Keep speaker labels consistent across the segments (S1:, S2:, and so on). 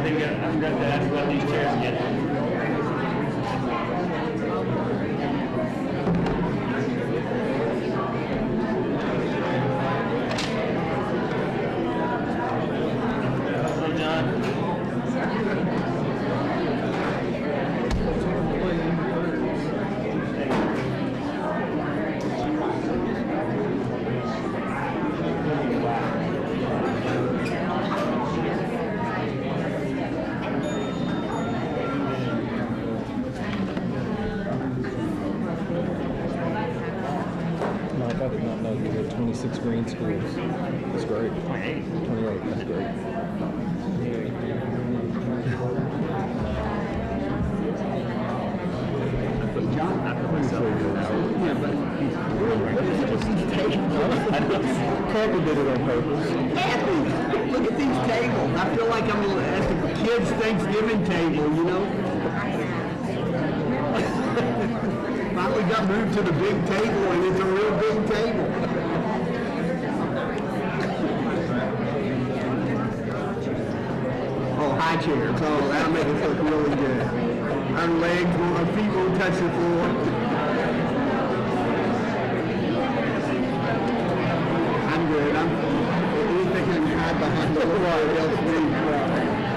S1: think I'm going to ask about these chairs again. Hello, John.
S2: I did not know there were 26 green schools. That's great.
S1: 28.
S2: 28, that's great.
S1: John, I put myself in.
S3: Yeah, but what is it with these tables?
S2: Carpet did it on purpose.
S3: Kathy, look at these tables. I feel like I'm at the kids' Thanksgiving table, you know? Finally got moved to the big table, and it's a real big table. Oh, high chairs. Oh, that'll make us look really good. Our legs, our feet won't touch the floor. I'm good. Anything I can hide behind the wall helps me.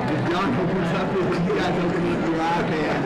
S3: If John opens up here, you guys open up your iPad.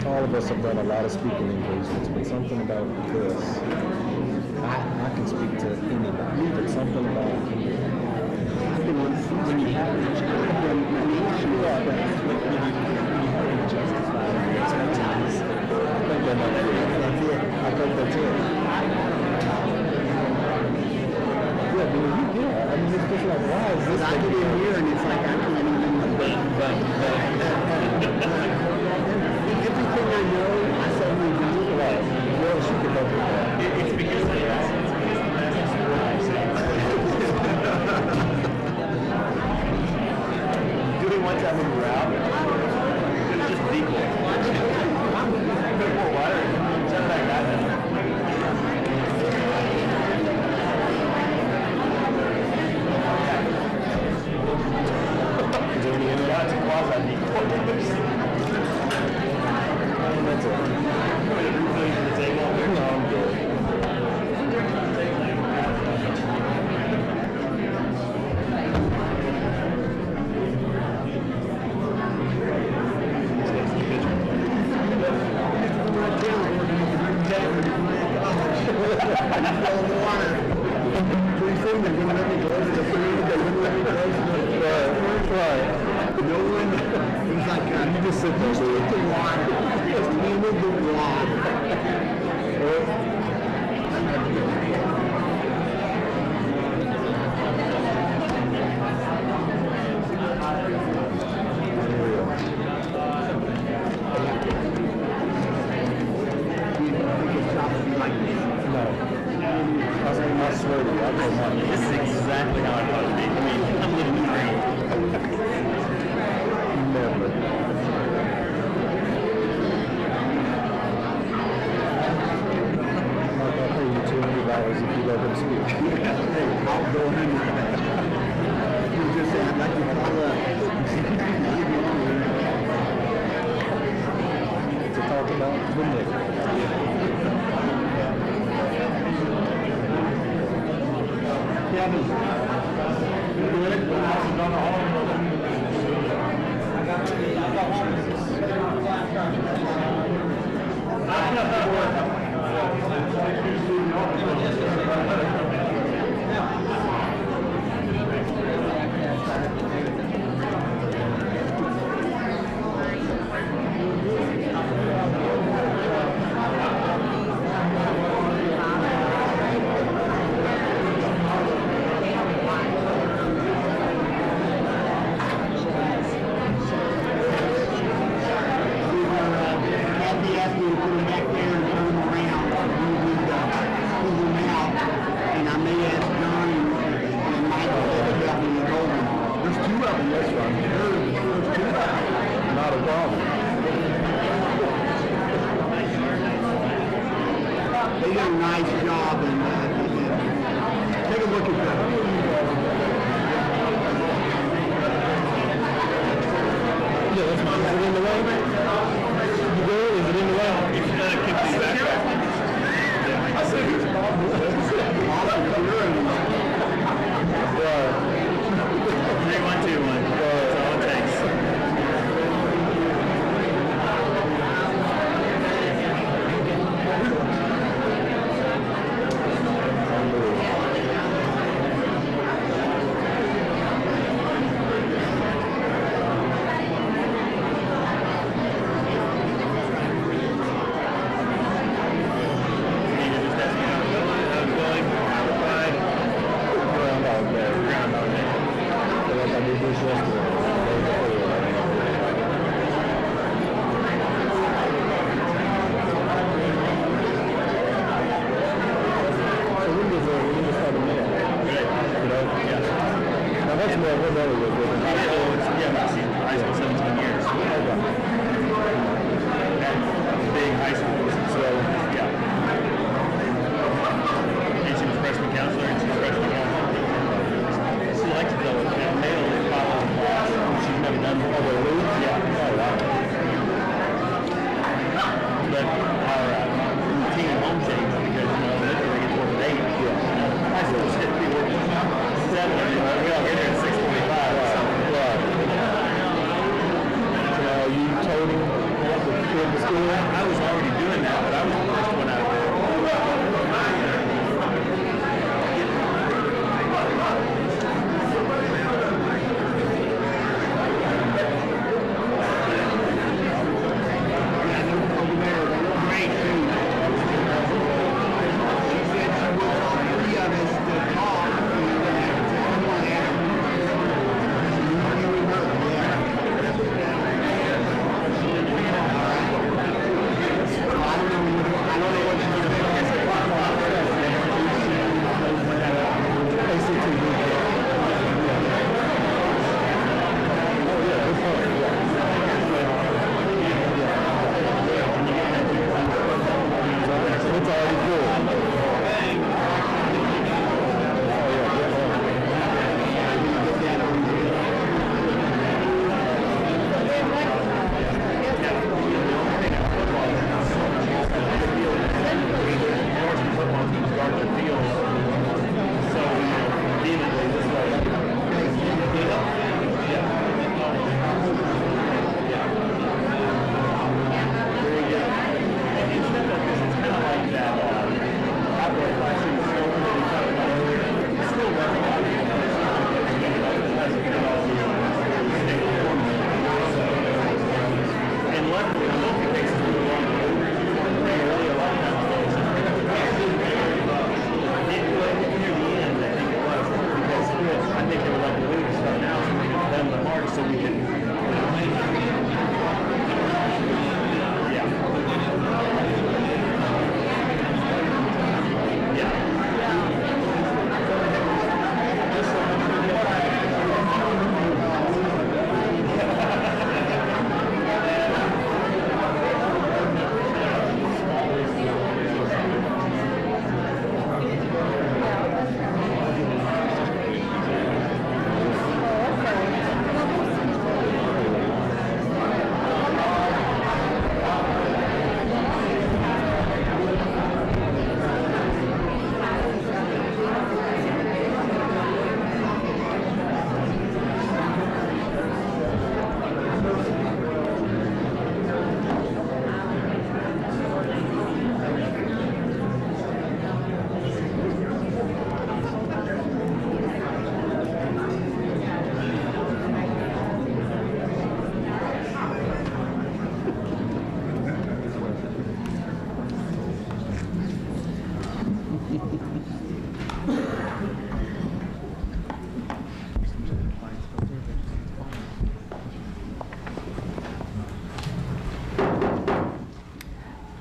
S2: All of us have done a lot of speaking engagements, but something about this, I can speak to anybody, but something about I mean, it's just like, why is this? I get in here and it's like I can't even. Everything I know, I suddenly do. Well, she could love it.
S1: It's because they asked. Do we want that when we're out? It's just decoy. Put more water in. Send that guy down. Got to quasi decoy. That's it. I'm going to refill you the table.
S2: No, I'm good. You just sit there.
S3: The water. Just name the water.
S2: I swear to you, I told mine.
S1: This is exactly how I thought it'd be. I mean, I'm living the dream.
S2: Never. I'll pay you $200 if you let him speak.
S3: I'll go ahead and you just say, I'd like to call up.
S2: To talk about the nigger.
S3: Yeah, Kevin. Good. Kathy asked me to put them back there and turn them around. Move them out. And I may ask John and Michael to help me hold them. There's two of them. That's right. There's two of them.
S2: Not a problem.
S3: They did a nice job and take a look at that.
S2: Yeah, that's fine. Is it in the way? You good? Is it in the way?
S1: If you let it kick these back up. Yeah. I see who's
S2: Right.
S1: 3, 1, 2, 1. That's all it takes. I was already doing that, but I was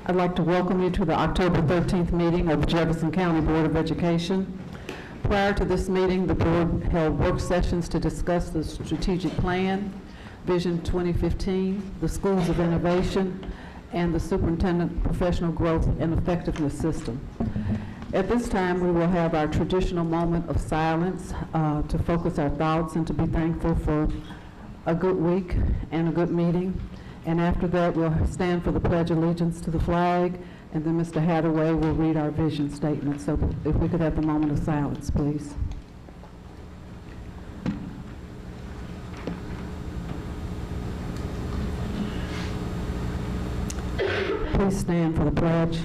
S4: I'd like to welcome you to the October 13th meeting of the Jefferson County Board of Education. Prior to this meeting, the board held work sessions to discuss the strategic plan, Vision 2015, the Schools of Innovation, and the Superintendent Professional Growth and Effectiveness System. At this time, we will have our traditional moment of silence to focus our thoughts and to be thankful for a good week and a good meeting. And after that, we'll stand for the Pledge of Allegiance to the flag, and then Mr. Hathaway will read our vision statement. So if we could have the moment of silence, please. Please stand for the pledge.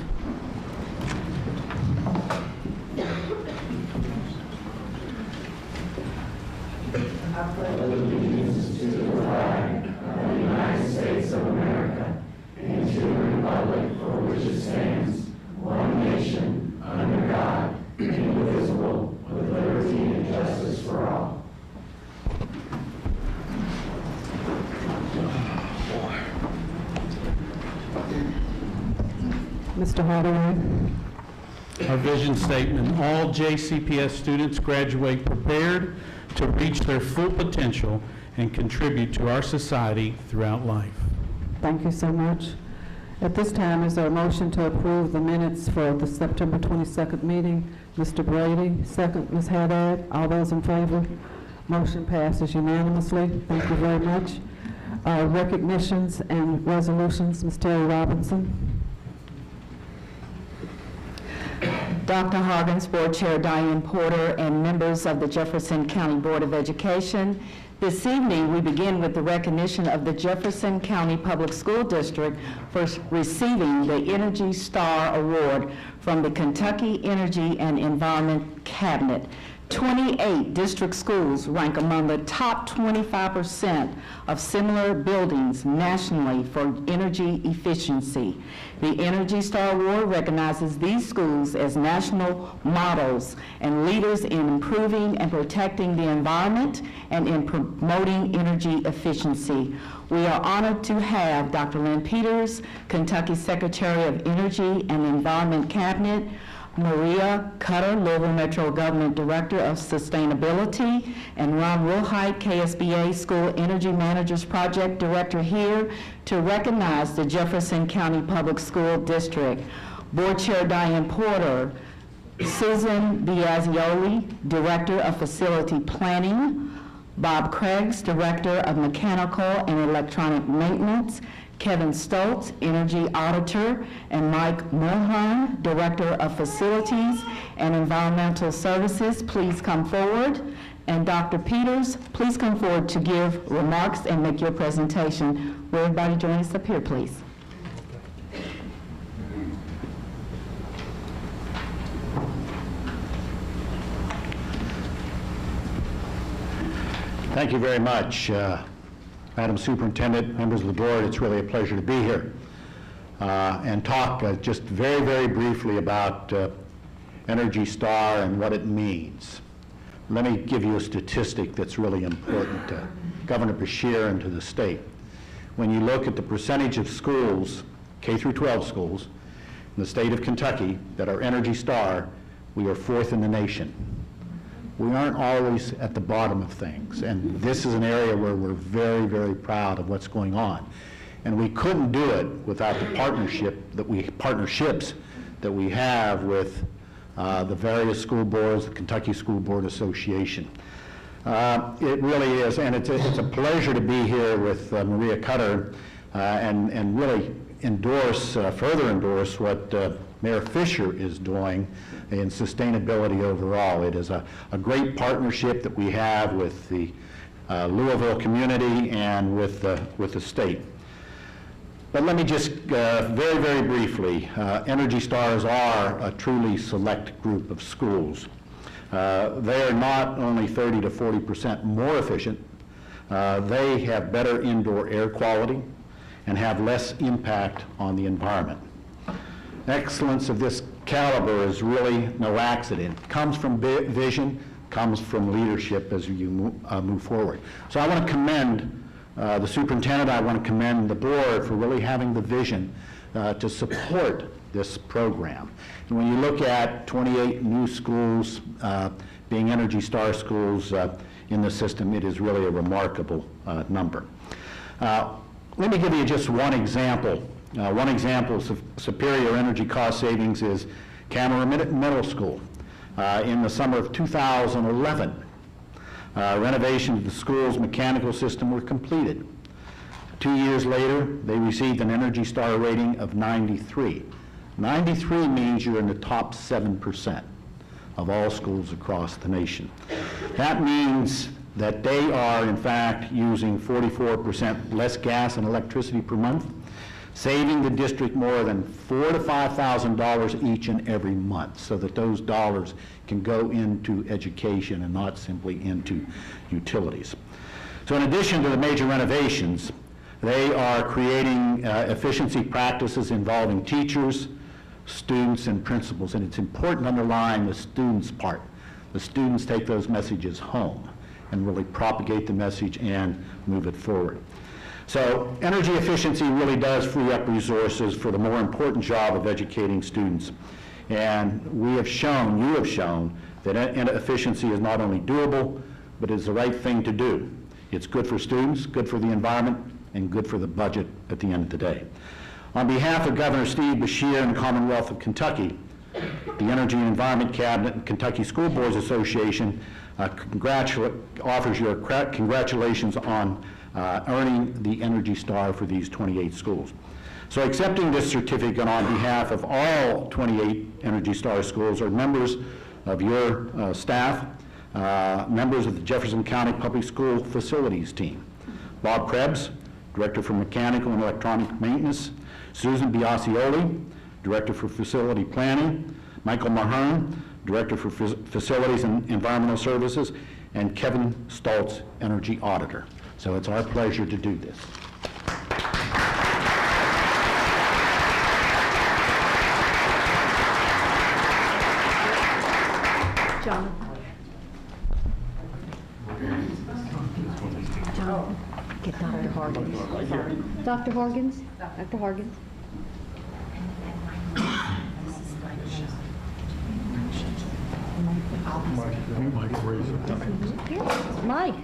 S4: I pledge allegiance to the flag of the United States of America and to the republic for which it stands, one nation, under God, indivisible, with liberty and justice for all. Mr. Hathaway.
S5: Our vision statement: all JCPS students graduate prepared to reach their full potential and contribute to our society throughout life.
S4: Thank you so much. At this time, is there a motion to approve the minutes for the September 22nd meeting? Mr. Brady, second. Ms. Haddad, all those in favor? Motion passes unanimously. Thank you very much. Recognitions and resolutions, Ms. Terry Robinson.
S6: Dr. Harkins, Board Chair Diane Porter, and members of the Jefferson County Board of Education. This evening, we begin with the recognition of the Jefferson County Public School District for receiving the Energy Star Award from the Kentucky Energy and Environment Cabinet. 28 district schools rank among the top 25% of similar buildings nationally for energy efficiency. The Energy Star Award recognizes these schools as national models and leaders in improving and protecting the environment and in promoting energy efficiency. We are honored to have Dr. Lynn Peters, Kentucky Secretary of Energy and Environment Cabinet, Maria Cutter, Louisville Metro Government Director of Sustainability, and Ron Wilhite, KSBA School Energy Managers Project Director, here to recognize the Jefferson County Public School District. Board Chair Diane Porter, Susan Biazioli, Director of Facility Planning, Bob Craigs, Director of Mechanical and Electronic Maintenance, Kevin Stoltz, Energy Auditor, and Mike Mulhern, Director of Facilities and Environmental Services, please come forward. And Dr. Peters, please come forward to give remarks and make your presentation. Will everybody join us up here, please?
S7: Thank you very much. Madam Superintendent, members of the board, it's really a pleasure to be here and talk just very, very briefly about Energy Star and what it means. Let me give you a statistic that's really important to Governor Beshear and to the state. When you look at the percentage of schools, K through 12 schools, in the state of Kentucky that are Energy Star, we are 4th in the nation. We aren't always at the bottom of things, and this is an area where we're very, very proud of what's going on. And we couldn't do it without the partnerships that we have with the various school boards, the Kentucky School Board Association. It really is, and it's a pleasure to be here with Maria Cutter and really further endorse what Mayor Fisher is doing in sustainability overall. It is a great partnership that we have with the Louisville community and with the state. But let me just very, very briefly, Energy Stars are a truly select group of schools. They are not only 30 to 40% more efficient, they have better indoor air quality and have less impact on the environment. Excellence of this caliber is really no accident. It comes from vision, comes from leadership as you move forward. So I want to commend the superintendent, I want to commend the board for really having the vision to support this program. And when you look at 28 new schools being Energy Star schools in the system, it is really a remarkable number. Let me give you just one example. One example of superior energy cost savings is Camera Middle School. In the summer of 2011, renovation of the school's mechanical system were completed. 2 years later, they received an Energy Star rating of 93. 93 means you're in the top 7% of all schools across the nation. That means that they are, in fact, using 44% less gas and electricity per month, saving the district more than $4,000 to $5,000 each and every month, so that those dollars can go into education and not simply into utilities. So in addition to the major renovations, they are creating efficiency practices involving teachers, students, and principals, and it's important to underline the students' part. The students take those messages home and really propagate the message and move it forward. So energy efficiency really does free up resources for the more important job of educating students. And we have shown, you have shown, that efficiency is not only doable, but is the right thing to do. It's good for students, good for the environment, and good for the budget at the end of the day. On behalf of Governor Steve Beshear and the Commonwealth of Kentucky, the Energy and Environment Cabinet and Kentucky School Boards Association offers your congratulations on earning the Energy Star for these 28 schools. So accepting this certificate on behalf of all 28 Energy Star schools are members of your staff, members of the Jefferson County Public School Facilities Team. Bob Krebs, Director for Mechanical and Electronic Maintenance, Susan Biasioli, Director for Facility Planning, Michael Mahern, Director for Facilities and Environmental Services, and Kevin Stoltz, Energy Auditor. So it's our pleasure to do this.
S6: John, get Dr. Hargins.
S8: Dr. Hargins? Dr. Hargins? Mike.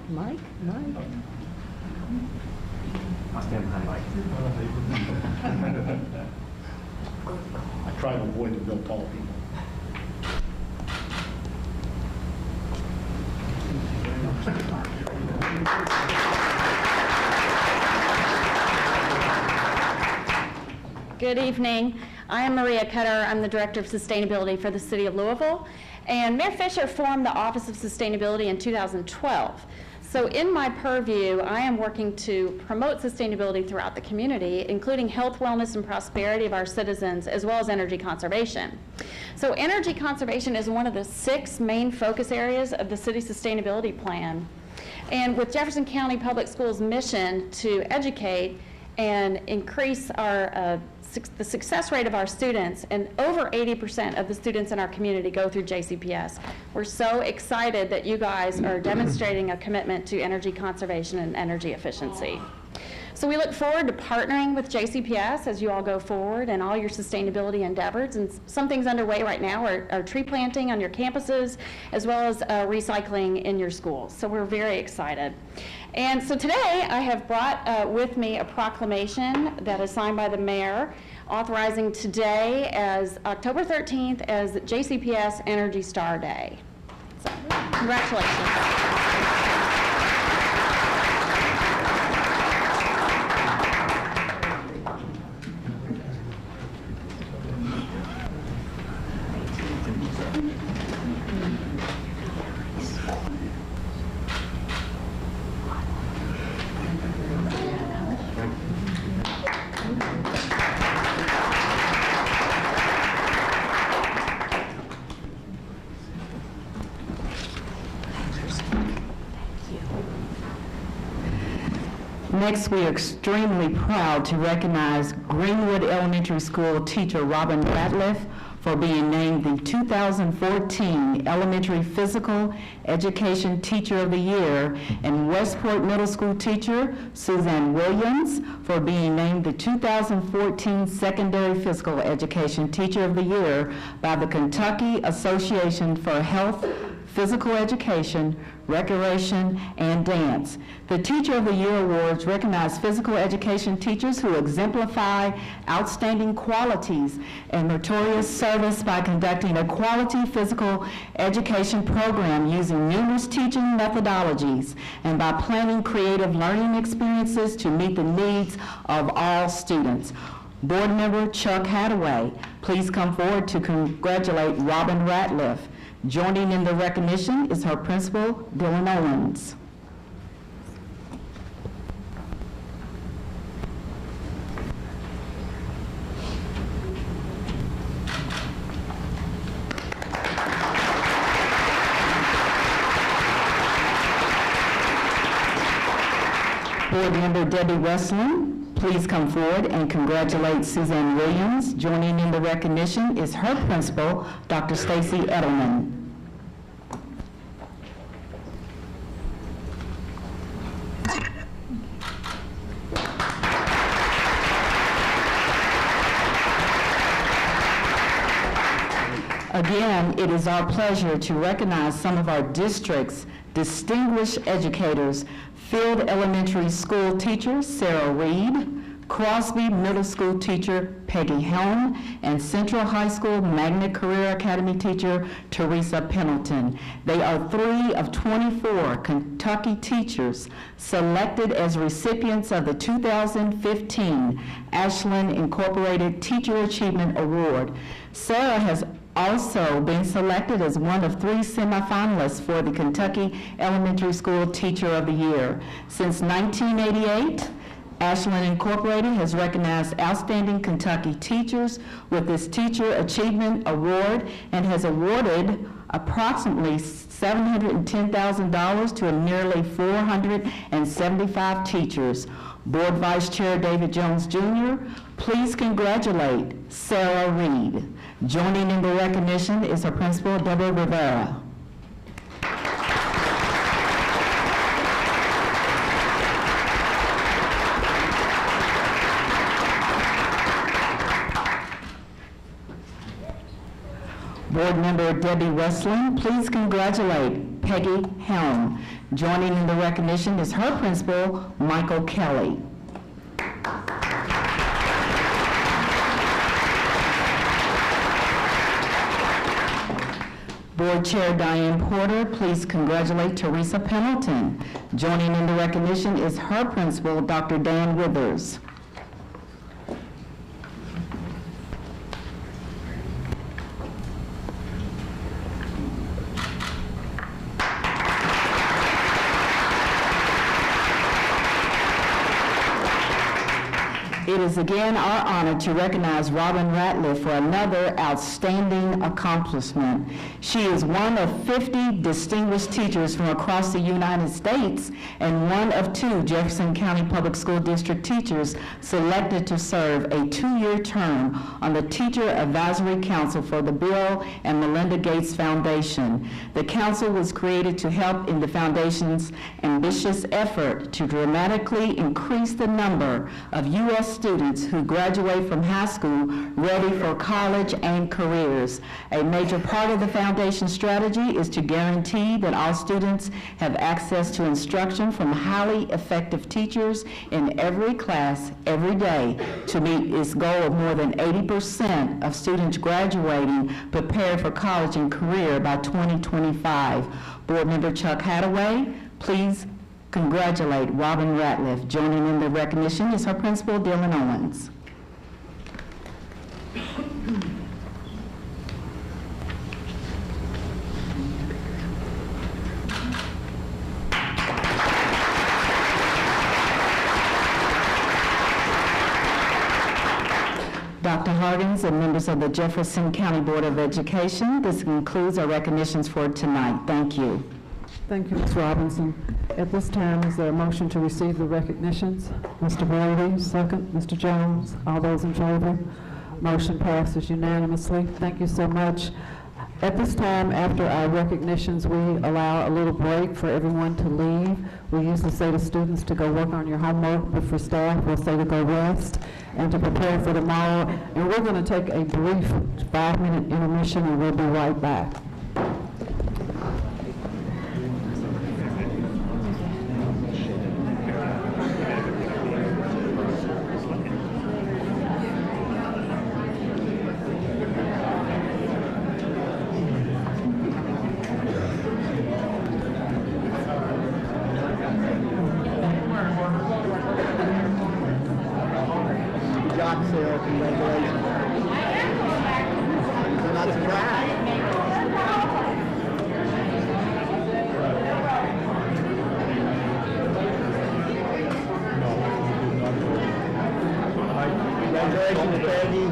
S1: I'll stand behind Mike.
S7: I try to avoid the real tall people.
S8: Good evening. I am Maria Cutter. I'm the Director of Sustainability for the City of Louisville. And Mayor Fisher formed the Office of Sustainability in 2012. So in my purview, I am working to promote sustainability throughout the community, including health, wellness, and prosperity of our citizens, as well as energy conservation. So energy conservation is one of the 6 main focus areas of the city sustainability plan. And with Jefferson County Public Schools' mission to educate and increase our the success rate of our students, and over 80% of the students in our community go through JCPS. We're so excited that you guys are demonstrating a commitment to energy conservation and energy efficiency. So we look forward to partnering with JCPS as you all go forward and all your sustainability endeavors. And some things underway right now are tree planting on your campuses, as well as recycling in your schools. So we're very excited. And so today I have brought with me a proclamation that is signed by the mayor, authorizing today as October 13th as JCPS Energy Star Day. So congratulations.
S6: Next, we are extremely proud to recognize Greenwood Elementary School teacher Robin Ratliff for being named the 2014 Elementary Physical Education Teacher of the Year, and Westport Middle School teacher Suzanne Williams for being named the 2014 Secondary Physical Education Teacher of the Year by the Kentucky Association for Health, Physical Education, Recreation, and Dance. The Teacher of the Year Awards recognize physical education teachers who exemplify outstanding qualities and meritorious service by conducting a quality physical education program using numerous teaching methodologies and by planning creative learning experiences to meet the needs of all students. Board Member Chuck Hadaway, please come forward to congratulate Robin Ratliff. Joining in the recognition is her principal, Dylan Owens. Board Member Debbie Westland, please come forward and congratulate Suzanne Williams. Joining in the recognition is her principal, Dr. Stacy Edelman. Again, it is our pleasure to recognize some of our district's distinguished educators: Field Elementary School teacher Sarah Reed, Crosby Middle School teacher Peggy Helm, and Central High School Magnet Career Academy teacher Teresa Pendleton. They are 3 of 24 Kentucky teachers selected as recipients of the 2015 Ashland Incorporated Teacher Achievement Award. Sarah has also been selected as one of 3 semifinalists for the Kentucky Elementary School Teacher of the Year. Since 1988, Ashland Incorporated has recognized outstanding Kentucky teachers with this Teacher Achievement Award and has awarded approximately $710,000 to nearly 475 teachers. Board Vice Chair David Jones Jr., please congratulate Sarah Reed. Joining in the recognition is her principal, Deborah Rivera. Board Member Debbie Westland, please congratulate Peggy Helm. Joining in the recognition is her principal, Michael Kelly. Board Chair Diane Porter, please congratulate Teresa Pendleton. Joining in the recognition is her principal, Dr. Dan Withers. It is again our honor to recognize Robin Ratliff for another outstanding accomplishment. She is one of 50 distinguished teachers from across the United States and one of 2 Jefferson County Public School District teachers selected to serve a 2-year term on the Teacher Advisory Council for the Bill and Melinda Gates Foundation. The council was created to help in the foundation's ambitious effort to dramatically increase the number of U.S. students who graduate from high school ready for college and careers. A major part of the foundation strategy is to guarantee that all students have access to instruction from highly effective teachers in every class, every day, to meet its goal of more than 80% of students graduating prepared for college and career by 2025. Board Member Chuck Hadaway, please congratulate Robin Ratliff. Joining in the recognition is her principal, Dylan Owens. Dr. Hargins and members of the Jefferson County Board of Education, this concludes our recognitions for tonight. Thank you.
S4: Thank you, Ms. Robinson. At this time, is there a motion to receive the recognitions? Mr. Brady, second. Mr. Jones, all those in favor? Motion passes unanimously. Thank you so much. At this time, after our recognitions, we allow a little break for everyone to leave. We usually say to students to go work on your homework, but for staff, we'll say to go rest and to prepare for tomorrow. And we're going to take a brief 5-minute intermission, and we'll be right back.
S3: Congratulations. I'm not surprised. Congratulations, Peggy.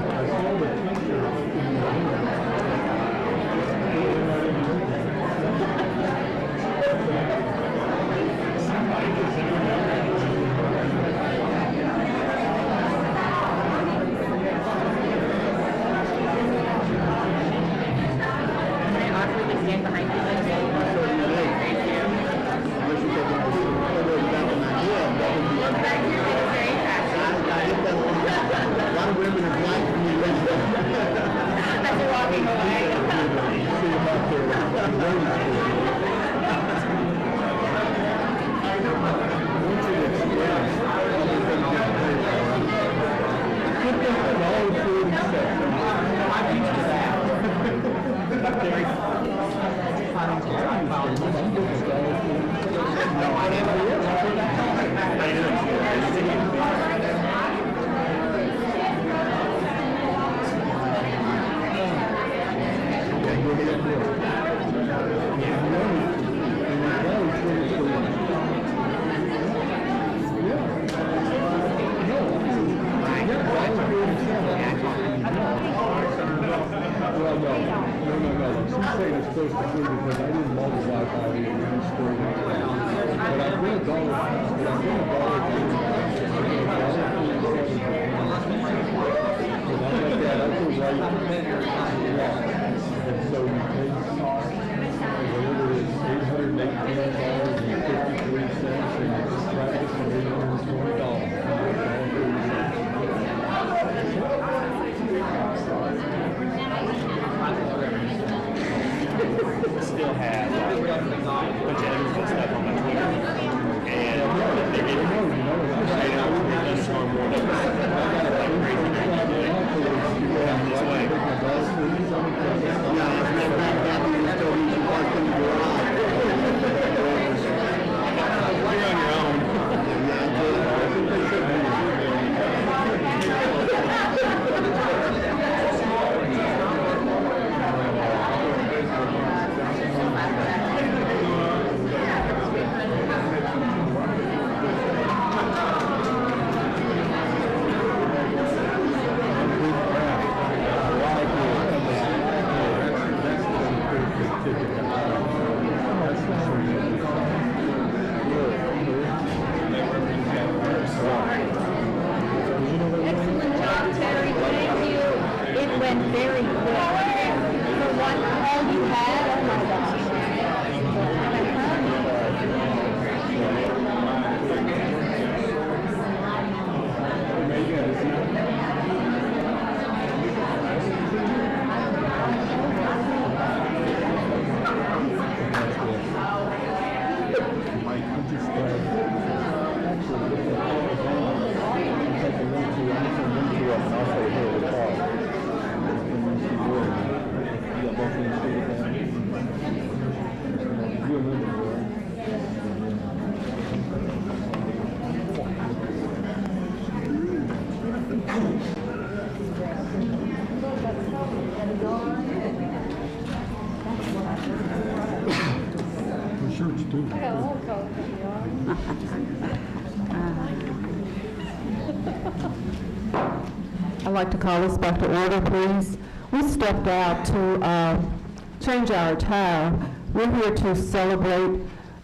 S1: Still have a bunch of evidence and stuff on my Twitter, and they're getting this tomorrow morning. This way. You're on your own.
S4: I'd like to call this back to order, please. We stepped out to change our attire. We're here to celebrate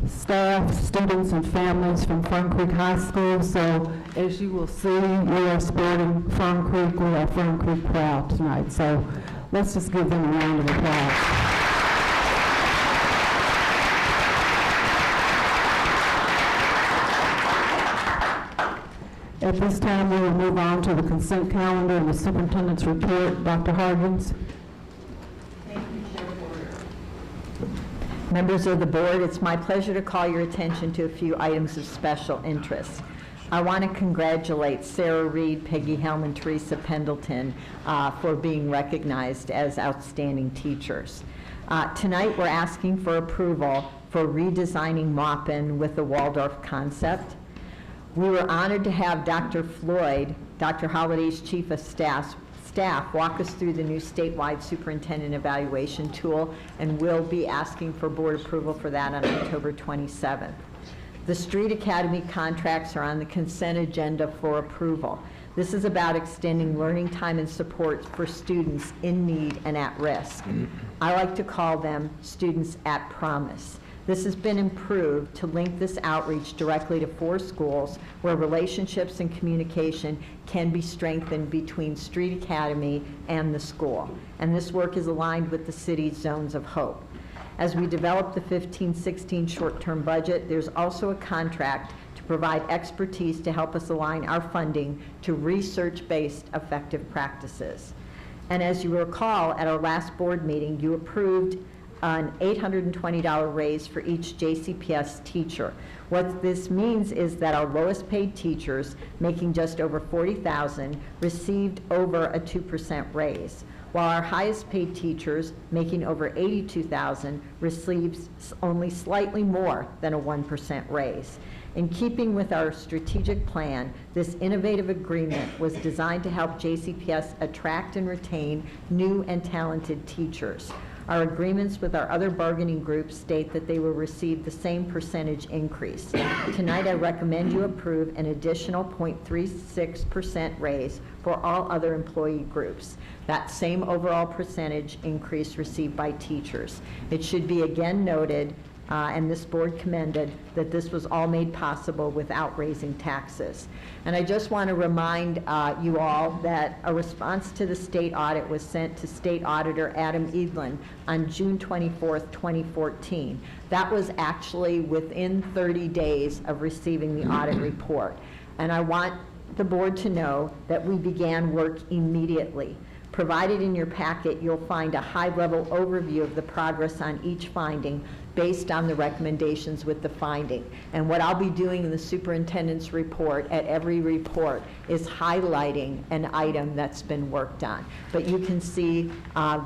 S4: staff, students, and families from Fern Creek High School. So as you will see, we are supporting Fern Creek. We are Fern Creek proud tonight. So let's just give them a round of applause. At this time, we will move on to the consent calendar and the superintendent's report. Dr. Hargens.
S9: Members of the board, it's my pleasure to call your attention to a few items of special interest. I want to congratulate Sarah Reed, Peggy Helm, and Teresa Pendleton for being recognized as outstanding teachers. Tonight, we're asking for approval for redesigning Maupin with the Waldorf concept. We were honored to have Dr. Floyd, Dr. Holliday's chief of staff, walk us through the new statewide superintendent evaluation tool, and we'll be asking for board approval for that on October 27th. The Street Academy contracts are on the consent agenda for approval. This is about extending learning time and support for students in need and at risk. I like to call them students at promise. This has been improved to link this outreach directly to 4 schools where relationships and communication can be strengthened between Street Academy and the school. And this work is aligned with the city's zones of hope. As we develop the 15-16 short-term budget, there's also a contract to provide expertise to help us align our funding to research-based effective practices. And as you recall, at our last board meeting, you approved an $820 raise for each JCPS teacher. What this means is that our lowest paid teachers, making just over $40,000, received over a 2% raise, while our highest paid teachers, making over $82,000, received only slightly more than a 1% raise. In keeping with our strategic plan, this innovative agreement was designed to help JCPS attract and retain new and talented teachers. Our agreements with our other bargaining groups state that they will receive the same percentage increase. Tonight, I recommend you approve an additional 0.36% raise for all other employee groups. That same overall percentage increase received by teachers. It should be again noted, and this board commended, that this was all made possible without raising taxes. And I just want to remind you all that a response to the state audit was sent to State Auditor Adam Edlin on June 24th, 2014. That was actually within 30 days of receiving the audit report. And I want the board to know that we began work immediately. Provided in your packet, you'll find a high-level overview of the progress on each finding based on the recommendations with the finding. And what I'll be doing in the superintendent's report at every report is highlighting an item that's been worked on. But you can see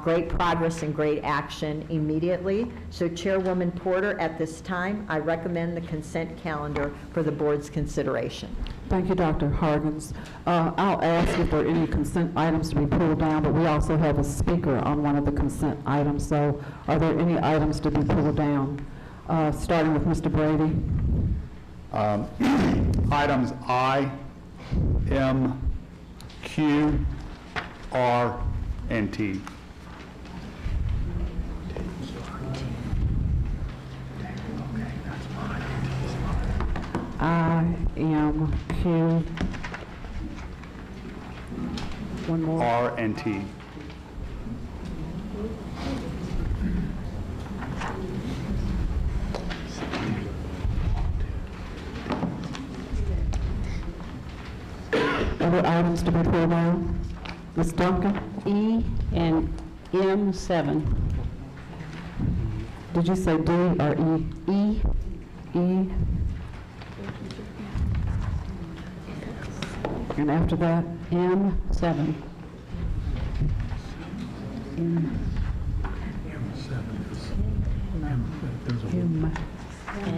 S9: great progress and great action immediately. So Chairwoman Porter, at this time, I recommend the consent calendar for the board's consideration.
S4: Thank you, Dr. Hargens. I'll ask if there are any consent items to be pulled down, but we also have a speaker on one of the consent items. So are there any items to be pulled down? Starting with Mr. Brady.
S7: Items I, M, Q, R, and T.
S4: I, M, Q. One more.
S7: R, and T.
S4: Other items to be pulled down? Ms. Duncan?
S10: E and M7.
S4: Did you say D or E?
S10: E.
S4: E. And after that?
S10: M7.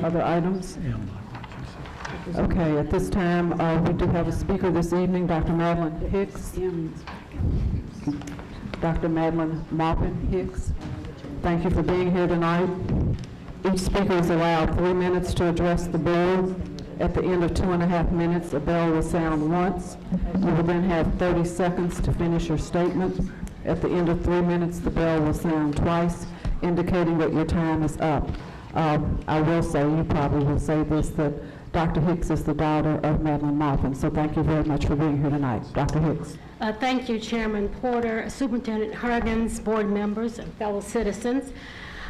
S4: Other items? Okay, at this time, we do have a speaker this evening, Dr. Madeline Hicks. Dr. Madeline Maupin Hicks. Thank you for being here tonight. Each speaker is allowed 3 minutes to address the board. At the end of 2.5 minutes, a bell will sound once. You will then have 30 seconds to finish your statement. At the end of 3 minutes, the bell will sound twice, indicating that your time is up. I will say, you probably will say this, that Dr. Hicks is the daughter of Madeline Maupin, so thank you very much for being here tonight. Dr. Hicks.
S10: Thank you, Chairman Porter, Superintendent Huggins, board members, and fellow citizens.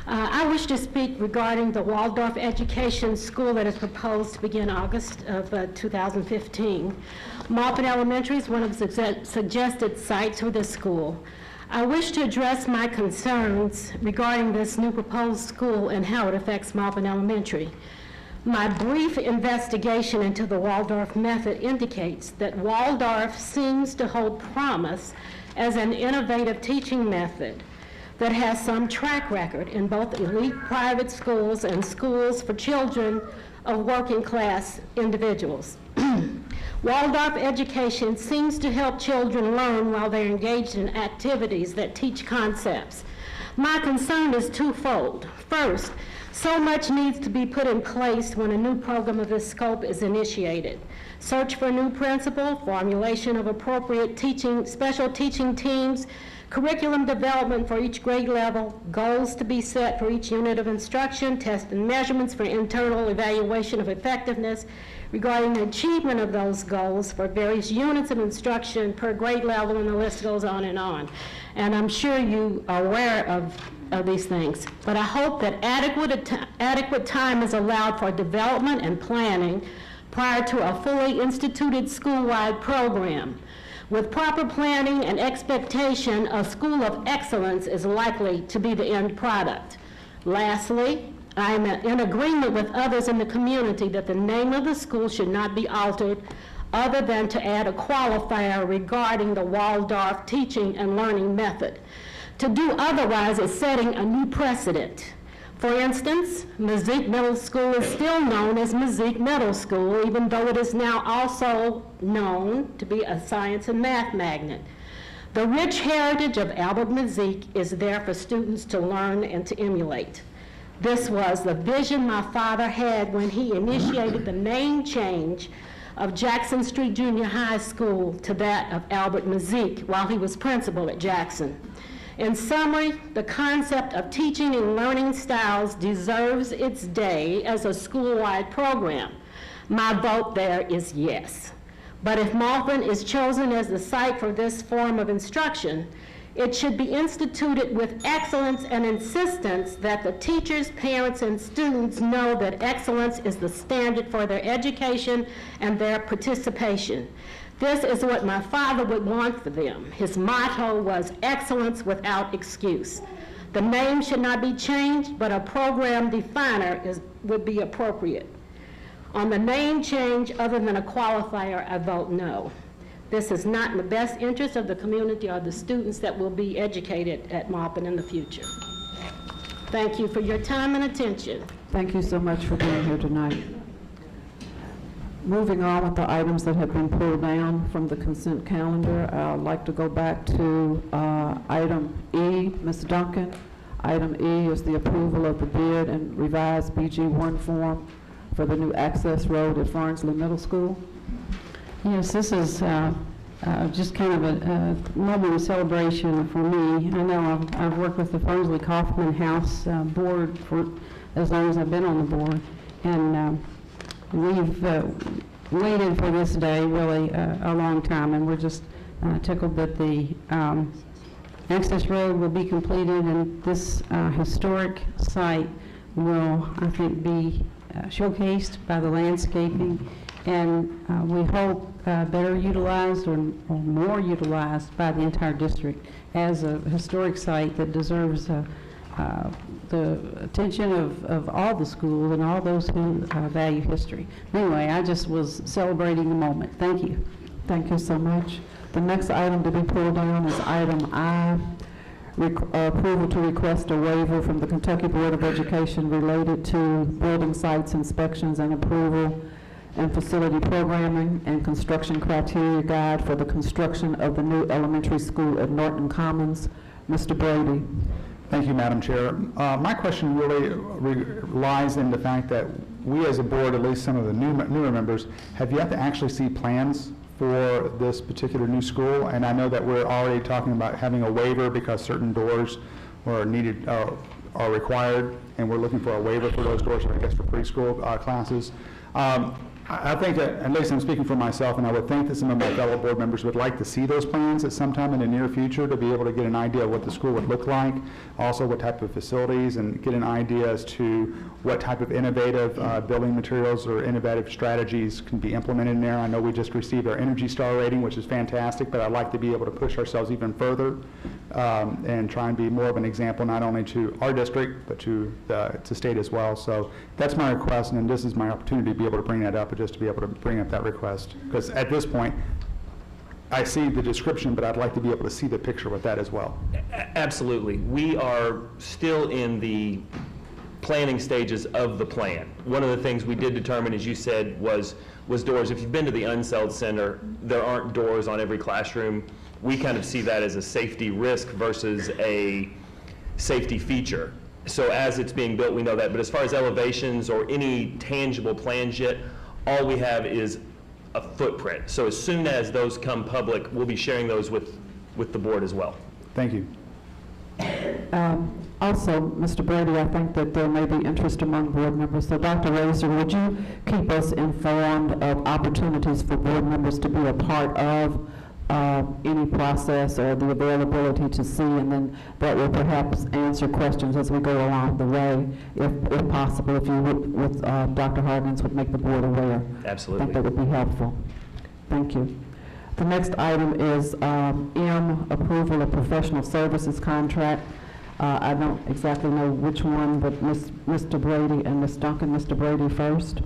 S10: I wish to speak regarding the Waldorf Education School that is proposed to begin August of 2015. Maupin Elementary is one of the suggested sites for this school. I wish to address my concerns regarding this new proposed school and how it affects Maupin Elementary. My brief investigation into the Waldorf method indicates that Waldorf seems to hold promise as an innovative teaching method that has some track record in both elite private schools and schools for children of working class individuals. Waldorf education seems to help children learn while they're engaged in activities that teach concepts. My concern is twofold. First, so much needs to be put in place when a new program of this scope is initiated. Search for a new principal, formulation of appropriate special teaching teams, curriculum development for each grade level, goals to be set for each unit of instruction, tests and measurements for internal evaluation of effectiveness regarding the achievement of those goals for various units of instruction per grade level, and the list goes on. And I'm sure you are aware of these things. But I hope that adequate time is allowed for development and planning prior to a fully instituted school-wide program. With proper planning and expectation, a school of excellence is likely to be the end product. Lastly, I am in agreement with others in the community that the name of the school should not be altered other than to add a qualifier regarding the Waldorf teaching and learning method. To do otherwise is setting a new precedent. For instance, Mazik Middle School is still known as Mazik Middle School, even though it is now also known to be a science and math magnet. The rich heritage of Albert Mazik is there for students to learn and to emulate. This was the vision my father had when he initiated the name change of Jackson Street Junior High School to that of Albert Mazik while he was principal at Jackson. In summary, the concept of teaching and learning styles deserves its day as a school-wide program. My vote there is yes. But if Maupin is chosen as the site for this form of instruction, it should be instituted with excellence and insistence that the teachers, parents, and students know that excellence is the standard for their education and their participation. This is what my father would want for them. His motto was excellence without excuse. The name should not be changed, but a program definer would be appropriate. On the name change, other than a qualifier, I vote no. This is not in the best interest of the community or the students that will be educated at Maupin in the future. Thank you for your time and attention.
S4: Thank you so much for being here tonight. Moving on with the items that have been pulled down from the consent calendar, I'd like to go back to item E. Ms. Duncan. Item E is the approval of the bid and revised BG1 form for the new access road at Farnsley Middle School.
S10: Yes, this is just kind of a moment of celebration for me. I know I've worked with the Farnsley Kaufman House board for as long as I've been on the board, and we've waited for this day really a long time, and we're just tickled that the access road will be completed, and this historic site will, I think, be showcased by the landscaping, and we hope better utilized or more utilized by the entire district as a historic site that deserves the attention of all the schools and all those who value history. Anyway, I just was celebrating the moment. Thank you.
S4: Thank you so much. The next item to be pulled down is item I, approval to request a waiver from the Kentucky Board of Education related to building sites inspections and approval and facility programming and construction criteria guide for the construction of the new elementary school at Norton Commons. Mr. Brady.
S11: Thank you, Madam Chair. My question really lies in the fact that we as a board, at least some of the newer members, have yet to actually see plans for this particular new school, and I know that we're already talking about having a waiver because certain doors were needed, are required, and we're looking for a waiver for those doors, I guess, for preschool classes. I think that, at least I'm speaking for myself, and I would think that some of my fellow board members would like to see those plans at some time in the near future to be able to get an idea of what the school would look like, also what type of facilities, and get an idea as to what type of innovative building materials or innovative strategies can be implemented in there. I know we just received our Energy Star rating, which is fantastic, but I'd like to be able to push ourselves even further and try and be more of an example not only to our district, but to state as well. So that's my request, and this is my opportunity to be able to bring that up, just to be able to bring up that request. Because at this point, I see the description, but I'd like to be able to see the picture with that as well.
S12: Absolutely. We are still in the planning stages of the plan. One of the things we did determine, as you said, was doors. If you've been to the Unseld Center, there aren't doors on every classroom. We kind of see that as a safety risk versus a safety feature. So as it's being built, we know that. But as far as elevations or any tangible plans yet, all we have is a footprint. So as soon as those come public, we'll be sharing those with the board as well.
S11: Thank you.
S4: Also, Mr. Brady, I think that there may be interest among board members. So Dr. Razor, would you keep us informed of opportunities for board members to be a part of any process or the availability to see, and then that will perhaps answer questions as we go along the way, if possible, if you would, with Dr. Hargens, would make the board aware.
S12: Absolutely.
S4: I think that would be helpful. Thank you. The next item is M, approval of professional services contract. I don't exactly know which one, but Mr. Brady and Ms. Duncan. Mr. Brady first.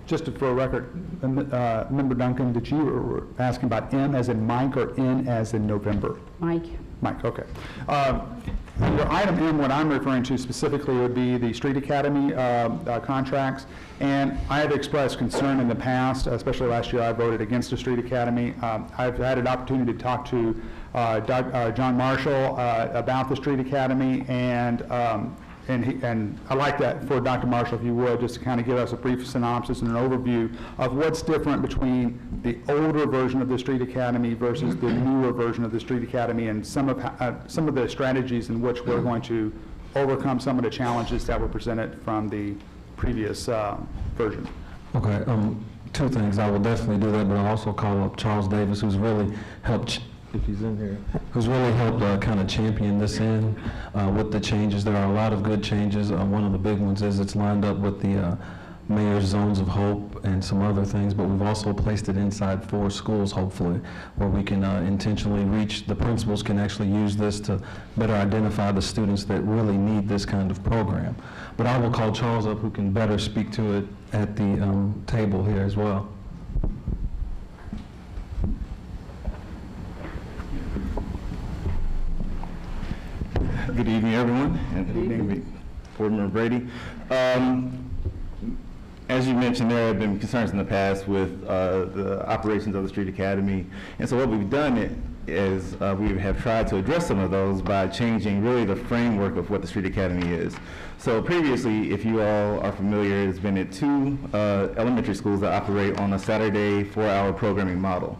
S11: Just for a record, Member Duncan, did you were asking about M as in Mike or N as in November?
S4: Mike.
S11: Mike, okay. Under item M, what I'm referring to specifically would be the Street Academy contracts. And I have expressed concern in the past, especially last year I voted against the Street Academy. I've had an opportunity to talk to John Marshall about the Street Academy, and I'd like that for Dr. Marshall, if you would, just to kind of give us a brief synopsis and an overview of what's different between the older version of the Street Academy versus the newer version of the Street Academy, and some of the strategies in which we're going to overcome some of the challenges that were presented from the previous version.
S2: Okay, two things. I will definitely do that, but I'll also call up Charles Davis, who's really helped, if he's in here, who's really helped kind of champion this in with the changes. There are a lot of good changes. One of the big ones is it's lined up with the mayor's zones of hope and some other things, but we've also placed it inside 4 schools, hopefully, where we can intentionally reach, the principals can actually use this to better identify the students that really need this kind of program. But I will call Charles up, who can better speak to it at the table here as well.
S13: Good evening, everyone, and good evening, Board Member Brady. As you mentioned, there have been concerns in the past with the operations of the Street Academy, and so what we've done is we have tried to address some of those by changing really the framework of what the Street Academy is. So previously, if you all are familiar, it's been at 2 elementary schools that operate on a Saturday 4-hour programming model.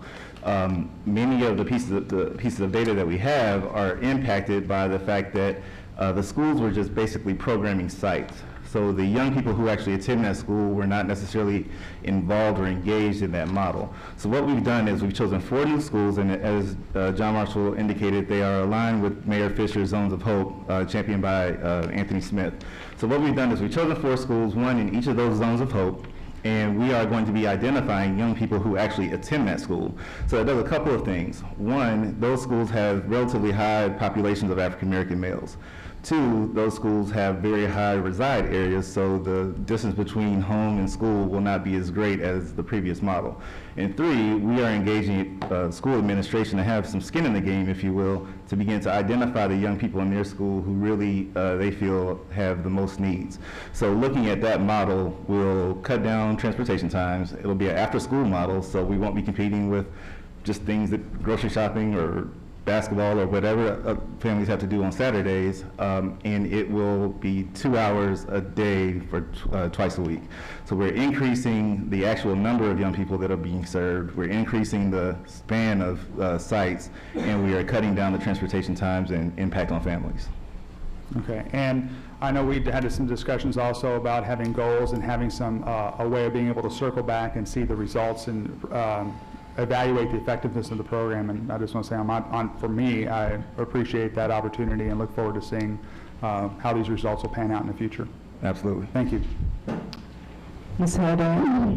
S13: Many of the pieces of data that we have are impacted by the fact that the schools were just basically programming sites. So the young people who actually attend that school were not necessarily involved or engaged in that model. So what we've done is we've chosen 4 new schools, and as John Marshall indicated, they are aligned with Mayor Fisher's Zones of Hope, championed by Anthony Smith. So what we've done is we've chosen 4 schools, 1 in each of those Zones of Hope, and we are going to be identifying young people who actually attend that school. So it does a couple of things. 1, those schools have relatively high populations of African American males. 2, those schools have very high reside areas, so the distance between home and school will not be as great as the previous model. And 3, we are engaging school administration to have some skin in the game, if you will, to begin to identify the young people in their school who really they feel have the most needs. So looking at that model will cut down transportation times. It'll be an after-school model, so we won't be competing with just things that grocery shopping or basketball or whatever families have to do on Saturdays, and it will be 2 hours a day for twice a week. So we're increasing the actual number of young people that are being served, we're increasing the span of sites, and we are cutting down the transportation times and impact on families.
S11: Okay, and I know we had some discussions also about having goals and having some, a way of being able to circle back and see the results and evaluate the effectiveness of the program. And I just want to say, for me, I appreciate that opportunity and look forward to seeing how these results will pan out in the future.
S13: Absolutely.
S11: Thank you.
S14: Ms. Hyder.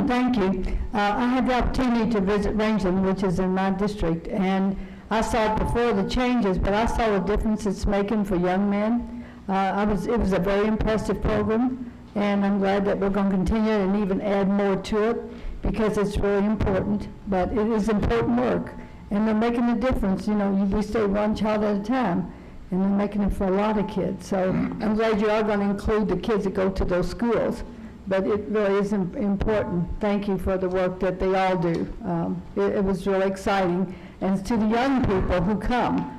S14: Thank you. I had the opportunity to visit Rangeland, which is in my district, and I saw it before the changes, but I saw the difference it's making for young men. It was a very impressive program, and I'm glad that we're going to continue and even add more to it because it's really important. But it is important work, and they're making a difference. You know, we stay one child at a time, and they're making it for a lot of kids. So I'm glad you are going to include the kids that go to those schools. But it really is important. Thank you for the work that they all do. It was really exciting. And to the young people who come,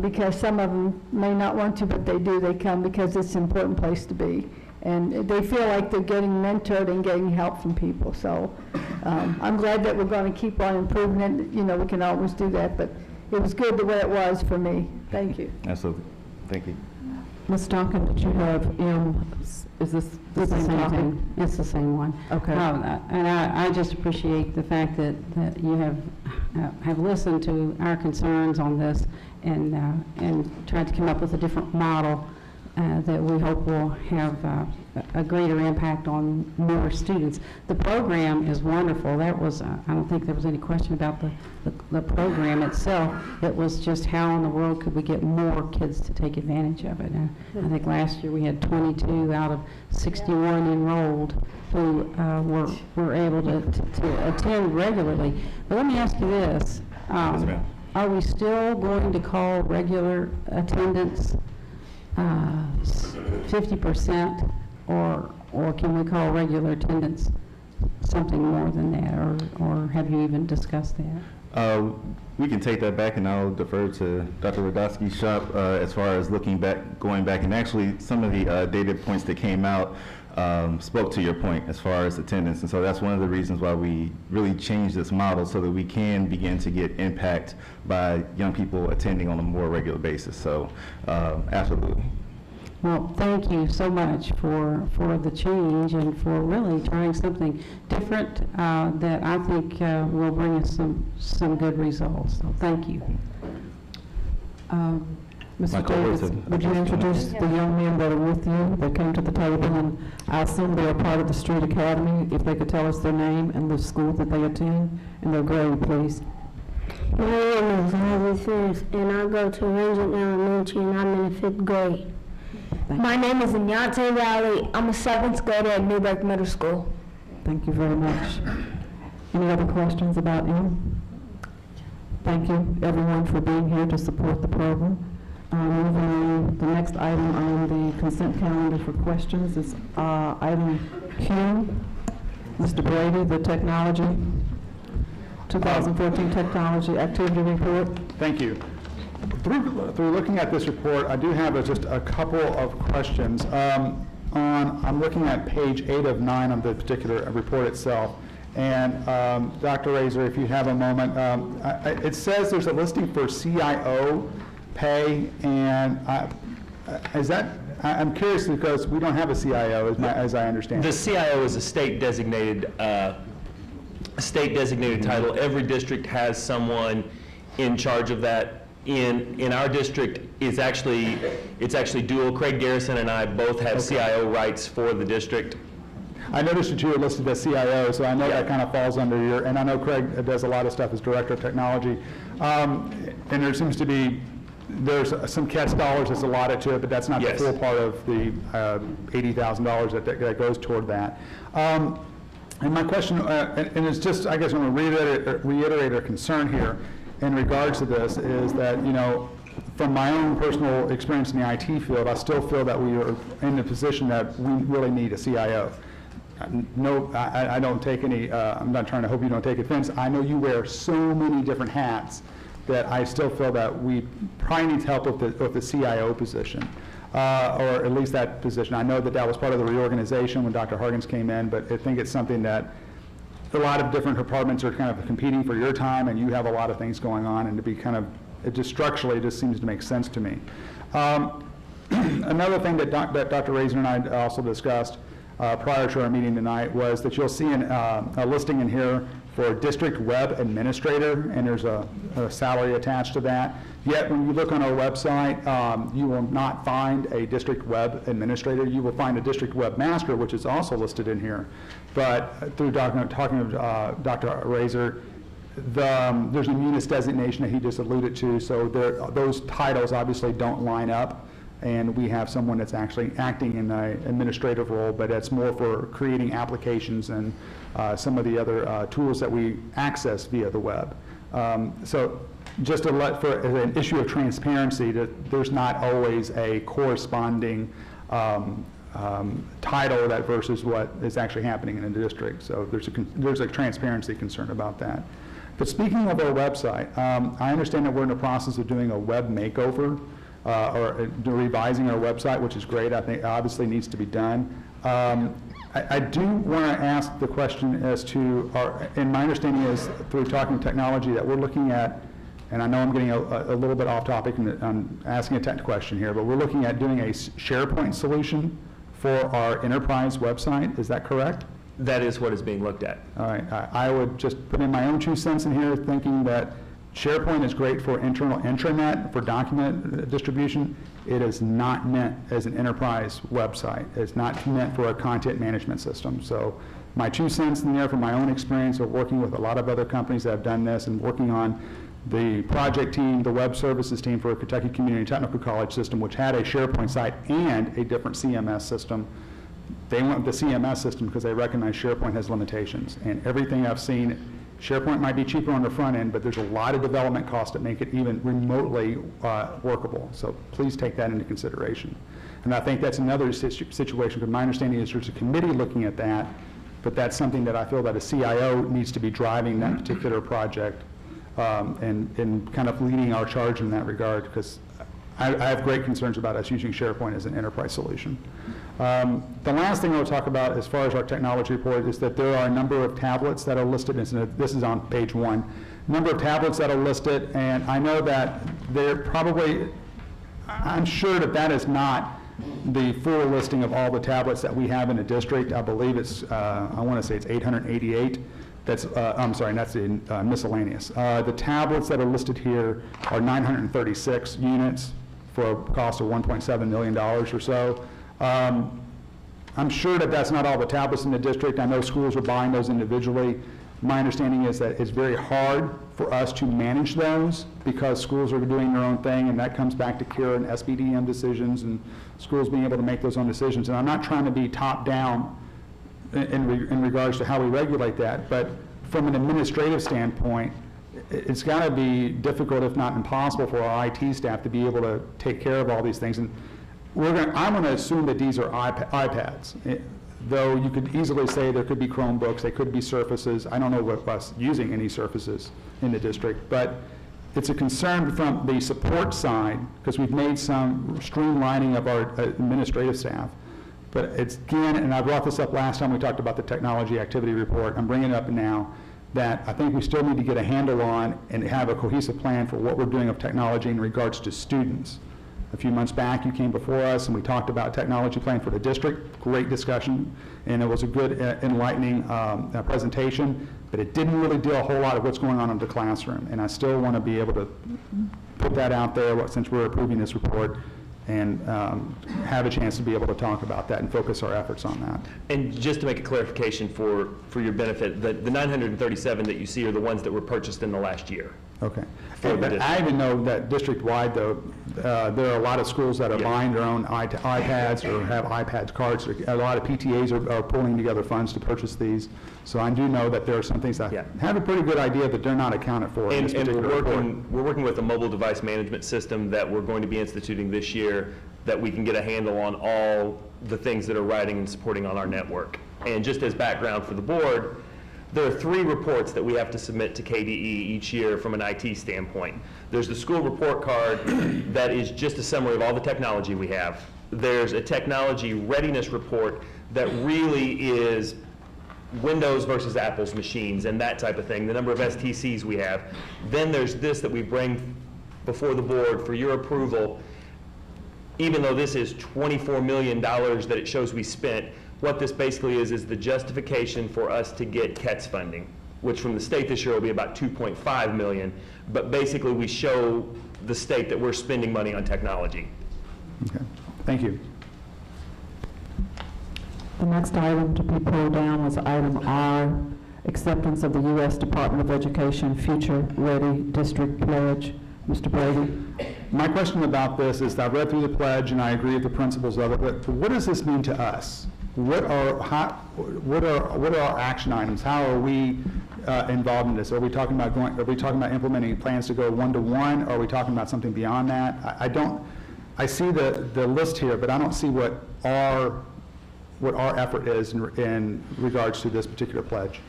S14: because some of them may not want to, but they do, they come because it's an important place to be. And they feel like they're getting mentored and getting help from people. So I'm glad that we're going to keep on improving it. You know, we can always do that, but it was good the way it was for me. Thank you.
S13: Absolutely. Thank you.
S4: Ms. Duncan, did you have is this the same topic?
S15: It's the same one.
S4: Okay.
S15: And I just appreciate the fact that you have listened to our concerns on this and tried to come up with a different model that we hope will have a greater impact on more students. The program is wonderful. That was, I don't think there was any question about the program itself. It was just how in the world could we get more kids to take advantage of it. I think last year we had 22 out of 61 enrolled who were able to attend regularly. But let me ask you this. Are we still going to call regular attendance 50%, or can we call regular attendance something more than that, or have you even discussed that?
S13: We can take that back, and I'll defer to Dr. Radosky's shop as far as going back, and actually some of the data points that came out spoke to your point as far as attendance, and so that's one of the reasons why we really changed this model so that we can begin to get impact by young people attending on a more regular basis. So absolutely.
S15: Well, thank you so much for the change and for really trying something different that I think will bring us some good results. So thank you.
S4: Mr. Davis, would you introduce the young men that are with you that came to the table? And I assume they're a part of the Street Academy. If they could tell us their name and the school that they attend and their grade, please.
S16: My name is Harvey Fierce, and I go to Rangeland Elementary, and I'm in the 5th grade.
S17: My name is Inyate Riley. I'm a 7th grader at Newburgh Middle School.
S4: Thank you very much. Any other questions about him? Thank you, everyone, for being here to support the program. Moving on, the next item on the consent calendar for questions is item Q. Mr. Brady, the technology, 2014 technology activity report.
S11: Thank you. Through looking at this report, I do have just a couple of questions. I'm looking at page 8 of 9 of the particular report itself. And Dr. Razor, if you have a moment, it says there's a listing for CIO pay, and I'm curious because we don't have a CIO, as I understand.
S12: The CIO is a state designated title. Every district has someone in charge of that. In our district, it's actually dual. Craig Garrison and I both have CIO rights for the district.
S11: I noticed that you were listed as CIO, so I know that kind of falls under your, and I know Craig does a lot of stuff as Director of Technology. And there seems to be, there's some CATS dollars that's allotted to it, but that's not the full part of the $80,000 that goes toward that. And my question, and it's just, I guess I'm going to reiterate a concern here in regards to this, is that, you know, from my own personal experience in the IT field, I still feel that we are in the position that we really need a CIO. No, I don't take any, I'm not trying to hope you don't take offense. I know you wear so many different hats that I still feel that we probably need help with the CIO position, or at least that position. I know that was part of the reorganization when Dr. Hargens came in, but I think it's something that a lot of different departments are kind of competing for your time, and you have a lot of things going on, and to be kind of, it just structurally just seems to make sense to me. Another thing that Dr. Razor and I also discussed prior to our meeting tonight was that you'll see a listing in here for district web administrator, and there's a salary attached to that. Yet when you look on our website, you will not find a district web administrator. You will find a district webmaster, which is also listed in here. But through talking to Dr. Razor, there's a munis designation that he just alluded to, so those titles obviously don't line up, and we have someone that's actually acting in an administrative role, but it's more for creating applications and some of the other tools that we access via the web. So just to let, for an issue of transparency, that there's not always a corresponding title that versus what is actually happening in the district. So there's a transparency concern about that. But speaking of our website, I understand that we're in the process of doing a web makeover or revising our website, which is great. I think obviously needs to be done. I do want to ask the question as to, and my understanding is through talking technology that we're looking at, and I know I'm getting a little bit off topic and I'm asking a technical question here, but we're looking at doing a SharePoint solution for our enterprise website. Is that correct?
S12: That is what is being looked at.
S11: All right. I would just put in my own 2 cents in here, thinking that SharePoint is great for internal intranet, for document distribution. It is not meant as an enterprise website. It's not meant for a content management system. So my 2 cents in there from my own experience of working with a lot of other companies that have done this and working on the project team, the web services team for a Kentucky Community Technical College system, which had a SharePoint site and a different CMS system. They went with the CMS system because they recognize SharePoint has limitations. And everything I've seen, SharePoint might be cheaper on the front end, but there's a lot of development costs that make it even remotely workable. So please take that into consideration. And I think that's another situation, because my understanding is there's a committee looking at that, but that's something that I feel that a CIO needs to be driving that particular project and kind of leading our charge in that regard, because I have great concerns about us using SharePoint as an enterprise solution. The last thing I'll talk about as far as our technology report is that there are a number of tablets that are listed. This is on page 1. Number of tablets that are listed, and I know that they're probably, I'm sure that that is not the full listing of all the tablets that we have in the district. I believe it's, I want to say it's 888. That's, I'm sorry, that's in miscellaneous. The tablets that are listed here are 936 units for a cost of $1.7 million or so. I'm sure that that's not all the tablets in the district. I know schools are buying those individually. My understanding is that it's very hard for us to manage those because schools are doing their own thing, and that comes back to CARE and SBDM decisions and schools being able to make those own decisions. And I'm not trying to be top-down in regards to how we regulate that, but from an administrative standpoint, it's got to be difficult, if not impossible, for our IT staff to be able to take care of all these things. And I'm going to assume that these are iPads, though you could easily say there could be Chromebooks, they could be Surfaces. I don't know what us using any Surfaces in the district, but it's a concern from the support side because we've made some streamlining of our administrative staff. But it's, again, and I brought this up last time we talked about the technology activity report, I'm bringing it up now, that I think we still need to get a handle on and have a cohesive plan for what we're doing of technology in regards to students. A few months back, you came before us and we talked about technology plan for the district. Great discussion, and it was a good, enlightening presentation, but it didn't really deal a whole lot of what's going on in the classroom. And I still want to be able to put that out there since we're approving this report, and have a chance to be able to talk about that and focus our efforts on that.
S12: And just to make a clarification for your benefit, the 937 that you see are the ones that were purchased in the last year.
S11: Okay. But I even know that district-wide, though, there are a lot of schools that are buying their own iPads or have iPad cards. A lot of PTAs are pulling together funds to purchase these. So I do know that there are some things that have a pretty good idea that they're not accounted for in this particular report.
S12: We're working with a mobile device management system that we're going to be instituting this year that we can get a handle on all the things that are writing and supporting on our network. And just as background for the board, there are 3 reports that we have to submit to KDE each year from an IT standpoint. There's the school report card that is just a summary of all the technology we have. There's a technology readiness report that really is Windows versus Apple's machines and that type of thing, the number of STCs we have. Then there's this that we bring before the board for your approval. even though this is $24 million that it shows we spent, what this basically is the justification for us to get CATS funding, which from the state this year will be about $2.5 million. But basically, we show the state that we're spending money on technology.
S11: Okay, thank you.
S4: The next item to be pulled down was item R, acceptance of the U.S. Department of Education Future Ready District Pledge. Mr. Brady.
S11: My question about this is, I've read through the pledge and I agree with the principles of it, but what does this mean to us? What are our action items? How are we involved in this? Are we talking about implementing plans to go one-to-one? Are we talking about something beyond that? I see the list here, but I don't see what our effort is in regards to this particular pledge.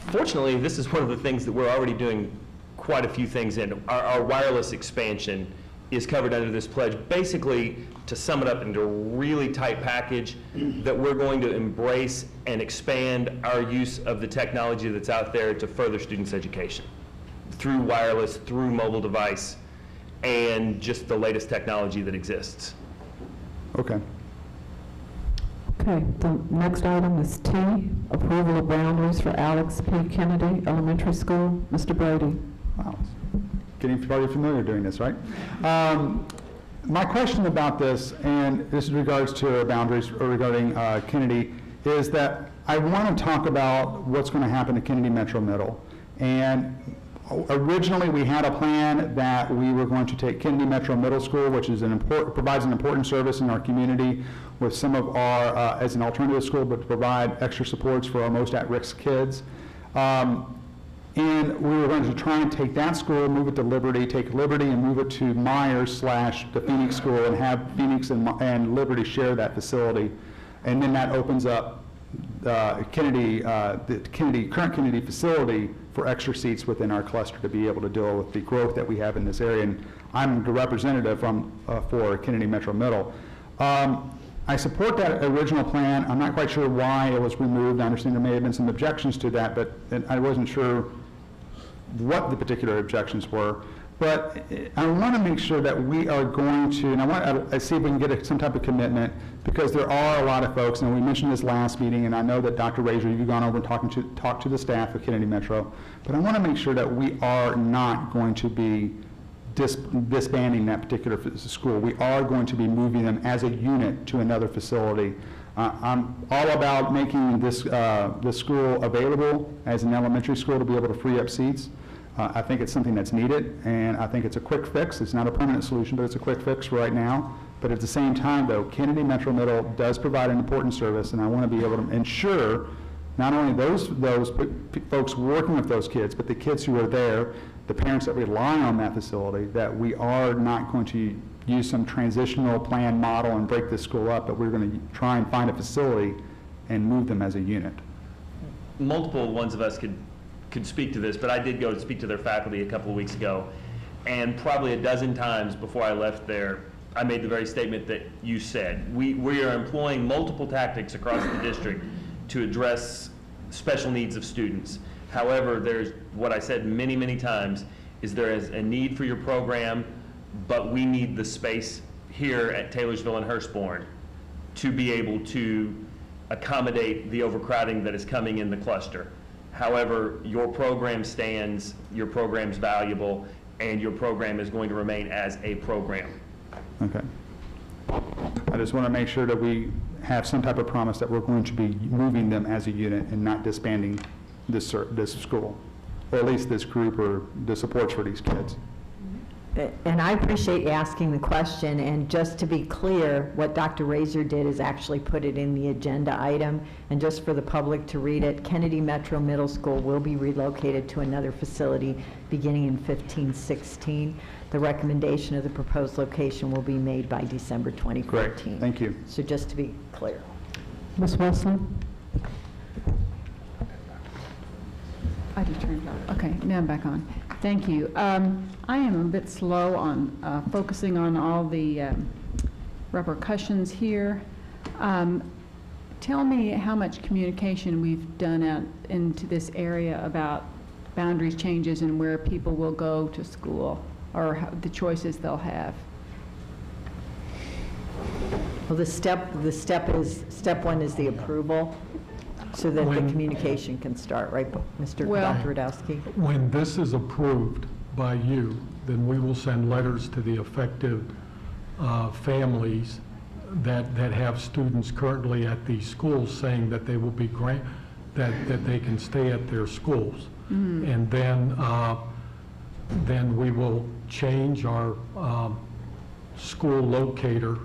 S12: Fortunately, this is one of the things that we're already doing quite a few things in. Our wireless expansion is covered under this pledge. Basically, to sum it up into a really tight package, that we're going to embrace and expand our use of the technology that's out there to further students' education through wireless, through mobile device, and just the latest technology that exists.
S11: Okay.
S4: Okay, the next item is T, approval of boundaries for Alex P. Kennedy Elementary School. Mr. Brady.
S11: Wow, getting pretty familiar doing this, right? My question about this, and this is regards to boundaries regarding Kennedy, is that I want to talk about what's going to happen to Kennedy Metro Middle. And originally, we had a plan that we were going to take Kennedy Metro Middle School, which is provides an important service in our community, with some of our, as an alternative school, but to provide extra supports for our most at-risk kids. And we were going to try and take that school, move it to Liberty, take Liberty and move it to Myers / the Phoenix School, and have Phoenix and Liberty share that facility. And then that opens up the current Kennedy facility for extra seats within our cluster to be able to deal with the growth that we have in this area. And I'm the representative for Kennedy Metro Middle. I support that original plan. I'm not quite sure why it was removed. I understand there may have been some objections to that, but I wasn't sure what the particular objections were. But I want to make sure that we are going to, and I see if we can get some type of commitment, because there are a lot of folks, and we mentioned this last meeting, and I know that Dr. Razor, you've gone over and talked to the staff of Kennedy Metro, but I want to make sure that we are not going to be disbanding that particular school. We are going to be moving them as a unit to another facility. I'm all about making this school available as an elementary school to be able to free up seats. I think it's something that's needed, and I think it's a quick fix. It's not a permanent solution, but it's a quick fix right now. But at the same time, though, Kennedy Metro Middle does provide an important service, and I want to be able to ensure not only those folks working with those kids, but the kids who are there, the parents that rely on that facility, that we are not going to use some transitional plan model and break this school up, but we're going to try and find a facility and move them as a unit.
S12: Multiple ones of us could speak to this, but I did go to speak to their faculty a couple of weeks ago, and probably a dozen times before I left there, I made the very statement that you said. We are employing multiple tactics across the district to address special needs of students. However, there's what I said many, many times, is there is a need for your program, but we need the space here at Taylorsville and Hurstbourne to be able to accommodate the overcrowding that is coming in the cluster. However, your program stands, your program's valuable, and your program is going to remain as a program.
S11: Okay. I just want to make sure that we have some type of promise that we're going to be moving them as a unit and not disbanding this school, or at least this group or the supports for these kids.
S9: And I appreciate you asking the question, and just to be clear, what Dr. Razor did is actually put it in the agenda item, and just for the public to read it, Kennedy Metro Middle School will be relocated to another facility beginning in 15-16. The recommendation of the proposed location will be made by December 2014.
S11: Great, thank you.
S9: So just to be clear.
S4: Ms. Wesley?
S18: I just turned it off. Okay, now I'm back on. Thank you. I am a bit slow on focusing on all the repercussions here. Tell me how much communication we've done out into this area about boundaries changes and where people will go to school, or the choices they'll have.
S9: Well, step one is the approval, so that the communication can start, right, Dr. Radowski?
S19: When this is approved by you, then we will send letters to the affected families that have students currently at these schools saying that they will be that they can stay at their schools. And then we will change our school locator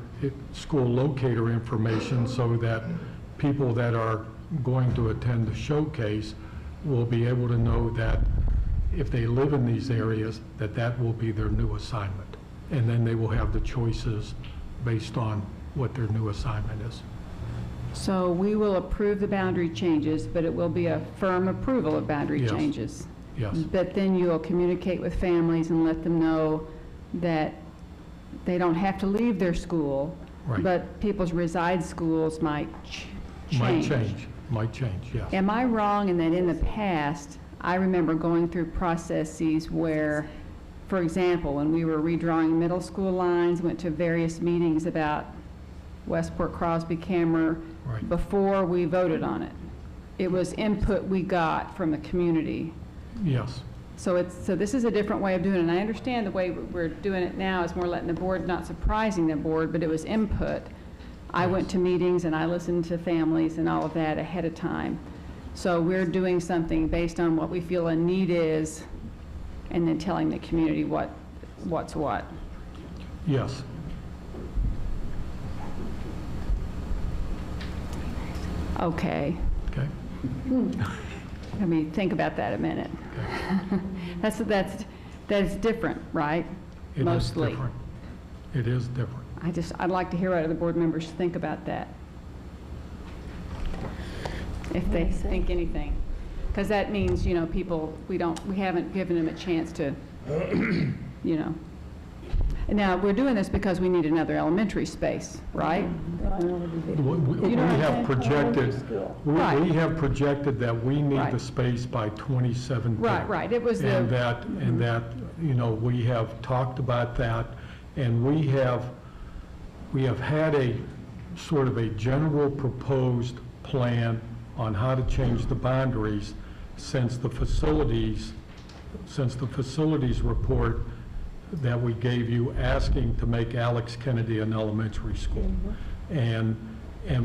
S19: information so that people that are going to attend the showcase will be able to know that if they live in these areas, that will be their new assignment. And then they will have the choices based on what their new assignment is.
S18: So we will approve the boundary changes, but it will be a firm approval of boundary
S19: Yes.
S18: changes.
S19: Yes.
S18: But then you will communicate with families and let them know that they don't have to leave their school,
S19: Right.
S18: but people's reside schools might change.
S19: Might change, yes.
S18: Am I wrong in that in the past, I remember going through processes where, for example, when we were redrawing middle school lines, went to various meetings about Westport, Crosby, Cameron,
S19: Right.
S18: before we voted on it. It was input we got from the community.
S19: Yes.
S18: So this is a different way of doing it. And I understand the way we're doing it now is more letting the board, not surprising the board, but it was input. I went to meetings and I listened to families and all of that ahead of time. So we're doing something based on what we feel a need is and then telling the community what's what.
S19: Yes.
S18: Okay.
S19: Okay.
S18: Let me think about that a minute. That's different, right? Mostly.
S19: It is different. It is different.
S18: I'd like to hear what other board members think about that. If they think anything. Because that means, people, we haven't given them a chance to, And now, we're doing this because we need another elementary space, right?
S19: We have projected, we have projected that we need the space by 2017.
S18: Right. It was
S19: And that, we have talked about that, and we have had a sort of a general proposed plan on how to change the boundaries since the facilities report that we gave you asking to make Alex Kennedy an elementary school. And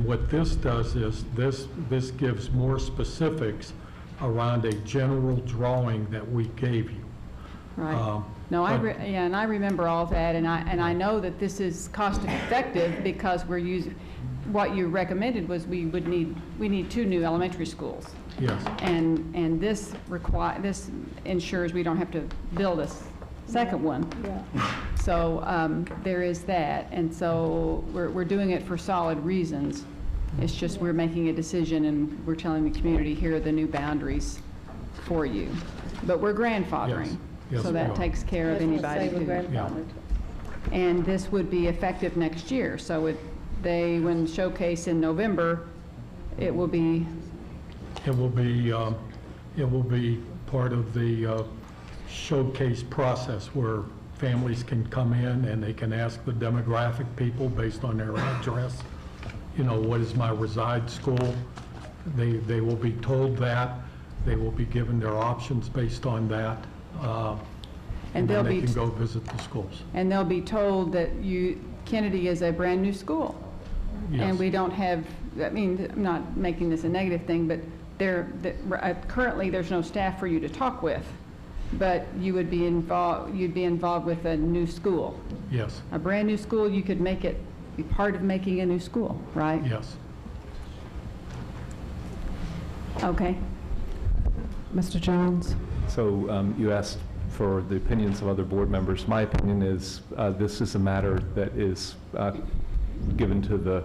S19: what this does is this gives more specifics around a general drawing that we gave you.
S18: Right. No, and I remember all that, and I know that this is cost effective because we're using, what you recommended was we need 2 new elementary schools.
S19: Yes.
S18: And this ensures we don't have to build a second one.
S14: Yeah.
S18: So there is that, and so we're doing it for solid reasons. It's just we're making a decision and we're telling the community, here are the new boundaries for you. But we're grandfathering.
S19: Yes,
S18: so that takes care of anybody who. And this would be effective next year. So when showcase in November, it will be.
S19: It will be part of the showcase process where families can come in and they can ask the demographic people based on their address, what is my reside school? They will be told that. They will be given their options based on that. And then they can go visit the schools.
S18: And they'll be told that Kennedy is a brand new school.
S19: Yes.
S18: And we don't have, I'm not making this a negative thing, but currently there's no staff for you to talk with, but you'd be involved with a new school.
S19: Yes.
S18: A brand new school, you could be part of making a new school, right?
S19: Yes.
S18: Okay.
S4: Mr. Jones?
S20: So you asked for the opinions of other board members. My opinion is this is a matter that is given to the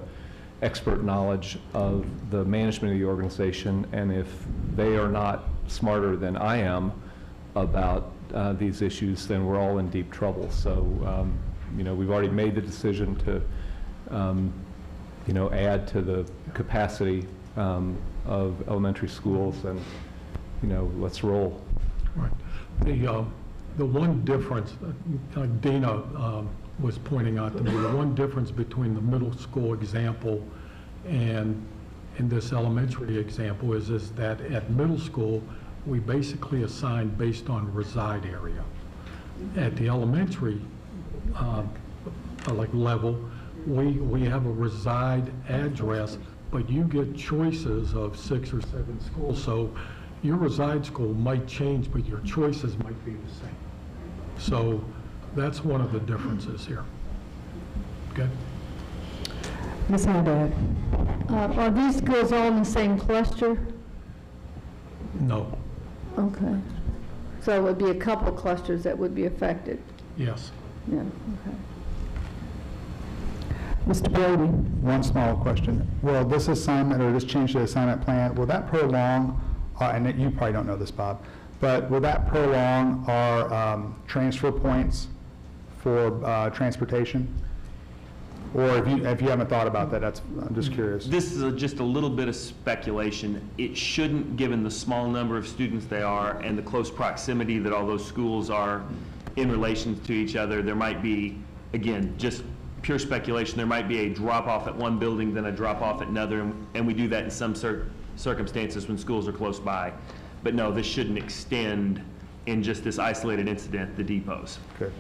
S20: expert knowledge of the management of the organization, and if they are not smarter than I am about these issues, then we're all in deep trouble. So, we've already made the decision to, add to the capacity of elementary schools, and, let's roll.
S19: Right. The one difference, Dina was pointing out to me, the one difference between the middle school example and in this elementary example is that at middle school, we basically assign based on reside area. At the elementary level, we have a reside address, but you get choices of 6 or 7 schools. So your reside school might change, but your choices might be the same. So that's one of the differences here. Okay?
S14: Ms. Haddad, are these schools all in the same cluster?
S19: No.
S14: Okay. So it would be a couple of clusters that would be affected?
S19: Yes.
S14: Yeah, okay. Mr. Brady?
S11: One small question. Will this assignment or this change to the assignment plan, will that prolong, and you probably don't know this, Bob, but will that prolong our transfer points for transportation? Or if you haven't thought about that, I'm just curious.
S12: This is just a little bit of speculation. It shouldn't, given the small number of students they are and the close proximity that all those schools are in relation to each other. There might be, again, just pure speculation, there might be a drop-off at one building, then a drop-off at another, and we do that in some circumstances when schools are close by. But no, this shouldn't extend in just this isolated incident, the depots.
S11: Good.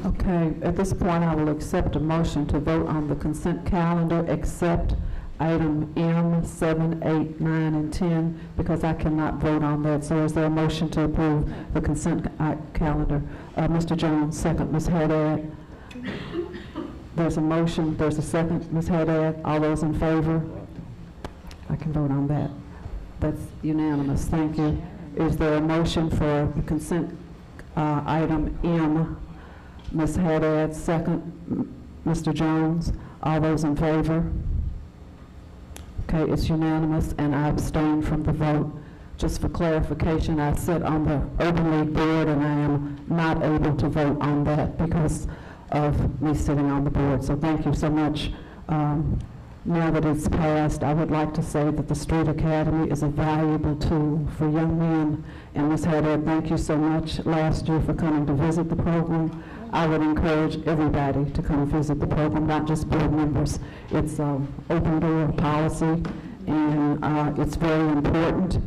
S4: Okay, at this point, I will accept a motion to vote on the consent calendar except item M, 7, 8, 9, and 10, because I cannot vote on that. So is there a motion to approve the consent calendar? Mr. Jones, second. Ms. Haddad? There's a motion, there's a second. Ms. Haddad, all those in favor? I can vote on that. That's unanimous. Thank you. Is there a motion for the consent item M? Ms. Haddad, second. Mr. Jones, all those in favor? Okay, it's unanimous, and I abstain from the vote. Just for clarification, I sit on the Urban League board, and I am not able to vote on that because of me sitting on the board. So thank you so much. Now that it's passed, I would like to say that the Street Academy is a valuable tool for young men. And Ms. Haddad, thank you so much last year for coming to visit the program. I would encourage everybody to come visit the program, not just board members. It's an open door policy, and it's very important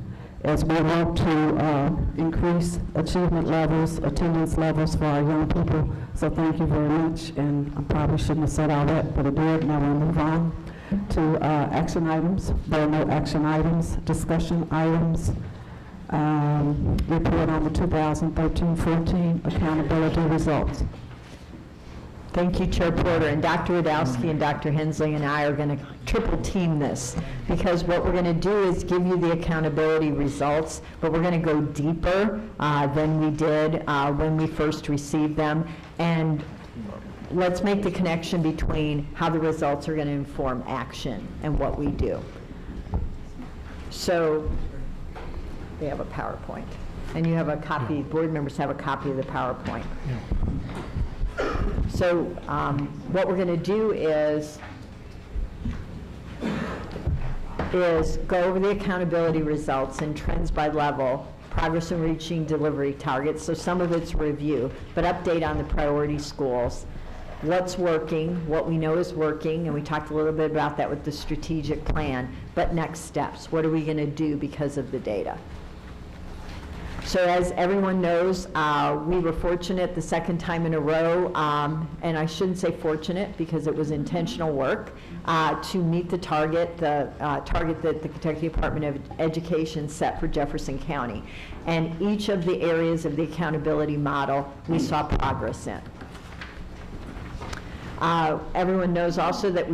S4: as we work to increase achievement levels, attendance levels for our young people. So thank you very much, and I probably shouldn't have said all that, but I did. Now we'll move on to action items. There are no action items, discussion items. Report on the 2013-14 accountability results.
S9: Thank you, Chair Porter. And Dr. Radowski and Dr. Hensley and I are going to triple team this, because what we're going to do is give you the accountability results, but we're going to go deeper than we did when we first received them. And let's make the connection between how the results are going to inform action and what we do. So we have a PowerPoint, and you have a copy, board members have a copy of the PowerPoint. So what we're going to do is go over the accountability results and trends by level, progress in reaching delivery targets. So some of it's review, but update on the priority schools. What's working, what we know is working, and we talked a little bit about that with the strategic plan, but next steps. What are we going to do because of the data? So as everyone knows, we were fortunate the second time in a row, and I shouldn't say fortunate because it was intentional work, to meet the target that the Kentucky Department of Education set for Jefferson County. And each of the areas of the accountability model we saw progress in. Everyone knows also that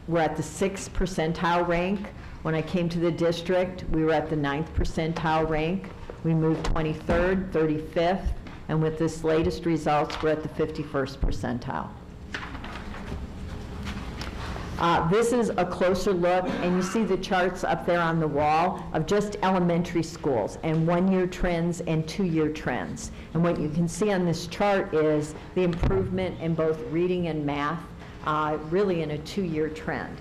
S9: we're at the 6th percentile rank. When I came to the district, we were at the 9th percentile rank. We moved 23rd, 35th, and with this latest results, we're at the 51st percentile. This is a closer look, and you see the charts up there on the wall of just elementary schools and 1-year trends and 2-year trends. And what you can see on this chart is the improvement in both reading and math, really in a 2-year trend.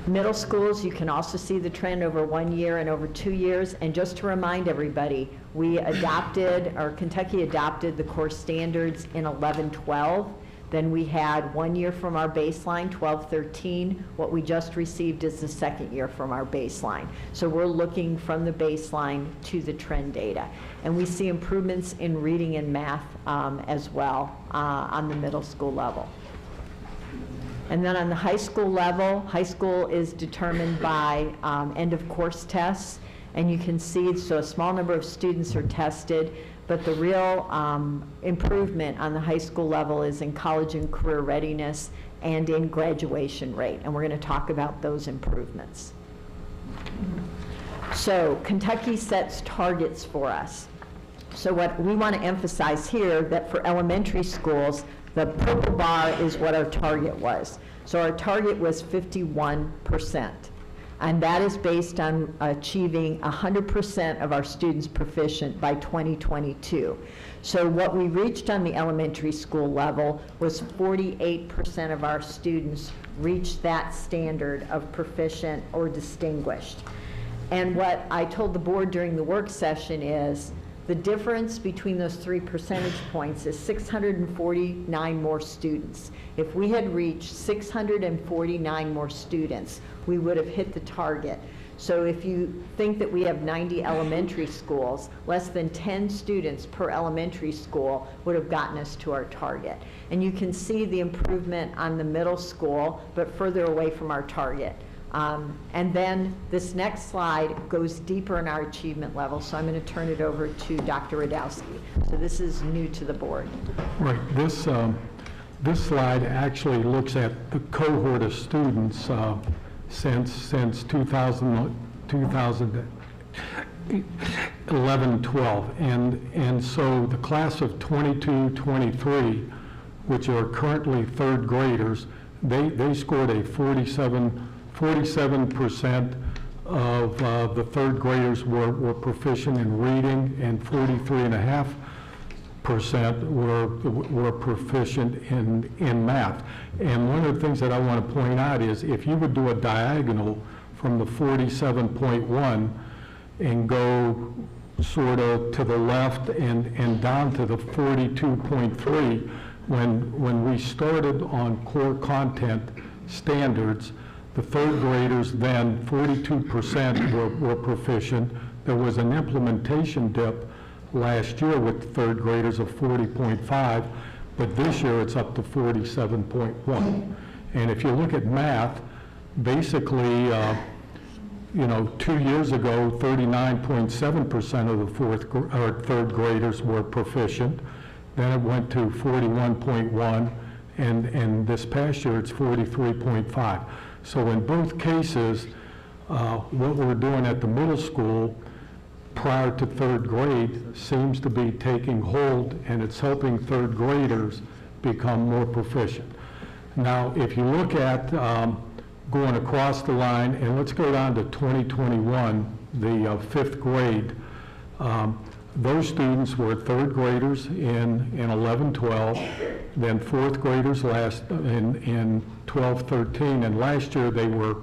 S9: Middle schools, you can also see the trend over 1 year and over 2 years. And just to remind everybody, we adopted, or Kentucky adopted the core standards in 11-12. Then we had 1 year from our baseline, 12-13. What we just received is the second year from our baseline. So we're looking from the baseline to the trend data. And we see improvements in reading and math as well on the middle school level. And then on the high school level, high school is determined by end of course tests. And you can see, so a small number of students are tested, but the real improvement on the high school level is in college and career readiness and in graduation rate. And we're going to talk about those improvements. So Kentucky sets targets for us. So what we want to emphasize here, that for elementary schools, the purple bar is what our target was. So our target was 51%. And that is based on achieving 100% of our students proficient by 2022. So what we reached on the elementary school level was 48% of our students reached that standard of proficient or distinguished. And what I told the board during the work session is the difference between those 3 percentage points is 649 more students. If we had reached 649 more students, we would have hit the target. So if you think that we have 90 elementary schools, less than 10 students per elementary school would have gotten us to our target. And you can see the improvement on the middle school, but further away from our target. And then this next slide goes deeper in our achievement level, so I'm going to turn it over to Dr. Radowski. So this is new to the board.
S19: Right. This slide actually looks at the cohort of students since 2011-12, and so the class of 22-23, which are currently third graders, they scored a 47% of the third graders were proficient in reading, and 43.5% were proficient in math. And one of the things that I want to point out is if you would do a diagonal from the 47.1 and go sort of to the left and down to the 42.3, when we started on core content standards, the third graders then, 42% were proficient. There was an implementation dip last year with third graders of 40.5, but this year it's up to 47.1. And if you look at math, basically, 2 years ago, 39.7% of the third graders were proficient. Then it went to 41.1, and this past year it's 43.5. So in both cases, what we're doing at the middle school prior to third grade seems to be taking hold, and it's helping third graders become more proficient. Now, if you look at going across the line, and let's go down to 2021, the fifth grade, those students were third graders in 11-12, then fourth graders in 12-13, and last year they were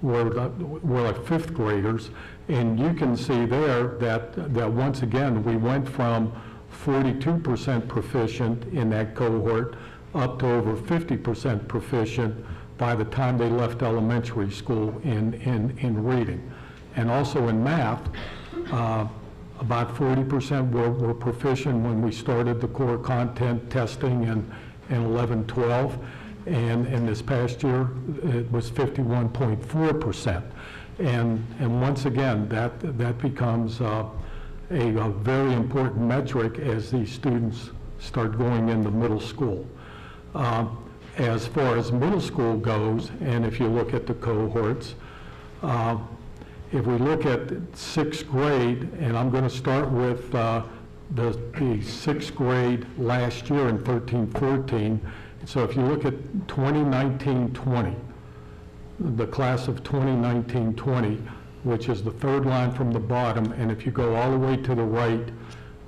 S19: like fifth graders. And you can see there that once again we went from 42% proficient in that cohort up to over 50% proficient by the time they left elementary school in reading. And also in math, about 40% were proficient when we started the core content testing in 11-12, and this past year it was 51.4%. And once again, that becomes a very important metric as these students start going into middle school. As far as middle school goes, and if you look at the cohorts, if we look at sixth grade, and I'm going to start with the sixth grade last year in 13-14. So if you look at 2019-20, the class of 2019-20, which is the third line from the bottom, and if you go all the way to the right,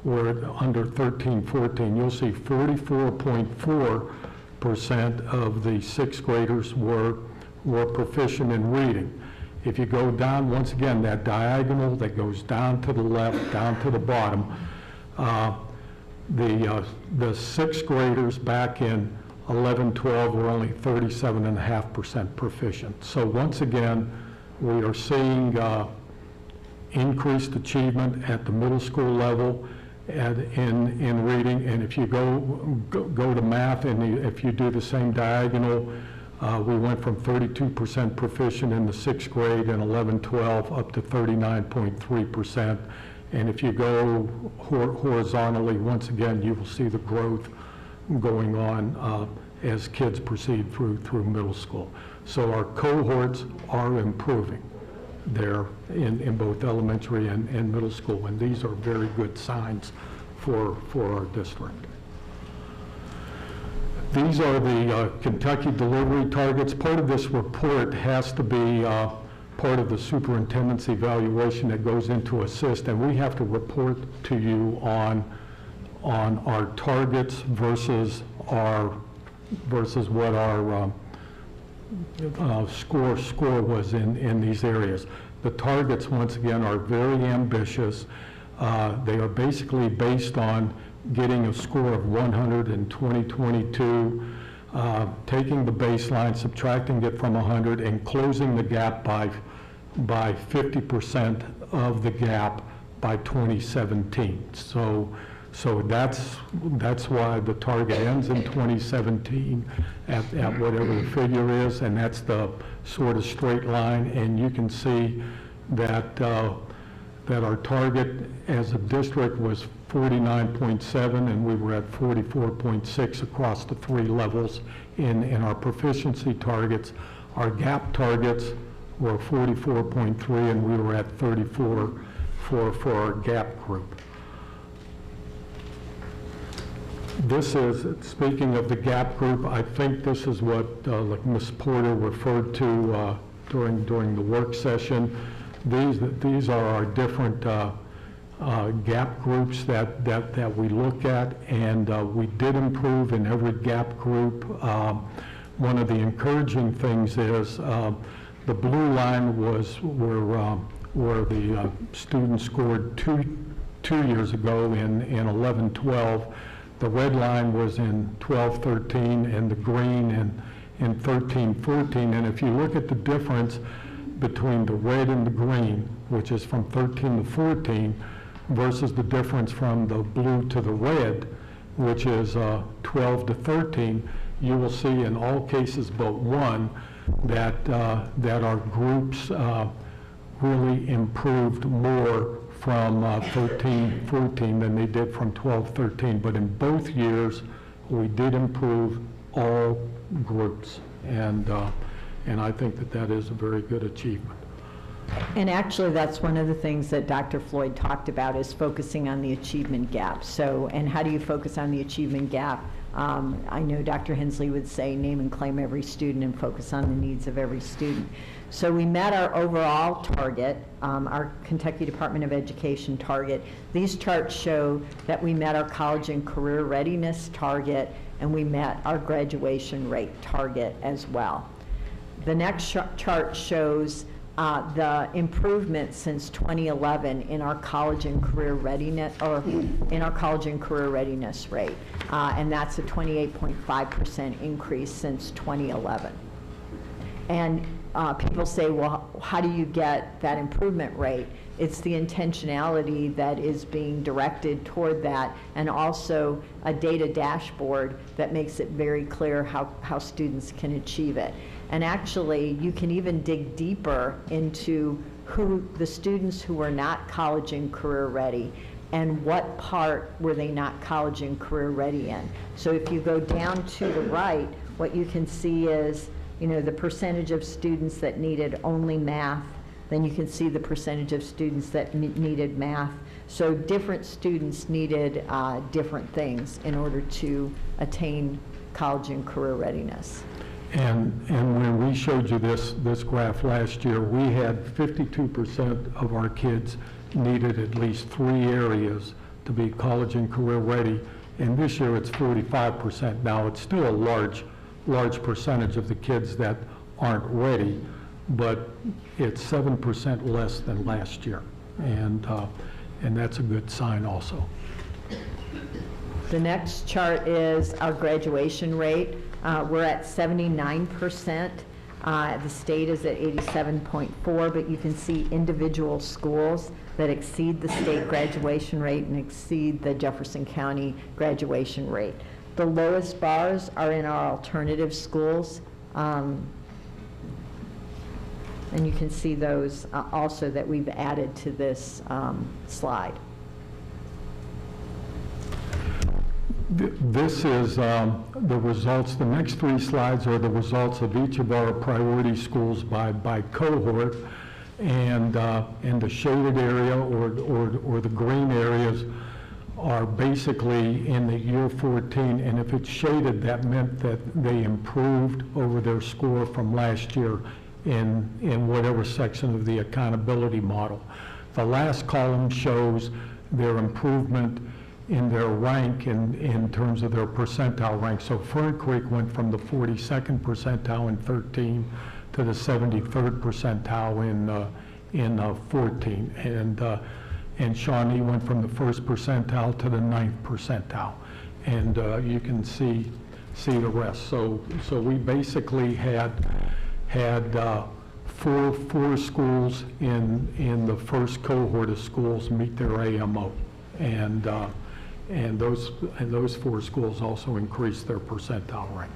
S19: we're under 13-14, you'll see 44.4% of the sixth graders were were proficient in reading. If you go down, once again, that diagonal that goes down to the left, down to the bottom, the sixth graders back in 11-12 were only 37.5% proficient. So once again, we are seeing increased achievement at the middle school level in reading. And if you go to math, and if you do the same diagonal, we went from 32% proficient in the sixth grade in 11-12 up to 39.3%. And if you go horizontally, once again, you will see the growth going on as kids proceed through middle school. So our cohorts are improving there in both elementary and middle school, and these are very good signs for our district. These are the Kentucky delivery targets. Part of this report has to be part of the superintendent's evaluation that goes into assist, and we have to report to you on our targets versus what our score was in these areas. The targets, once again, are very ambitious. They are basically based on getting a score of 100 in 2022, taking the baseline, subtracting it from 100, and closing the gap by 50% of the gap by 2017. So that's why the target ends in 2017 at whatever the figure is, and that's the sort of straight line. And you can see that our target as a district was 49.7, and we were at 44.6 across the three levels in our proficiency targets. Our gap targets were 44.3, and we were at 34 for our gap group. This is, speaking of the gap group, I think this is what like Ms. Porter referred to during the work session. These are our different gap groups that we look at, and we did improve in every gap group. One of the encouraging things is the blue line was where the students scored two years ago in 11-12. The red line was in 12-13, and the green in 13-14. And if you look at the difference between the red and the green, which is from 13 to 14, versus the difference from the blue to the red, which is 12 to 13, you will see in all cases but one that our groups really improved more from 13-14 than they did from 12-13. But in both years, we did improve all groups, and I think that is a very good achievement.
S9: And actually, that's one of the things that Dr. Floyd talked about, is focusing on the achievement gap. So, and how do you focus on the achievement gap? I know Dr. Hensley would say name and claim every student and focus on the needs of every student. So we met our overall target, our Kentucky Department of Education target. These charts show that we met our college and career readiness target, and we met our graduation rate target as well. The next chart shows the improvement since 2011 in our college and career readiness, or in our college and career readiness rate, and that's a 28.5% increase since 2011. And people say, well, how do you get that improvement rate? It's the intentionality that is being directed toward that, and also a data dashboard that makes it very clear how students can achieve it. And actually, you can even dig deeper into who the students who were not college and career ready, and what part were they not college and career ready in. So if you go down to the right, what you can see is, you know, the percentage of students that needed only math. Then you can see the percentage of students that needed math. So different students needed different things in order to attain college and career readiness.
S19: And when we showed you this graph last year, we had 52% of our kids needed at least 3 areas to be college and career ready. And this year it's 45%. Now, it's still a large percentage of the kids that aren't ready, but it's 7% less than last year, and that's a good sign also.
S9: The next chart is our graduation rate. We're at 79%. The state is at 87.4, but you can see individual schools that exceed the state graduation rate and exceed the Jefferson County graduation rate. The lowest bars are in our alternative schools. And you can see those also that we've added to this slide.
S19: This is the results. The next three slides are the results of each of our priority schools by cohort, and the shaded area or the green areas are basically in the year 14, and if it's shaded, that meant that they improved over their score from last year in whatever section of the accountability model. The last column shows their improvement in their rank in terms of their percentile rank. So Fern Creek went from the 42nd percentile in 13 to the 73rd percentile in 14. And Shawnee went from the 1st percentile to the 9th percentile. And you can see the rest. So we basically had four schools in the first cohort of schools meet their AMO. And those four schools also increased their percentile rank.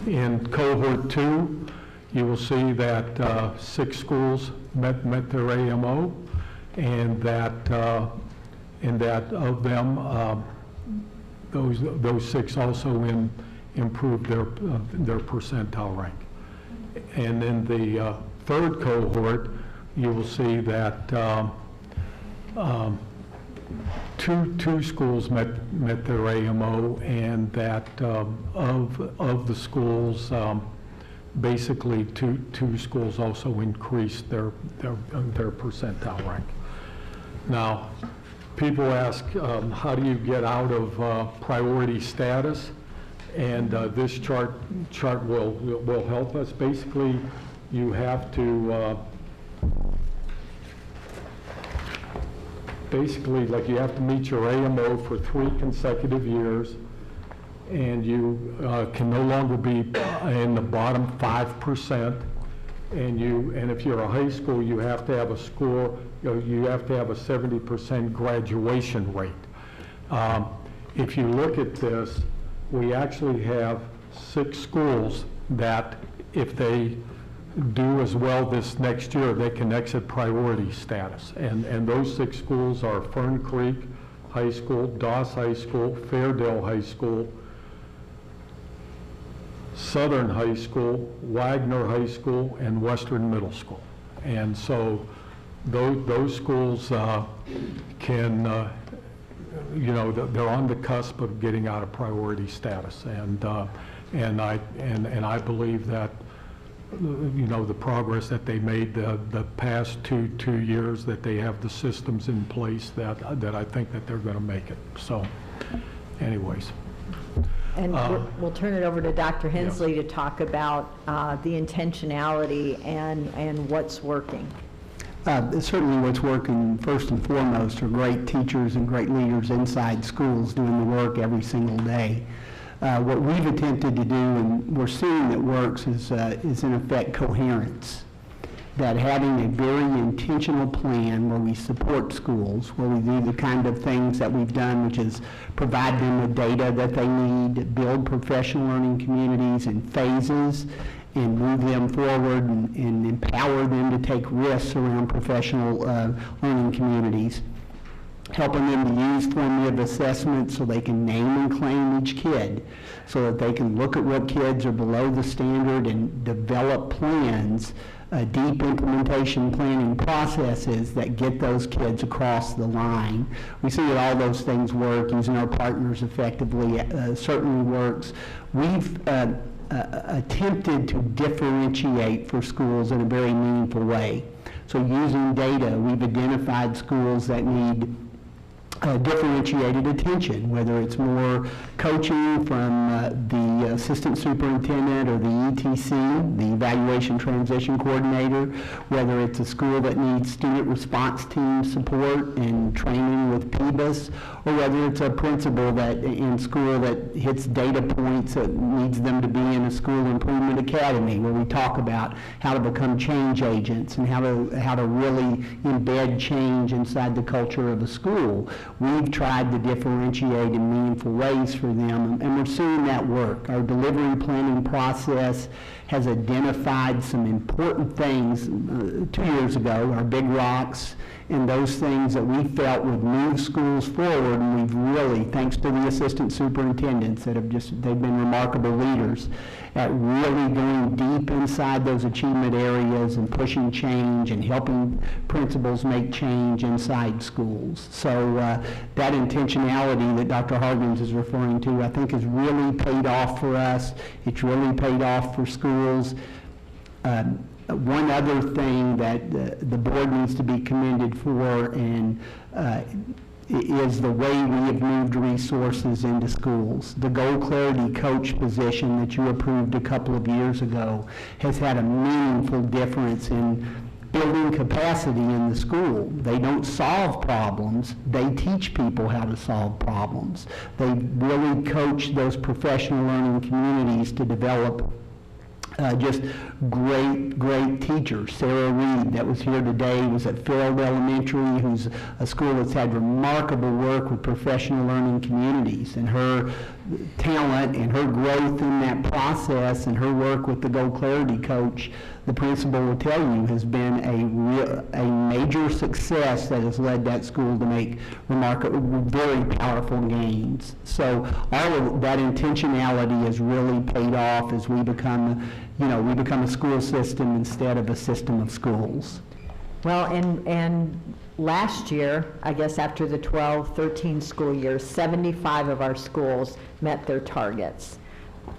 S19: In cohort 2, you will see that 6 schools met their AMO, and that of them, those 6 also improved their percentile rank. And in the third cohort, you will see that two schools met their AMO, and that of the schools, basically two schools also increased their percentile rank. Now, people ask, how do you get out of priority status? And this chart will help us. Basically, you have to you have to meet your AMO for 3 consecutive years, and you can no longer be in the bottom 5%. And if you're a high school, you have to have a score. You have to have a 70% graduation rate. If you look at this, we actually have 6 schools that, if they do as well this next year, they can exit priority status. And those 6 schools are Fern Creek High School, Doss High School, Fairdale High School, Southern High School, Wagner High School, and Western Middle School. And so those schools can, they're on the cusp of getting out of priority status. And I believe that the progress that they made the past two years, that they have the systems in place that I think that they're going to make it. So, anyways.
S9: And we'll turn it over to Dr. Hensley to talk about the intentionality and what's working.
S3: Certainly what's working first and foremost are great teachers and great leaders inside schools doing the work every single day. What we've attempted to do, and we're seeing that works, is in effect coherence. That having a very intentional plan where we support schools, where we do the kind of things that we've done, which is provide them with data that they need, build professional learning communities in phases, and move them forward and empower them to take risks around professional learning communities. Helping them to use formative assessment so they can name and claim each kid, so that they can look at what kids are below the standard and develop plans, deep implementation planning processes that get those kids across the line. We see that all those things work. Using our partners effectively certainly works. We've attempted to differentiate for schools in a very meaningful way. So using data, we've identified schools that need differentiated attention, whether it's more coaching from the assistant superintendent or the ETC, the evaluation transition coordinator, whether it's a school that needs student response team support and training with PBIS, or whether it's a principal that in school that hits data points that needs them to be in a school improvement academy, where we talk about how to become change agents and how to really embed change inside the culture of a school. We've tried to differentiate in meaningful ways for them, and we're seeing that work. Our delivery planning process has identified some important things 2 years ago, our big rocks, and those things that we felt would move schools forward, and we've really, thanks to the assistant superintendents that have they've been remarkable leaders at really going deep inside those achievement areas and pushing change and helping principals make change inside schools. So that intentionality that Dr. Hargens is referring to, I think has really paid off for us. It's really paid off for schools. One other thing that the board needs to be commended for and is the way we have moved resources into schools. The Goal Clarity Coach position that you approved a couple of years ago has had a meaningful difference in building capacity in the school. They don't solve problems, they teach people how to solve problems. They really coach those professional learning communities to develop just great teachers. Sarah Reed, that was here today, was at Field Elementary, who's a school that's had remarkable work with professional learning communities, and her talent and her growth in that process and her work with the Goal Clarity Coach, the principal will tell you, has been a major success that has led that school to make remarkable, very powerful gains. So all of that intentionality has really paid off as we become, we become a school system instead of a system of schools.
S9: Well, and last year, I guess after the 12-13 school year, 75 of our schools met their targets.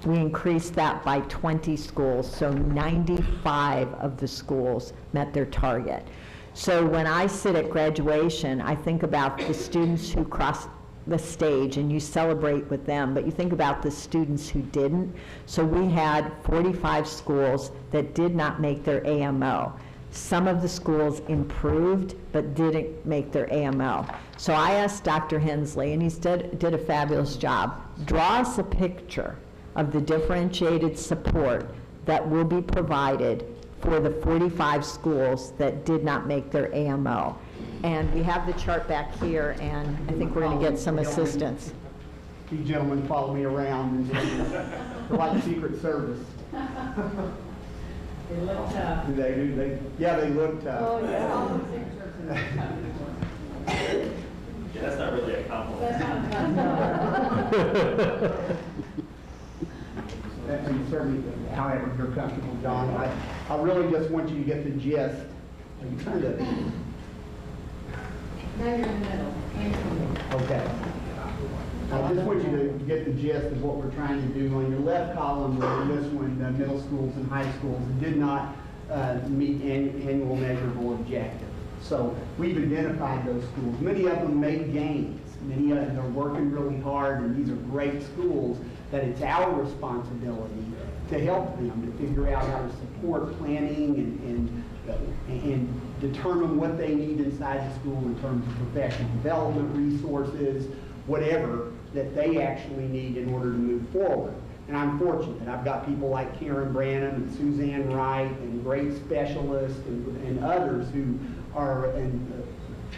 S9: We increased that by 20 schools, so 95 of the schools met their target. So when I sit at graduation, I think about the students who crossed the stage and you celebrate with them, but you think about the students who didn't. So we had 45 schools that did not make their AMO. Some of the schools improved but didn't make their AMO. So I asked Dr. Hensley, and he did a fabulous job, draw us a picture of the differentiated support that will be provided for the 45 schools that did not make their AMO. And we have the chart back here, and I think we're going to get some assistance.
S3: These gentlemen follow me around, and they're like Secret Service.
S4: They look tough.
S3: Yeah, they look tough.
S4: Oh, yeah.
S12: Yeah, that's not really a compliment.
S3: And certainly, however you're comfortable, John, I really just want you to get the gist. Are you trying to?
S4: Now you're in the middle.
S3: Okay. I just want you to get the gist of what we're trying to do. On your left column, or this one, middle schools and high schools did not meet annual measurable objectives. So we've identified those schools. Many of them made gains. Many of them are working really hard, and these are great schools that it's our responsibility to help them to figure out how to support planning and determine what they need inside the school in terms of professional development resources, whatever that they actually need in order to move forward. And I'm fortunate. I've got people like Karen Branham and Suzanne Wright and great specialists and others who are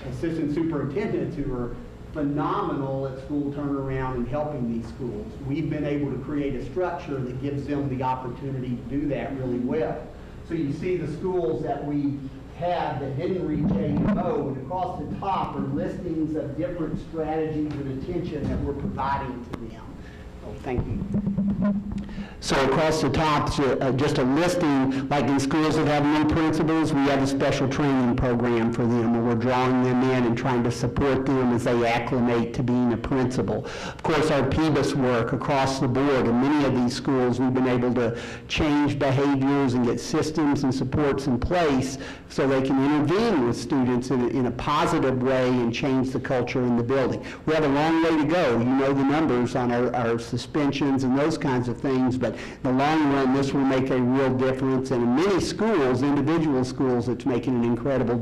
S3: assistant superintendents who are phenomenal at school turnaround and helping these schools. We've been able to create a structure that gives them the opportunity to do that really well. So you see the schools that we have that didn't reach AMO, and across the top are listings of different strategies and attention that we're providing to them. Thank you. So across the top, just a listing, like in schools that have new principals, we have a special training program for them, where we're drawing them in and trying to support them as they acclimate to being a principal. Of course, our PBIS work across the board, in many of these schools, we've been able to change behaviors and get systems and supports in place so they can intervene with students in a positive way and change the culture in the building. We have a long way to go. You know the numbers on our suspensions and those kinds of things, but in the long run, this will make a real difference. And in many schools, individual schools, it's making an incredible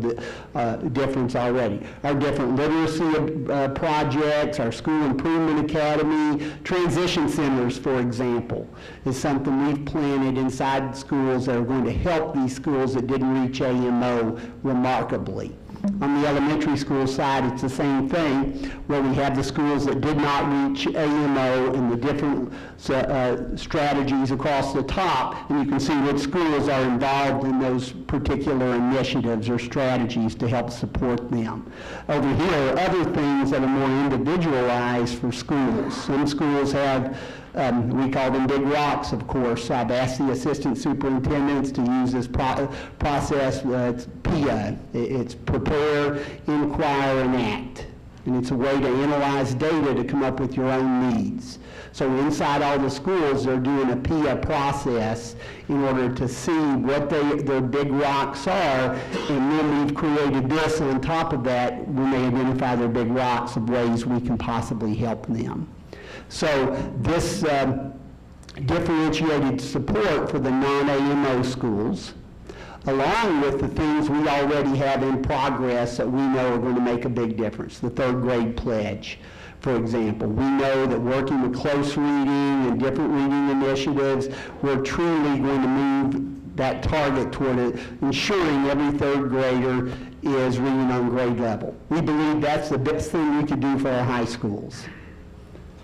S3: difference already. Our different literacy projects, our school improvement academy, transition centers, for example, is something we've planted inside schools that are going to help these schools that didn't reach AMO remarkably. On the elementary school side, it's the same thing, where we have the schools that did not reach AMO and the different strategies across the top, and you can see which schools are involved in those particular initiatives or strategies to help support them. Over here are other things that are more individualized for schools. Some schools have we call them big rocks, of course. I've asked the assistant superintendents to use this process. It's PIA. It's prepare, inquire, and act. And it's a way to analyze data to come up with your own needs. So inside all the schools, they're doing a PIA process in order to see what their big rocks are, and then we've created this on top of that when they identify their big rocks of ways we can possibly help them. So this differentiated support for the non-AMO schools, along with the things we already have in progress that we know are going to make a big difference. The third grade pledge, for example. We know that working with close reading and different reading initiatives, we're truly going to move that target toward ensuring every third grader is reading on grade level. We believe that's the best thing we could do for our high schools,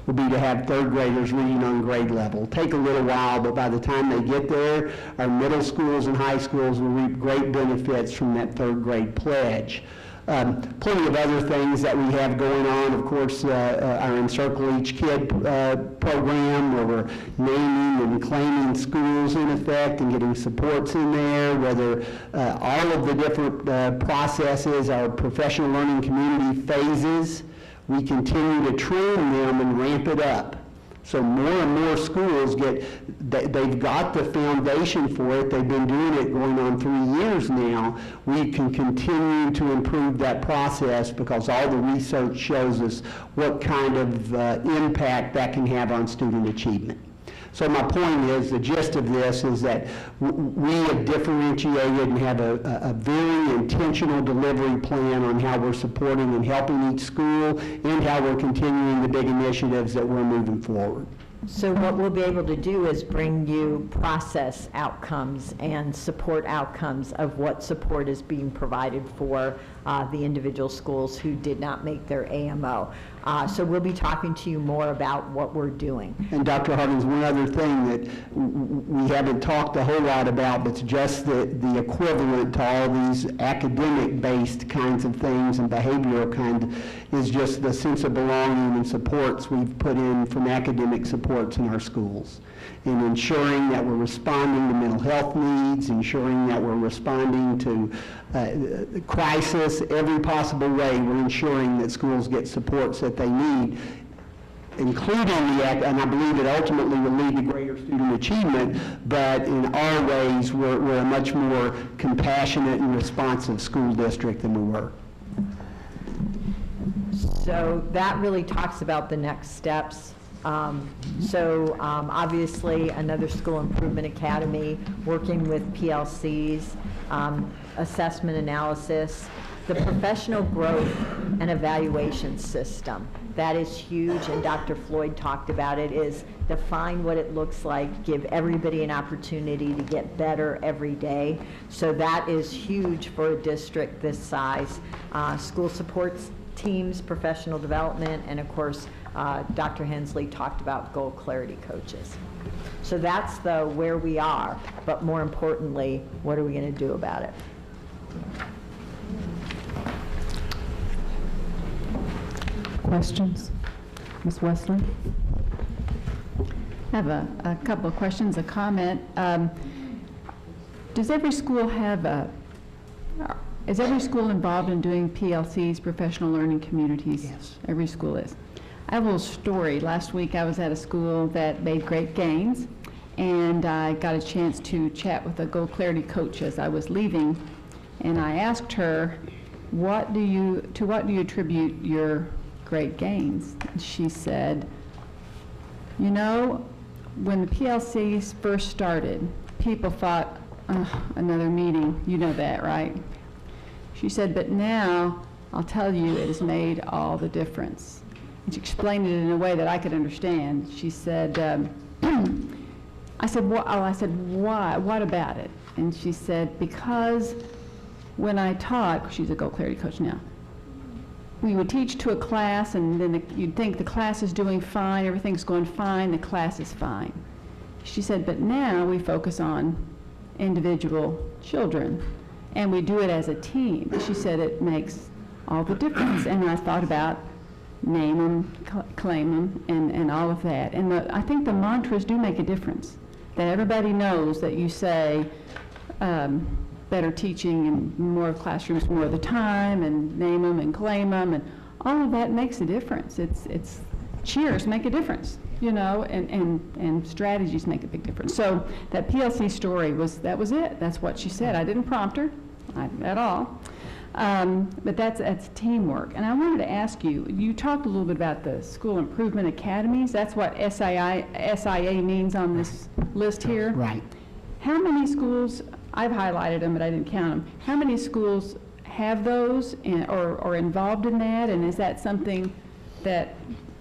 S3: would be to have third graders reading on grade level. It'll take a little while, but by the time they get there, our middle schools and high schools will reap great benefits from that third grade pledge. Plenty of other things that we have going on. Of course, our Encircle Each Kid program, where we're naming and claiming schools in effect and getting supports in there, whether all of the different processes, our professional learning community phases, we continue to train them and ramp it up. So more and more schools they've got the foundation for it. They've been doing it going on 3 years now. We can continue to improve that process because all the research shows us what kind of impact that can have on student achievement. So my point is, the gist of this is that we have differentiated and have a very intentional delivery plan on how we're supporting and helping each school and how we're continuing the big initiatives that we're moving forward.
S9: So what we'll be able to do is bring you process outcomes and support outcomes of what support is being provided for the individual schools who did not make their AMO. So we'll be talking to you more about what we're doing.
S3: And Dr. Harkins, one other thing that we haven't talked a whole lot about, but it's just the equivalent to all these academic-based kinds of things and behavioral kind, is just the sense of belonging and supports we've put in from academic supports in our schools. In ensuring that we're responding to mental health needs, ensuring that we're responding to crisis, every possible way we're ensuring that schools get supports that they need, including and I believe it ultimately will lead to greater student achievement, but in our ways, we're a much more compassionate and responsive school district than we were.
S9: So that really talks about the next steps. Obviously, another school improvement academy, working with PLCs, assessment analysis, the professional growth and evaluation system. That is huge, and Dr. Floyd talked about it, is define what it looks like, give everybody an opportunity to get better every day. So that is huge for a district this size. School supports teams, professional development, and of course, Dr. Hensley talked about goal clarity coaches. So that's where we are, but more importantly, what are we going to do about it?
S4: Questions? Ms. Wesley?
S18: I have a couple of questions, a comment. Does every school have is every school involved in doing PLCs, professional learning communities?
S3: Yes.
S18: Every school is. I have a little story. Last week I was at a school that made great gains, and I got a chance to chat with a Gold Clarity coach as I was leaving, and I asked her, to what do you attribute your great gains? And she said, you know, when the PLCs first started, people thought, another meeting, you know that, right? She said, but now, I'll tell you, it has made all the difference. And she explained it in a way that I could understand. She said, I said, why? What about it? And she said, because when I taught, she's a Gold Clarity coach now, we would teach to a class, and then you'd think the class is doing fine, everything's going fine, the class is fine. She said, but now we focus on individual children, and we do it as a team. She said it makes all the difference. And I thought about name them, claim them, and all of that. And I think the mantras do make a difference, that everybody knows that you say better teaching and more classrooms more of the time, and name them and claim them, and all of that makes a difference. It's cheers make a difference, you know, and strategies make a big difference. So that PLC story was it. That's what she said. I didn't prompt her at all. But that's teamwork. And I wanted to ask you, you talked a little bit about the school improvement academies. That's what SIA means on this list here.
S3: Right.
S18: How many schools, I've highlighted them, but I didn't count them. How many schools have those or are involved in that? And is that something that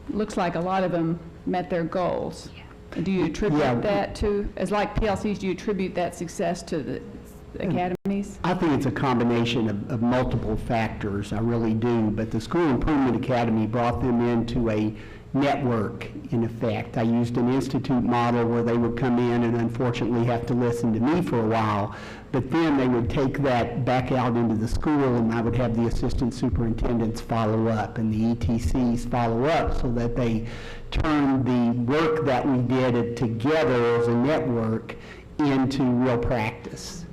S18: looks like a lot of them met their goals? Do you attribute that to, as like PLCs, do you attribute that success to the academies?
S3: I think it's a combination of multiple factors, I really do, but the School Improvement Academy brought them into a network, in effect. I used an institute model where they would come in and unfortunately have to listen to me for a while, but then they would take that back out into the school, and I would have the assistant superintendents follow up and the ETCs follow up, so that they turned the work that we did together as a network into real practice.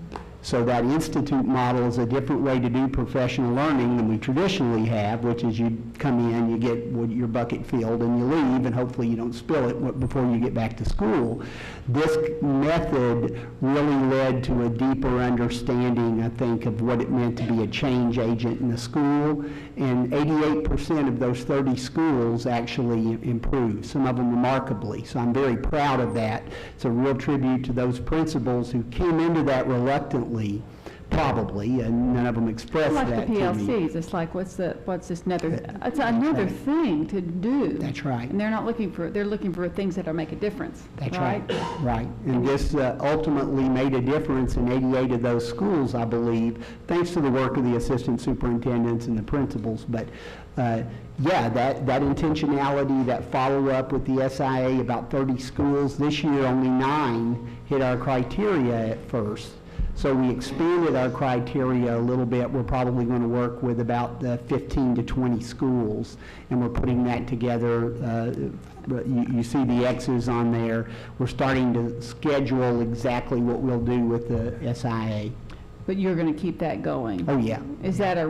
S3: So that institute model is a different way to do professional learning than we traditionally have, which is you come in, you get your bucket filled, and you leave, and hopefully you don't spill it before you get back to school. This method really led to a deeper understanding, I think, of what it meant to be a change agent in the school, and 88% of those 30 schools actually improved, some of them remarkably. So I'm very proud of that. It's a real tribute to those principals who came into that reluctantly, probably, and none of them expressed
S18: like
S3: that
S18: the
S3: to
S18: PLCs,
S3: me.
S18: it's like, what's this another, it's another thing to do.
S3: That's right.
S18: And they're not looking for, they're looking for things that will make a difference.
S3: That's right. Right. And this ultimately made a difference in 88 of those schools, I believe, thanks to the work of the assistant superintendents and the principals. But yeah, that intentionality, that follow-up with the SIA, about 30 schools. This year, only 9 hit our criteria at first. So we expanded our criteria a little bit. We're probably going to work with about 15 to 20 schools, and we're putting that together. You see the X's on there. We're starting to schedule exactly what we'll do with the SIA.
S18: But you're going to keep that going?
S3: Oh, yeah.
S18: Is that a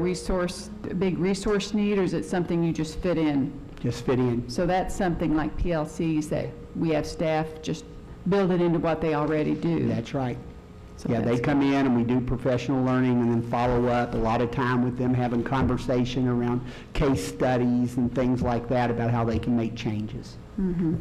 S18: big resource need, or is it something you just fit in?
S3: Just fit in.
S18: So that's something like PLCs that we have staff just build it into what they already do?
S3: That's right.
S18: So
S3: yeah, they come in and we do professional learning and then follow up, a lot of time with them having conversation around case studies and things like that about how they can make changes.
S18: Mm-hmm.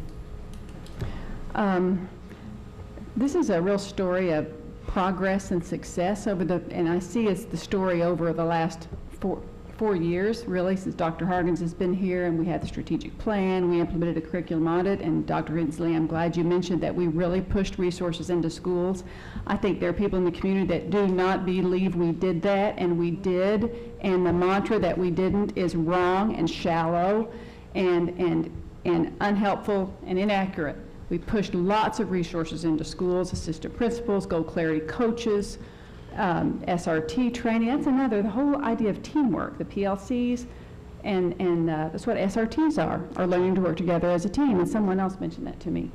S18: This is a real story of progress and success and I see it's the story over the last four years, really, since Dr. Hargens has been here, and we had the strategic plan, we implemented a curriculum audit, and Dr. Inslee, I'm glad you mentioned that we really pushed resources into schools. I think there are people in the community that do not believe we did that, and we did, and the mantra that we didn't is wrong and shallow and unhelpful and inaccurate. We pushed lots of resources into schools, assistant principals, Gold Clarity coaches, SRT training. That's another, the whole idea of teamwork, the PLCs, and that's what SRTs are learning to work together as a team, and someone else mentioned that to me.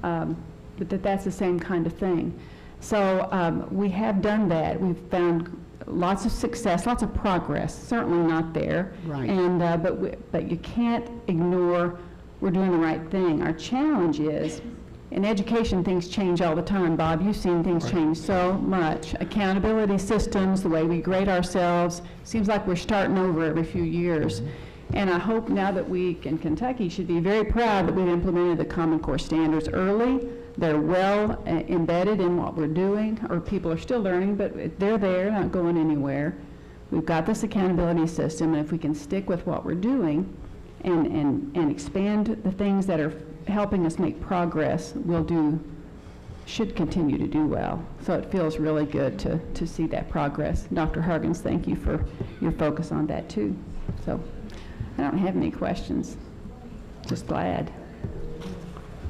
S18: but that's the same kind of thing. So we have done that. We've found lots of success, lots of progress, certainly not there.
S3: Right.
S18: And, but you can't ignore we're doing the right thing. Our challenge is, in education, things change all the time. Bob, you've seen things change so much. Accountability systems, the way we grade ourselves, seems like we're starting over every few years. And I hope now that we in Kentucky should be very proud that we've implemented the Common Core standards early. They're well embedded in what we're doing, or people are still learning, but they're there, not going anywhere. We've got this accountability system, and if we can stick with what we're doing and expand the things that are helping us make progress, should continue to do well. So it feels really good to see that progress. Dr. Huggins, thank you for your focus on that too. So I don't have any questions. Just glad.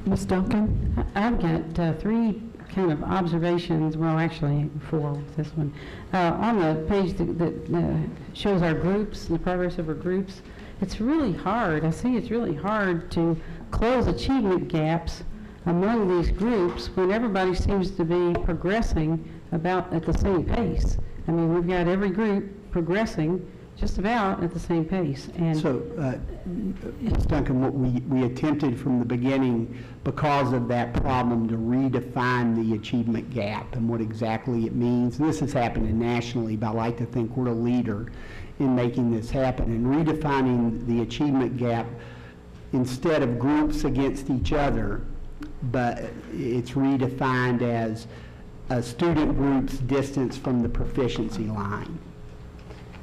S4: Ms. Duncan?
S15: I've got three kind of observations, well, actually four with this one. On the page that shows our groups, the progress of our groups, it's really hard. I see it's really hard to close achievement gaps among these groups when everybody seems to be progressing about at the same pace. I mean, we've got every group progressing just about at the same pace. And
S3: so, Ms. Duncan, what we attempted from the beginning, because of that problem, to redefine the achievement gap and what exactly it means. And this is happening nationally, but I like to think we're a leader in making this happen. And redefining the achievement gap, instead of groups against each other, but it's redefined as a student group's distance from the proficiency line.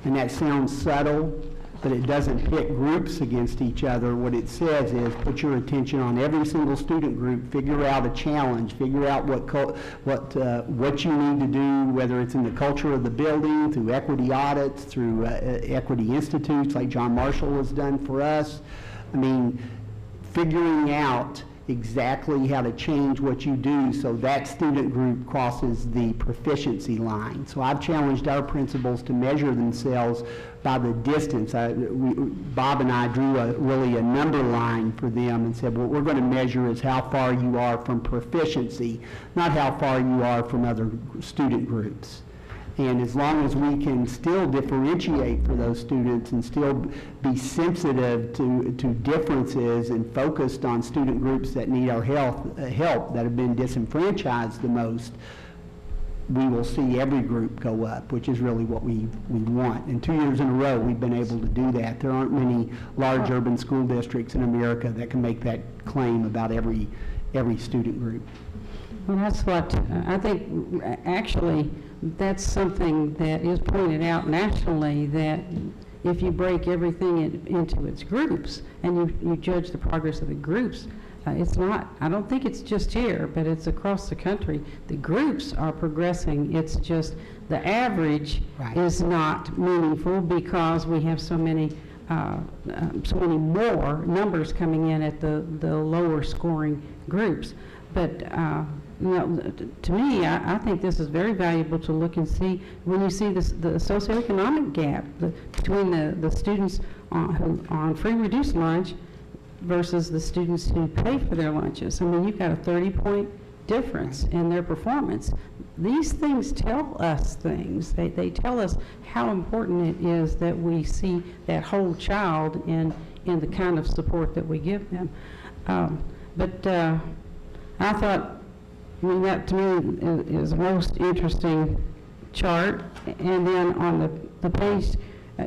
S3: And that sounds subtle, but it doesn't pit groups against each other. What it says is put your attention on every single student group, figure out a challenge, figure out what you need to do, whether it's in the culture of the building, through equity audits, through equity institutes like John Marshall has done for us. I mean, figuring out exactly how to change what you do so that student group crosses the proficiency line. So I've challenged our principals to measure themselves by the distance. Bob and I drew really a number line for them and said, what we're going to measure is how far you are from proficiency, not how far you are from other student groups. And as long as we can still differentiate for those students and still be sensitive to differences and focused on student groups that need our help, that have been disenfranchised the most, we will see every group go up, which is really what we want. And 2 years in a row, we've been able to do that. There aren't many large urban school districts in America that can make that claim about every student group.
S15: Well, that's what I think actually that's something that is pointed out nationally, that if you break everything into its groups and you judge the progress of the groups, it's not, I don't think it's just here, but it's across the country. The groups are progressing. It's just the average is not meaningful because we have so many more numbers coming in at the lower scoring groups. But you know, to me, I think this is very valuable to look and see when you see the socioeconomic gap between the students who are on free reduced lunch versus the students who pay for their lunches. I mean, you've got a 30-point difference in their performance. These things tell us things. They tell us how important it is that we see that whole child in the kind of support that we give them. But I thought, I mean, that to me is the most interesting chart. And then on the page,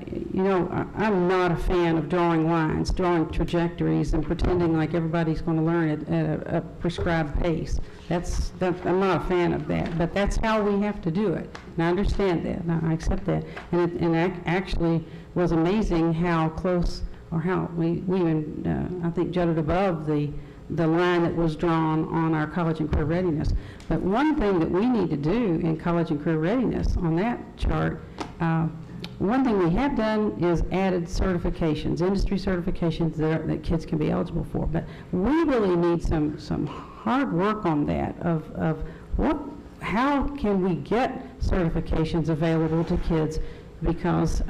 S15: you know, I'm not a fan of drawing lines, drawing trajectories, and pretending like everybody's going to learn it at a prescribed pace. I'm not a fan of that, but that's how we have to do it. And I understand that, and I accept that. And it actually was amazing how close, or how we even, I think, jutted above the line that was drawn on our college and career readiness. But one thing that we need to do in college and career readiness on that chart, one thing we have done is added certifications, industry certifications that kids can be eligible for. But we really need some hard work on that of how can we get certifications available to kids, because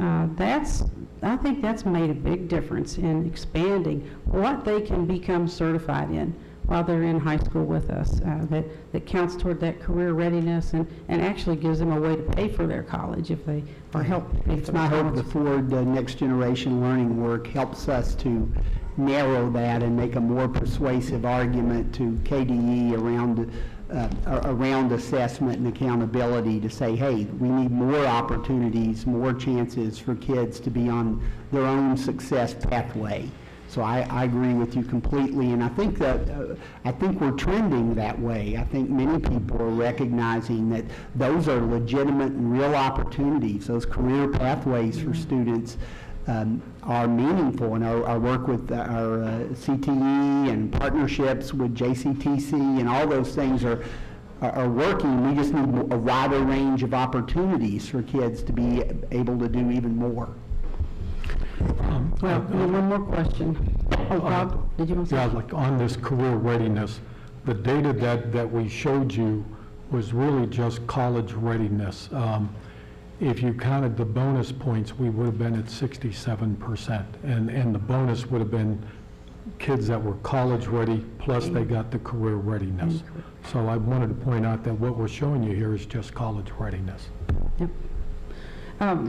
S15: I think that's made a big difference in expanding what they can become certified in. while they're in high school with us, that counts toward that career readiness and actually gives them a way to pay for their college if they, or help pay for
S3: It's
S15: their
S3: my hope
S15: college.
S3: the Ford Next Generation Learning work helps us to narrow that and make a more persuasive argument to KDE around assessment and accountability to say, hey, we need more opportunities, more chances for kids to be on their own success pathway. So I agree with you completely, and I think we're trending that way. I think many people are recognizing that those are legitimate and real opportunities. Those career pathways for students are meaningful, and our work with our CTE and partnerships with JCTC and all those things are working. We just need a wider range of opportunities for kids to be able to do even more.
S15: Well, one more question. Oh, Bob, did you want to say?
S19: Yeah, like on this career readiness, the data that we showed you was really just college readiness. If you counted the bonus points, we would have been at 67%. And the bonus would have been kids that were college ready, plus they got the career readiness. So I wanted to point out that what we're showing you here is just college readiness.
S15: Yep.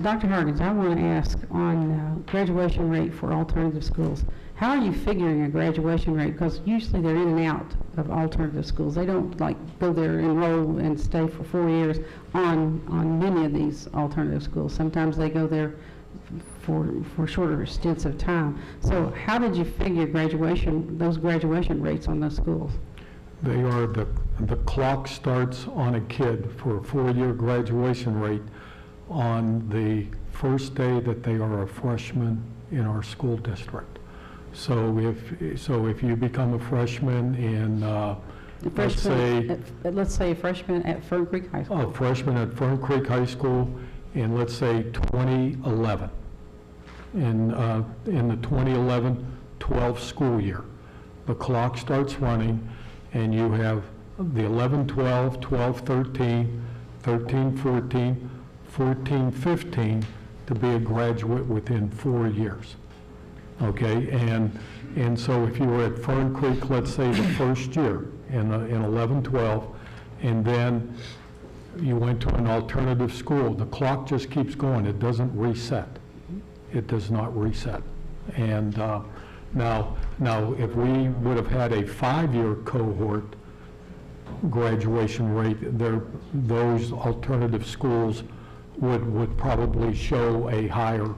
S15: Dr. Harkins, I want to ask on graduation rate for alternative schools. How are you figuring a graduation rate? Because usually they're in and out of alternative schools. They don't like go there, enroll, and stay for 4 years on many of these alternative schools. Sometimes they go there for shorter stints of time. So how did you figure those graduation rates on those schools?
S19: They are the clock starts on a kid for a 4-year graduation rate on the first day that they are a freshman in our school district. So if you become a freshman in let's say a freshman at Fern Creek High School. A freshman at Fern Creek High School in, let's say, 2011. In the 2011-12 school year, the clock starts running, and you have the 11-12, 12-13, 13-14, 14-15 to be a graduate within 4 years. Okay, and so if you were at Fern Creek, let's say the first year in 11-12, and then you went to an alternative school, the clock just keeps going. It doesn't reset. It does not reset. And now, if we would have had a 5-year cohort graduation rate, those alternative schools would probably show a higher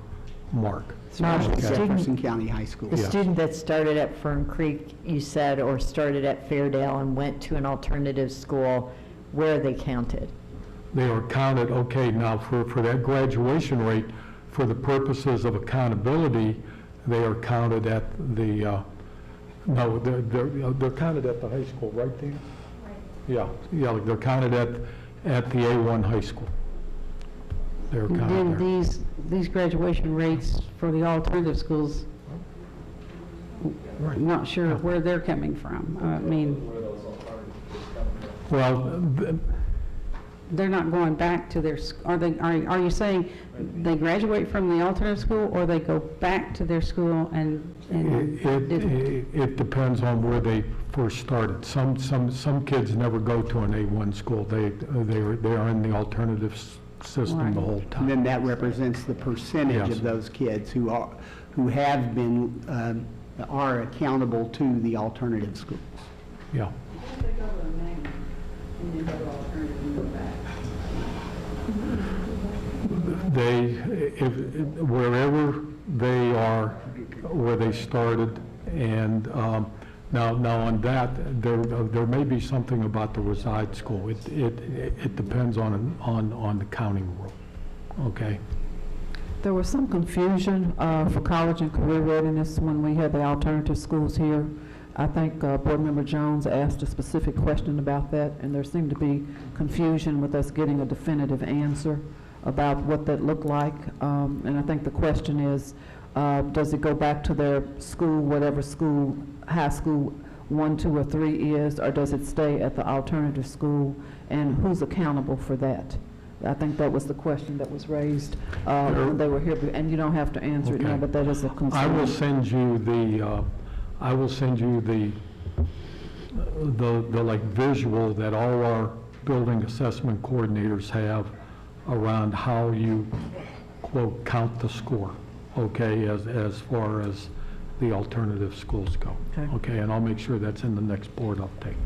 S19: mark.
S3: Jefferson County High School.
S9: The student that started at Fern Creek, you said, or started at Fairdale and went to an alternative school, where are they counted?
S19: They are counted, okay, now for that graduation rate, for the purposes of accountability, they are counted at the, no, they're counted at the high school, right, Dan? Right. Yeah, they're counted at the A1 high school. They're
S15: And
S19: counted
S15: then
S19: there.
S15: these graduation rates for the alternative schools,
S19: Right.
S15: I'm not sure where they're coming from. I mean,
S19: Well,
S15: they're not going back to their, are you saying they graduate from the alternative school, or they go back to their school and
S19: it depends on where they first started. Some kids never go to an A1 school. They are in the alternative system the whole time.
S3: And then that represents the percentage
S19: Yes.
S3: of those kids who have been, are accountable to the alternative schools.
S19: Yeah. Wherever they are, where they started, and now on that, there may be something about the reside school. It depends on the counting rule. Okay.
S4: There was some confusion for college and career readiness when we had the alternative schools here. I think Board Member Jones asked a specific question about that, and there seemed to be confusion with us getting a definitive answer about what that looked like. And I think the question is, does it go back to their school, whatever school, high school 1, 2, or 3 is, or does it stay at the alternative school, and who's accountable for that? I think that was the question that was raised when they were here, and you don't have to answer it now, but that is a concern.
S19: I will send you the the like visual that all our building assessment coordinators have around how you, quote, count the score, okay, as far as the alternative schools go. Okay, and I'll make sure that's in the next board update.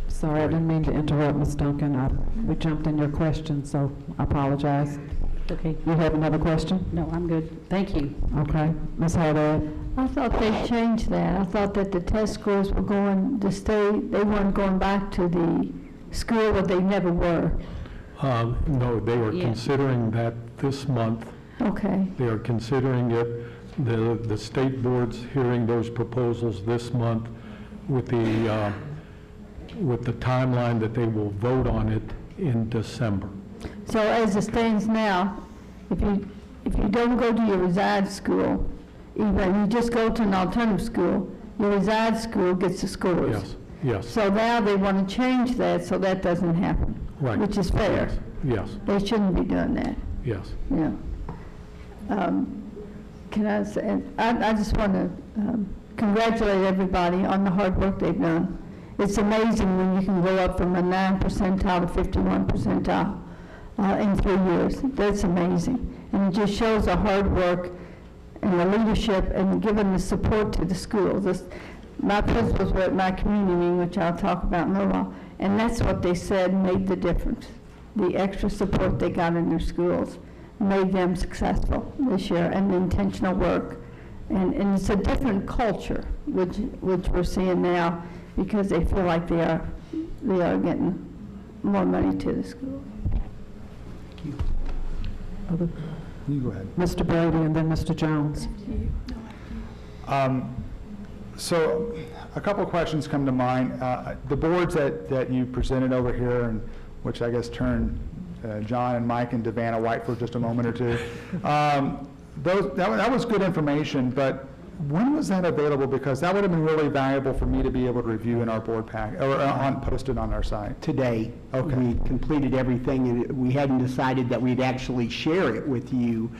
S4: Sorry, I didn't mean to interrupt, Ms. Duncan. We jumped in your question, so I apologize.
S15: Okay.
S4: You have another question?
S15: No, I'm good. Thank you.
S4: Okay. Ms. Haddad?
S14: I thought they changed that. I thought that the test scores were going to stay, they weren't going back to the school that they never were.
S19: No, they are considering that this month.
S14: Okay.
S19: They are considering it, the state board's hearing those proposals this month with the timeline that they will vote on it in December.
S14: So as it stands now, if you don't go to your reside school, even you just go to an alternative school, your reside school gets the scores.
S19: Yes, yes.
S14: So now they want to change that so that doesn't happen.
S19: Right.
S14: Which is fair.
S19: Yes.
S14: They shouldn't be doing that.
S19: Yes.
S14: Yeah. Can I say, I just want to congratulate everybody on the hard work they've done. It's amazing when you can go up from a 9 percentile to 51 percentile in 3 years. That's amazing. And it just shows the hard work and the leadership and giving the support to the schools. My principals were at my community meeting, which I'll talk about in a little while, and that's what they said made the difference. The extra support they got in their schools made them successful this year, and the intentional work. And it's a different culture, which we're seeing now, because they feel like they are getting more money to the school.
S11: You go ahead.
S4: Mr. Brady and then Mr. Jones.
S11: So a couple of questions come to mind. The boards that you presented over here, and which I guess turned John and Mike into Vanna White for just a moment or two, that was good information, but when was that available? Because that would have been really valuable for me to be able to review in our board pack, or posted on our site.
S3: Today.
S11: Okay.
S3: We completed everything, and we hadn't decided that we'd actually share it with you.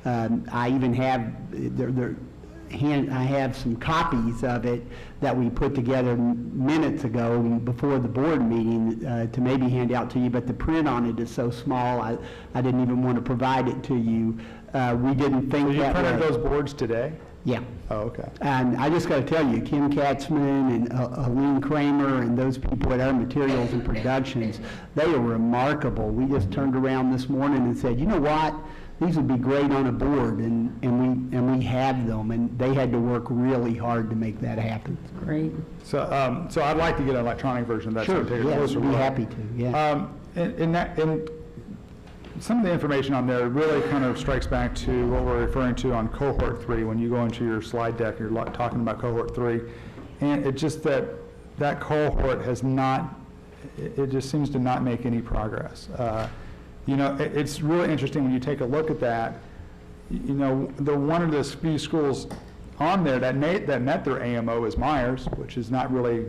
S3: I even have, I have some copies of it that we put together minutes ago before the board meeting to maybe hand out to you, but the print on it is so small, I didn't even want to provide it to you. We didn't think that way.
S11: So you printed those boards today?
S3: Yeah.
S11: Oh, okay.
S3: And I just got to tell you, Kim Katzman and Helene Kramer and those people at our Materials and Productions, they are remarkable. We just turned around this morning and said, you know what? These would be great on a board, and we have them, and they had to work really hard to make that happen.
S15: Great.
S11: So I'd like to get an electronic version of that.
S3: Sure,
S11: so take a
S3: yeah,
S11: closer
S3: we'd be
S11: look.
S3: happy to, yeah.
S11: In some of the information on there really kind of strikes back to what we're referring to on cohort 3. When you go into your slide deck, you're talking about cohort 3, and it just that cohort has not, it just seems to not make any progress. You know, it's really interesting when you take a look at that. You know, the one of those few schools on there that met their AMO is Myers, which is not really,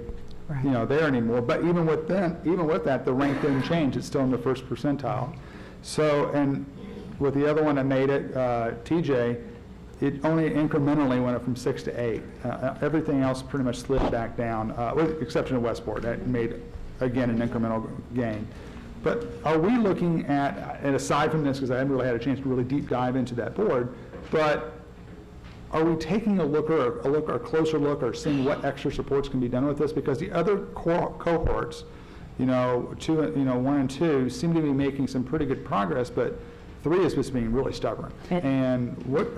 S11: you know, there anymore. But even with that, the rank didn't change. It's still in the first percentile. So, and with the other one that made it, TJ, it only incrementally went up from 6 to 8. Everything else pretty much slid back down, with the exception of Westport. That made, again, an incremental gain. But are we looking at, and aside from this, because I haven't really had a chance to really deep dive into that board, but are we taking a closer look, or seeing what extra supports can be done with this? Because the other cohorts, you know, 1 and 2 seem to be making some pretty good progress, but 3 is just being really stubborn. And what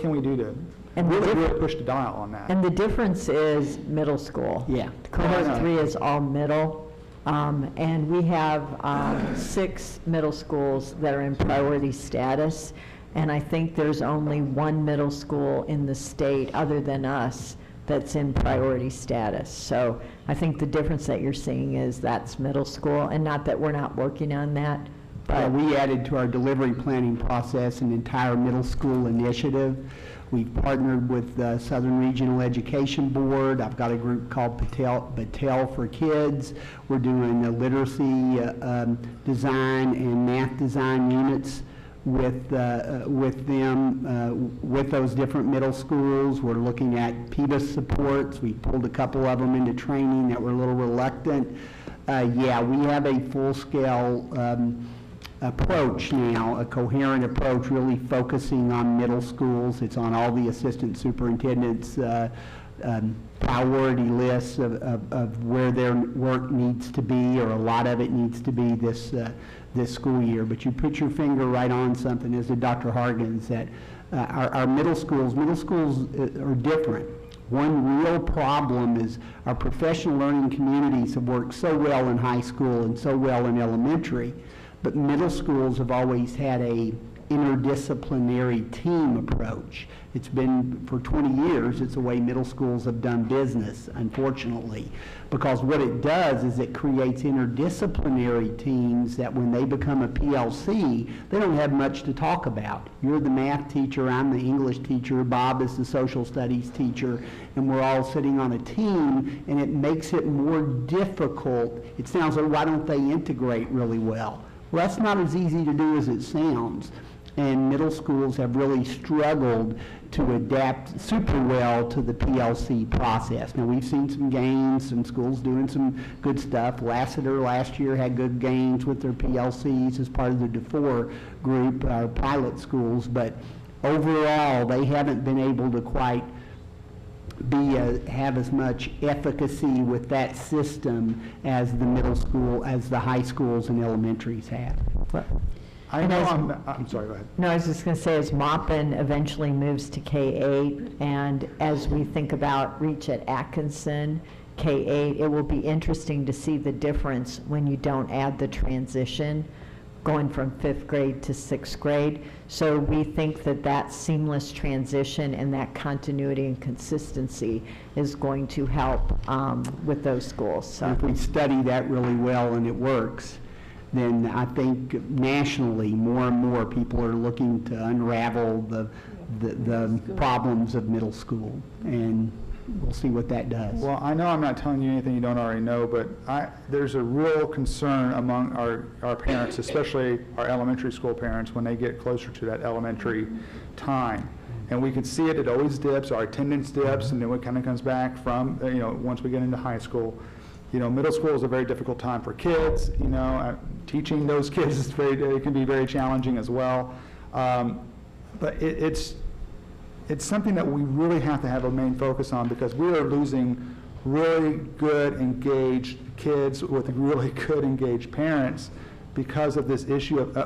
S11: can we do to really push the dial on that?
S9: And the difference is middle school.
S3: Yeah.
S9: Cohort 3 is all middle. And we have 6 middle schools that are in priority status, and I think there's only 1 middle school in the state other than us that's in priority status. So I think the difference that you're seeing is that's middle school, and not that we're not working on that. But
S3: we added to our delivery planning process an entire middle school initiative. We've partnered with the Southern Regional Education Board. I've got a group called Battelle for Kids. We're doing a literacy design and math design units with them, with those different middle schools. We're looking at PBIS supports. We pulled a couple of them into training that were a little reluctant. Yeah, we have a full-scale approach now, a coherent approach, really focusing on middle schools. It's on all the assistant superintendents' priority lists of where their work needs to be, or a lot of it needs to be this school year. But you put your finger right on something, as did Dr. Hargens, that our middle schools are different. One real problem is our professional learning communities have worked so well in high school and so well in elementary, but middle schools have always had a interdisciplinary team approach. It's been for 20 years, it's the way middle schools have done business, unfortunately, because what it does is it creates interdisciplinary teams that when they become a PLC, they don't have much to talk about. You're the math teacher, I'm the English teacher, Bob is the social studies teacher, and we're all sitting on a team, and it makes it more difficult. It sounds like, why don't they integrate really well? Well, that's not as easy to do as it sounds. And middle schools have really struggled to adapt super well to the PLC process. Now, we've seen some gains, some schools doing some good stuff. Lassiter last year had good gains with their PLCs as part of the DeFore group, our pilot schools, but overall, they haven't been able to quite have as much efficacy with that system as the middle school, as the high schools and elementaries have.
S11: I'm sorry, go ahead.
S9: No, I was just going to say, as Maupin eventually moves to K-8, and as we think about Reach at Atkinson, K-8, it will be interesting to see the difference when you don't add the transition going from 5th grade to 6th grade. So we think that that seamless transition and that continuity and consistency is going to help with those schools. So
S3: if we study that really well and it works, then I think nationally more and more people are looking to unravel the problems of middle school, and we'll see what that does.
S11: Well, I know I'm not telling you anything you don't already know, but there's a real concern among our parents, especially our elementary school parents, when they get closer to that elementary time. And we can see it always dips, our attendance dips, and then it kind of comes back from, once we get into high school. Middle school is a very difficult time for kids. Teaching those kids it can be very challenging as well. But it's something that we really have to have a main focus on, because we are losing really good, engaged kids with really good, engaged parents because of this issue of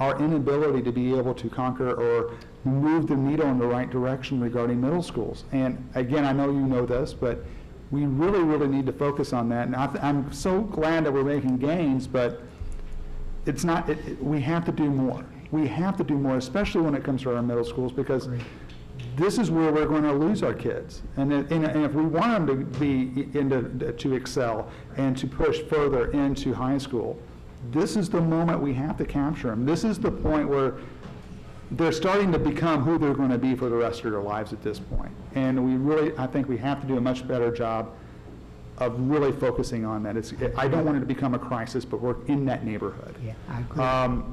S11: our inability to be able to conquer or move the needle in the right direction regarding middle schools. And again, I know you know this, but we really, really need to focus on that. And I'm so glad that we're making gains, but it's not. We have to do more. We have to do more, especially when it comes to our middle schools, because this is where we're going to lose our kids. And if we want them to excel and to push further into high school, this is the moment we have to capture them. This is the point where they're starting to become who they're going to be for the rest of their lives at this point. And I think we have to do a much better job of really focusing on that. I don't want it to become a crisis, but we're in that neighborhood.
S3: Yeah, I agree.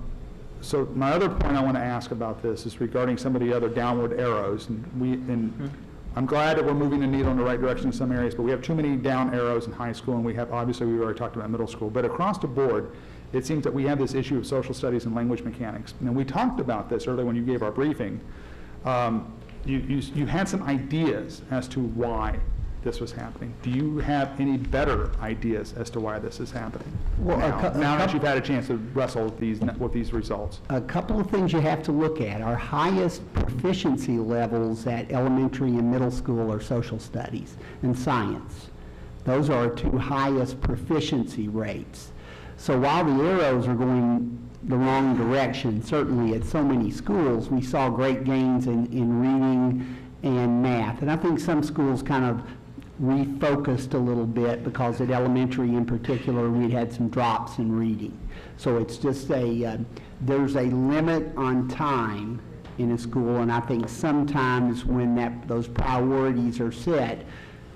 S11: So my other point I want to ask about this is regarding some of the other downward arrows. And I'm glad that we're moving the needle in the right direction in some areas, but we have too many down arrows in high school, and obviously we've already talked about middle school. But across the board, it seems that we have this issue of social studies and language mechanics. And we talked about this earlier when you gave our briefing. You had some ideas as to why this was happening. Do you have any better ideas as to why this is happening? Well, now that you've had a chance to wrestle with these results.
S3: A couple of things you have to look at. Our highest proficiency levels at elementary and middle school are social studies and science. Those are our two highest proficiency rates. So while the arrows are going the wrong direction, certainly at so many schools, we saw great gains in reading and math. And I think some schools kind of refocused a little bit, because at elementary in particular, we'd had some drops in reading. So it's just there's a limit on time in a school, and I think sometimes when those priorities are set,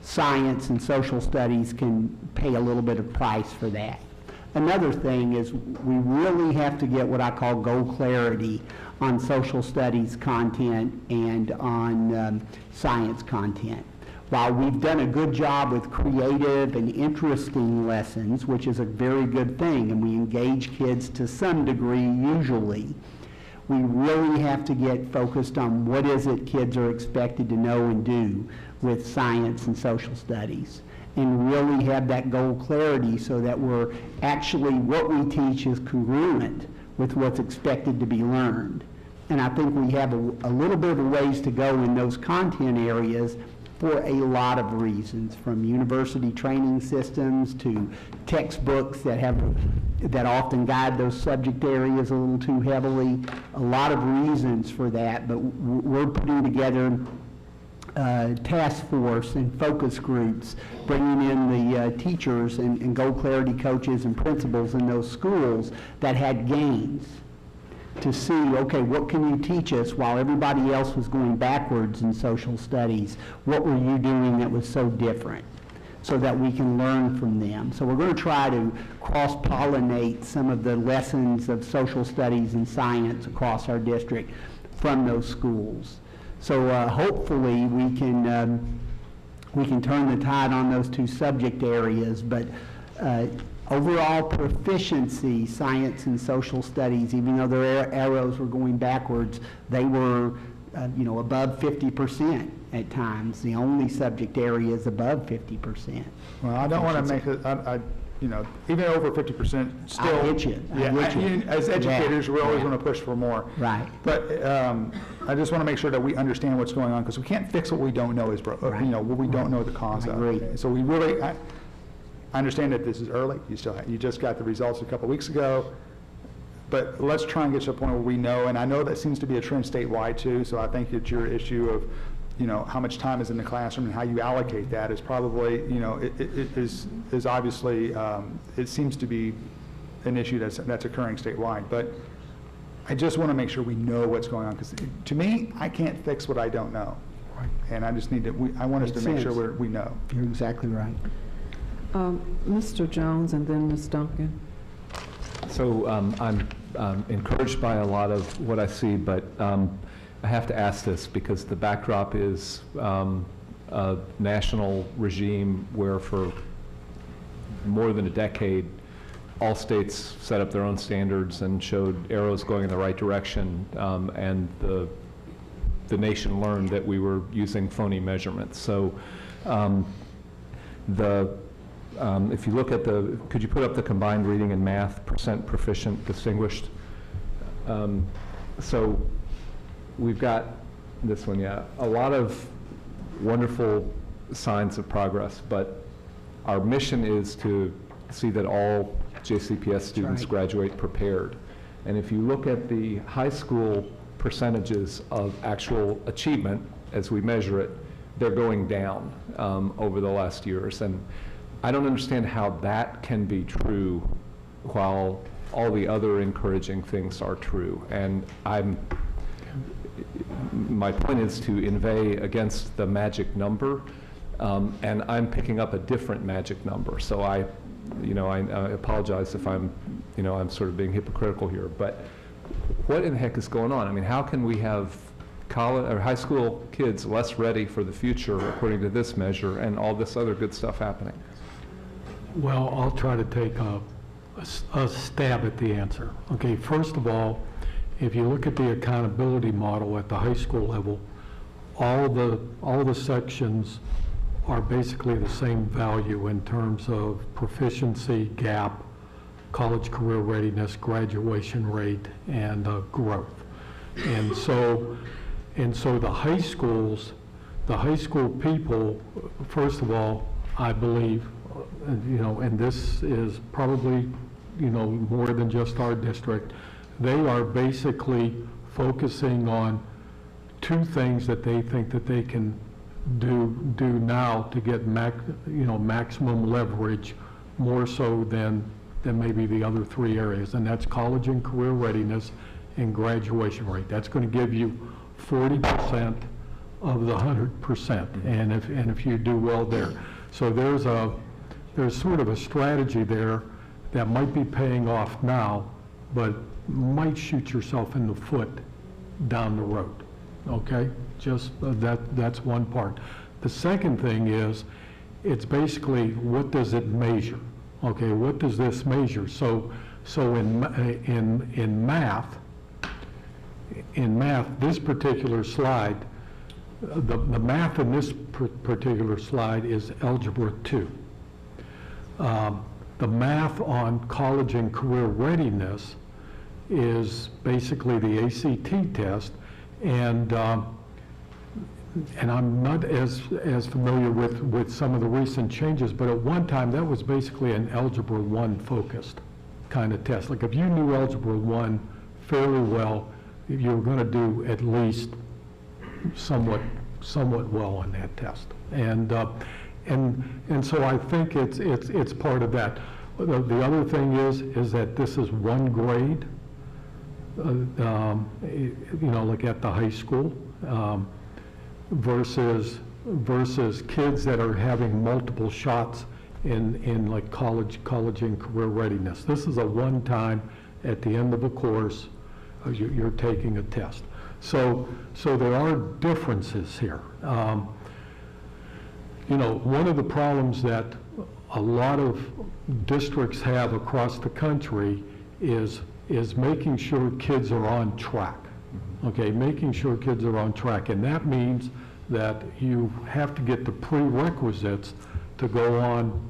S3: science and social studies can pay a little bit of price for that. Another thing is we really have to get what I call goal clarity on social studies content and on science content. While we've done a good job with creative and interesting lessons, which is a very good thing, and we engage kids to some degree usually, we really have to get focused on what is it kids are expected to know and do with science and social studies, and really have that goal clarity so that we're actually, what we teach is congruent with what's expected to be learned. And I think we have a little bit of a ways to go in those content areas for a lot of reasons, from university training systems to textbooks that often guide those subject areas a little too heavily. A lot of reasons for that, but we're putting together task force and focus groups, bringing in the teachers and goal clarity coaches and principals in those schools that had gains, to see, okay, what can you teach us while everybody else was going backwards in social studies? What were you doing that was so different, so that we can learn from them? So we're going to try to cross-pollinate some of the lessons of social studies and science across our district from those schools. So hopefully we can turn the tide on those two subject areas, but overall proficiency, science and social studies, even though their arrows were going backwards, they were above 50% at times. The only subject area is above 50%.
S11: Well, I don't want to make it, even over 50% still.
S3: I get you.
S11: As educators, we always want to push for more.
S3: Right.
S11: But I just want to make sure that we understand what's going on, because we can't fix what we don't know is broken.
S3: Right.
S11: What we don't know the cause of.
S3: Agree.
S11: So we really, I understand that this is early. You just got the results a couple weeks ago. But let's try and get to a point where we know, and I know that seems to be a trend statewide too, so I think it's your issue of, how much time is in the classroom and how you allocate that is probably, it is obviously, it seems to be an issue that's occurring statewide. But I just want to make sure we know what's going on, because to me, I can't fix what I don't know. Right. And I just need to, I want us to make sure we know.
S3: You're exactly right.
S4: Mr. Jones and then Ms. Duncan.
S20: So I'm encouraged by a lot of what I see, but I have to ask this because the backdrop is a national regime where for more than a decade, all states set up their own standards and showed arrows going in the right direction, and the nation learned that we were using phony measurements. So if you look at could you put up the combined reading and math percent proficient distinguished? So we've got this one, yeah. A lot of wonderful signs of progress, but our mission is to see that all JCPS students graduate prepared. And if you look at the high school percentages of actual achievement as we measure it, they're going down over the last years. And I don't understand how that can be true while all the other encouraging things are true. And my point is to inveigh against the magic number, and I'm picking up a different magic number. So I apologize if I'm sort of being hypocritical here, but what in the heck is going on? I mean, how can we have college or high school kids less ready for the future according to this measure and all this other good stuff happening?
S19: Well, I'll try to take a stab at the answer. Okay, first of all, if you look at the accountability model at the high school level, all the sections are basically the same value in terms of proficiency, gap, college career readiness, graduation rate, and growth. And so the high school people, first of all, I believe, and this is probably, more than just our district, they are basically focusing on two things that they think that they can do now to get maximum leverage, more so than maybe the other three areas, and that's college and career readiness and graduation rate. That's going to give you 40% of the 100%, and if you do well there. So there's sort of a strategy there that might be paying off now, but might shoot yourself in the foot down the road, okay? Just that's one part. The second thing is, it's basically, what does it measure? Okay, what does this measure? So in math, this particular slide, the math in this particular slide is Algebra 2. The math on college and career readiness is basically the ACT test, and I'm not as familiar with some of the recent changes, but at one time that was basically an Algebra 1 focused kind of test. Like if you knew Algebra 1 fairly well, you were going to do at least somewhat well on that test. And so I think it's part of that. The other thing is that this is one grade, like at the high school, versus kids that are having multiple shots in like college and career readiness. This is a one-time, at the end of a course, you're taking a test. So there are differences here. One of the problems that a lot of districts have across the country is making sure kids are on track. Okay, making sure kids are on track, and that means that you have to get the prerequisites to go on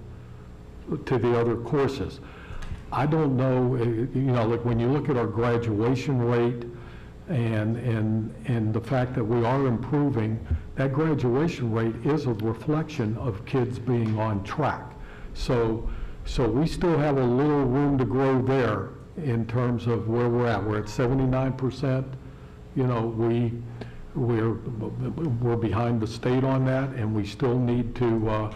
S19: to the other courses. I don't know, like when you look at our graduation rate and the fact that we are improving, that graduation rate is a reflection of kids being on track. So we still have a little room to grow there in terms of where we're at. We're at 79%. We're behind the state on that, and we still need to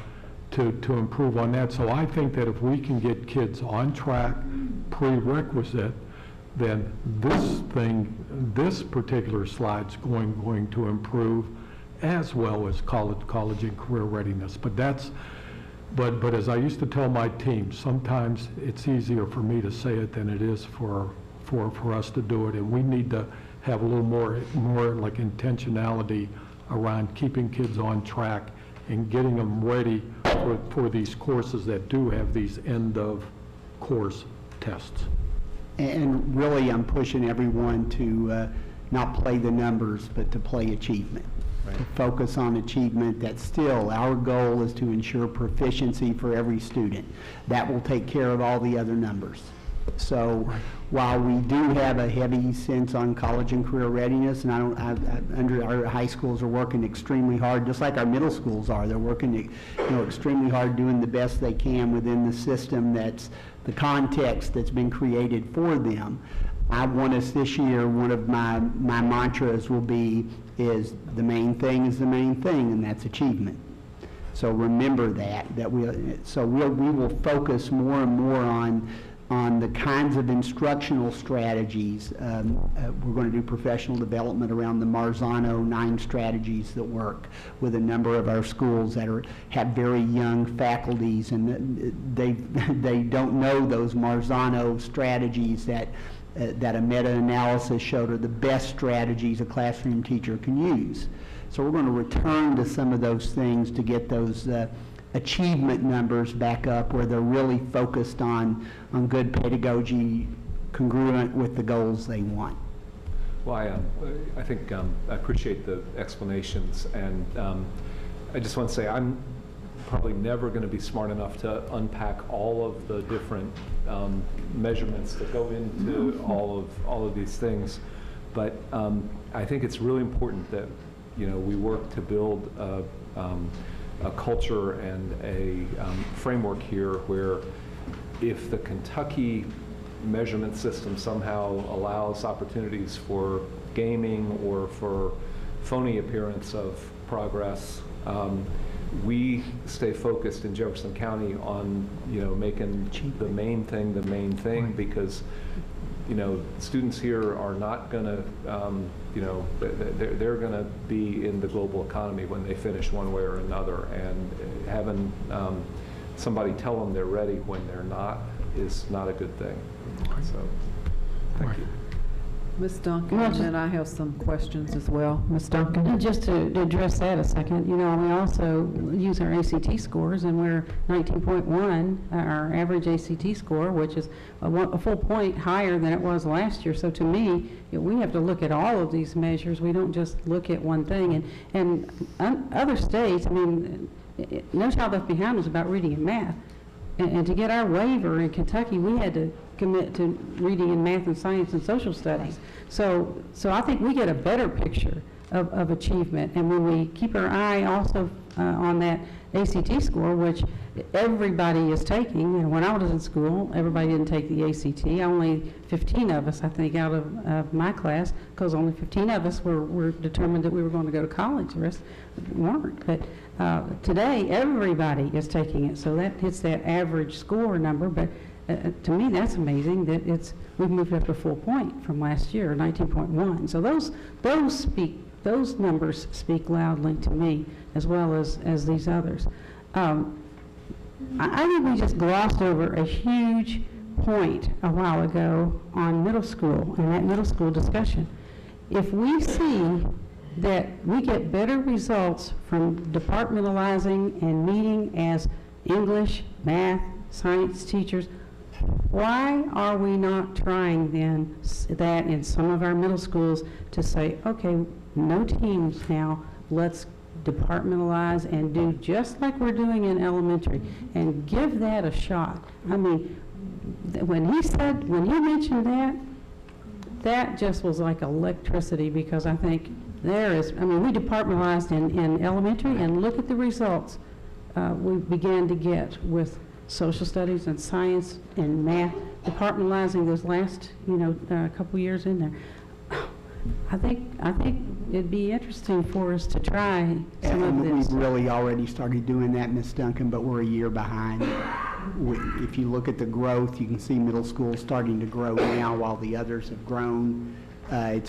S19: improve on that. So I think that if we can get kids on track, prerequisite, then this particular slide's going to improve, as well as college and career readiness. But as I used to tell my team, sometimes it's easier for me to say it than it is for us to do it, and we need to have a little more like intentionality around keeping kids on track and getting them ready for these courses that do have these end of course tests.
S3: And really, I'm pushing everyone to not play the numbers, but to play achievement. Right. To focus on achievement. That still, our goal is to ensure proficiency for every student. That will take care of all the other numbers. So while we do have a heavy sense on college and career readiness, and our high schools are working extremely hard, just like our middle schools are. They're working extremely hard, doing the best they can within the system that's the context that's been created for them. I want us this year, one of my mantras will be, is the main thing is the main thing, and that's achievement. So remember that we will focus more and more on the kinds of instructional strategies. We're going to do professional development around the Marzano 9 strategies that work with a number of our schools that have very young faculties, and they don't know those Marzano strategies that a meta-analysis showed are the best strategies a classroom teacher can use. So we're going to return to some of those things to get those achievement numbers back up where they're really focused on good pedagogy congruent with the goals they want.
S20: Well, I think I appreciate the explanations, and I just want to say I'm probably never going to be smart enough to unpack all of the different measurements that go into all of these things, but I think it's really important that we work to build a culture and a framework here where if the Kentucky measurement system somehow allows opportunities for gaming or for phony appearance of progress, we stay focused in Jefferson County on making the main thing, because students here are not going to, they're going to be in the global economy when they finish one way or another, and having somebody tell them they're ready when they're not is not a good thing. So, thank you.
S4: Ms. Duncan, and then I have some questions as well. Ms. Duncan?
S15: Just to address that a second, you know, we also use our ACT scores, and we're 19.1, our average ACT score, which is a full point higher than it was last year. So to me, we have to look at all of these measures. We don't just look at one thing. And other states, I mean, No Child Left Behind was about reading and math. And to get our waiver in Kentucky, we had to commit to reading and math and science and social studies. So I think we get a better picture of achievement. And when we keep our eye also on that ACT score, which everybody is taking, you know, when I was in school, everybody didn't take the ACT. Only 15 of us, I think, out of my class, because only 15 of us were determined that we were going to go to college. The rest weren't. But today, everybody is taking it, so that hits that average score number. But to me, that's amazing that we've moved up a full point from last year, 19.1. So those numbers speak loudly to me, as well as these others. I think we just glossed over a huge point a while ago on middle school and that middle school discussion. If we see that we get better results from departmentalizing and meeting as English, math, science teachers, why are we not trying then that in some of our middle schools to say, okay, no teams now, let's departmentalize and do just like we're doing in elementary and give that a shot. I mean, when he mentioned that just was like electricity, because I think we departmentalized in elementary, and look at the results we began to get with social studies and science and math, departmentalizing those last, couple years in there. I think it'd be interesting for us to try some of this.
S3: We've really already started doing that, Ms. Duncan, but we're a year behind. If you look at the growth, you can see middle school starting to grow now while the others have grown. I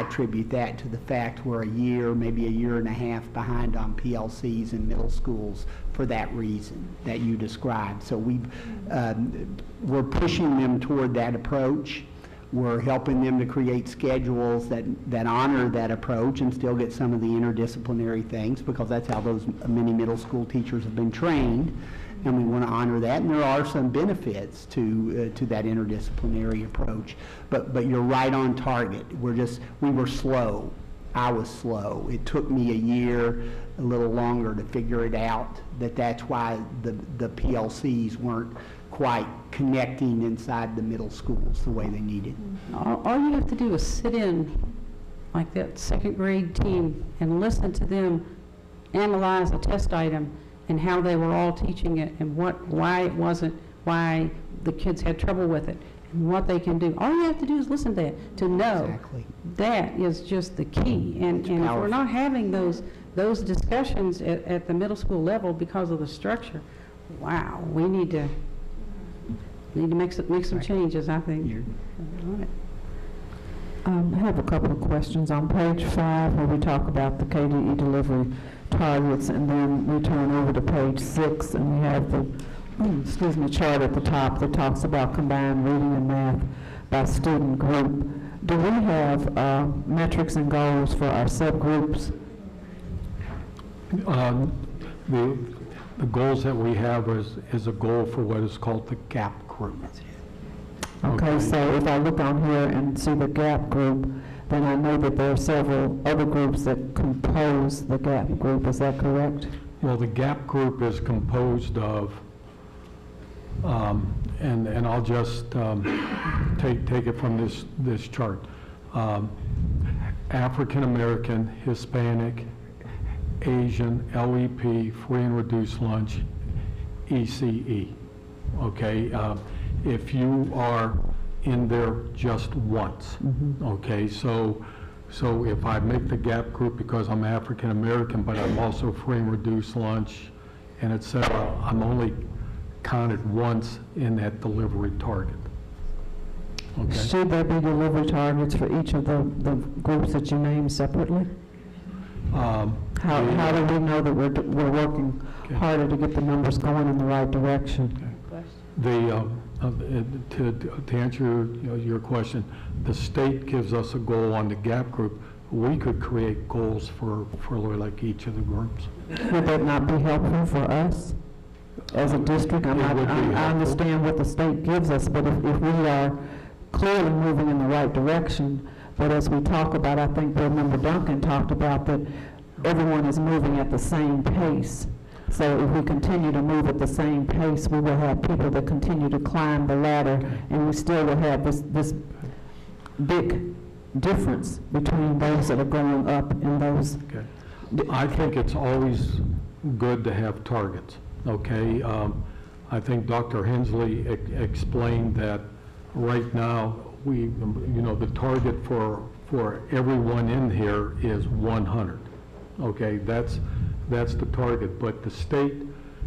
S3: attribute that to the fact we're a year, maybe a year and a half behind on PLCs in middle schools for that reason that you described. So we're pushing them toward that approach. We're helping them to create schedules that honor that approach and still get some of the interdisciplinary things, because that's how those many middle school teachers have been trained, and we want to honor that. And there are some benefits to that interdisciplinary approach. But you're right on target. We were slow. I was slow. It took me a year, a little longer, to figure it out. That's why the PLCs weren't quite connecting inside the middle schools the way they needed.
S15: All you have to do is sit in like that second grade team and listen to them analyze a test item and how they were all teaching it and why the kids had trouble with it and what they can do. All you have to do is listen to that, to know
S3: exactly.
S15: That is just the key. And if we're not having those discussions at the middle school level because of the structure, wow, we need to make some changes, I think.
S4: I have a couple of questions. On page 5, where we talk about the KDE delivery targets, and then we turn over to page 6, and we have the chart at the top that talks about combined reading and math by student group. Do we have metrics and goals for our subgroups?
S19: The goals that we have is a goal for what is called the gap group.
S4: Okay, so if I look on here and see the gap group, then I know that there are several other groups that compose the gap group. Is that correct?
S19: Well, the gap group is composed of, and I'll just take it from this chart. African American, Hispanic, Asian, LEP, free and reduced lunch, ECE. Okay, if you are in there just once, okay, so if I make the gap group because I'm African American, but I'm also free and reduced lunch, and et cetera, I'm only counted once in that delivery target. Okay.
S4: Should there be delivery targets for each of the groups that you named separately? How do we know that we're working harder to get the numbers going in the right direction?
S19: Okay. To answer your question, the state gives us a goal on the gap group. We could create goals for like each of the groups.
S4: Would that not be helpful for us as a district? I understand what the state gives us, but if we are clearly moving in the right direction, but as we talk about, I think Board Member Duncan talked about that everyone is moving at the same pace. So if we continue to move at the same pace, we will have people that continue to climb the ladder, and we still will have this big difference between those that are going up and those.
S19: Okay. I think it's always good to have targets, okay? I think Dr. Hensley explained that right now, the target for everyone in here is 100, okay? That's the target, but the state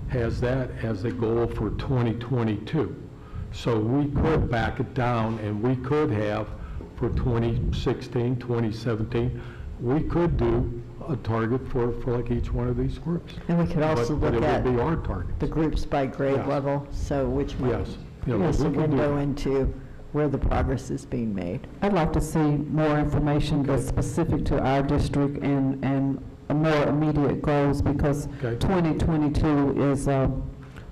S19: has that as a goal for 2022. So we could back it down, and we could have for 2016, 2017, we could do a target for like each one of these groups.
S9: And we could also
S19: but
S9: look
S19: it
S9: at
S19: would be our target.
S9: the groups by grade level, so which might give us a window into where the progress is being made.
S4: I'd like to see more information that's specific to our district and a more immediate goals, because 2022 is,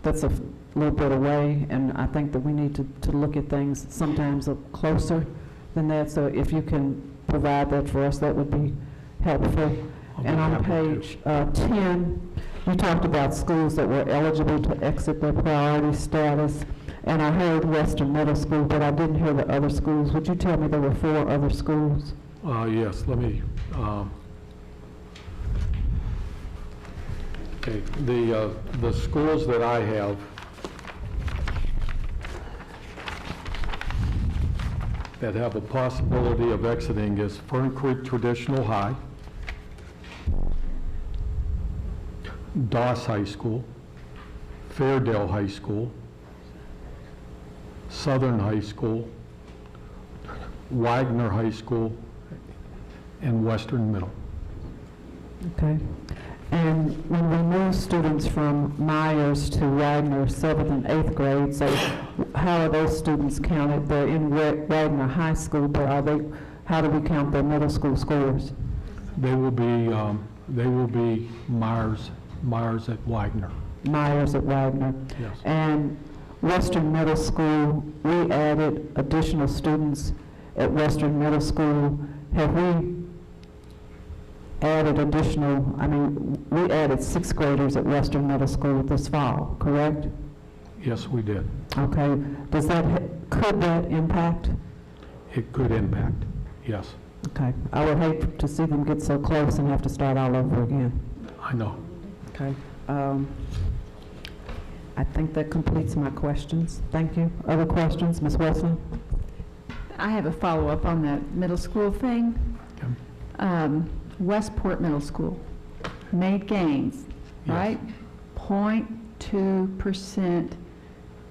S4: that's a little bit away, and I think that we need to look at things sometimes closer than that. So if you can provide that for us, that would be helpful. And on page 10, you talked about schools that were eligible to exit their priority status. And I heard Western Middle School, but I didn't hear the other schools. Would you tell me there were 4 other schools?
S19: Yes, let me, okay, the schools that I have that have a possibility of exiting is Fern Creek Traditional High, Doss High School, Fairdale High School, Southern High School, Wagner High School, and Western Middle.
S4: Okay. And when we move students from Myers to Wagner, 7th and 8th grade, so how are those students counted? They're in Wagner High School, but how do we count their middle school scores?
S19: They will be Myers at Wagner.
S4: Myers at Wagner.
S19: Yes.
S4: And Western Middle School, we added additional students at Western Middle School. Have we added additional, we added 6th graders at Western Middle School this fall, correct?
S19: Yes, we did.
S4: Okay. Could that impact?
S19: It could impact, yes.
S4: Okay. I would hate to see them get so close and have to start all over again.
S19: I know.
S4: Okay. I think that completes my questions. Thank you. Other questions? Ms. Wesley?
S18: I have a follow-up on that middle school thing. Westport Middle School made gains, right? 0.2%.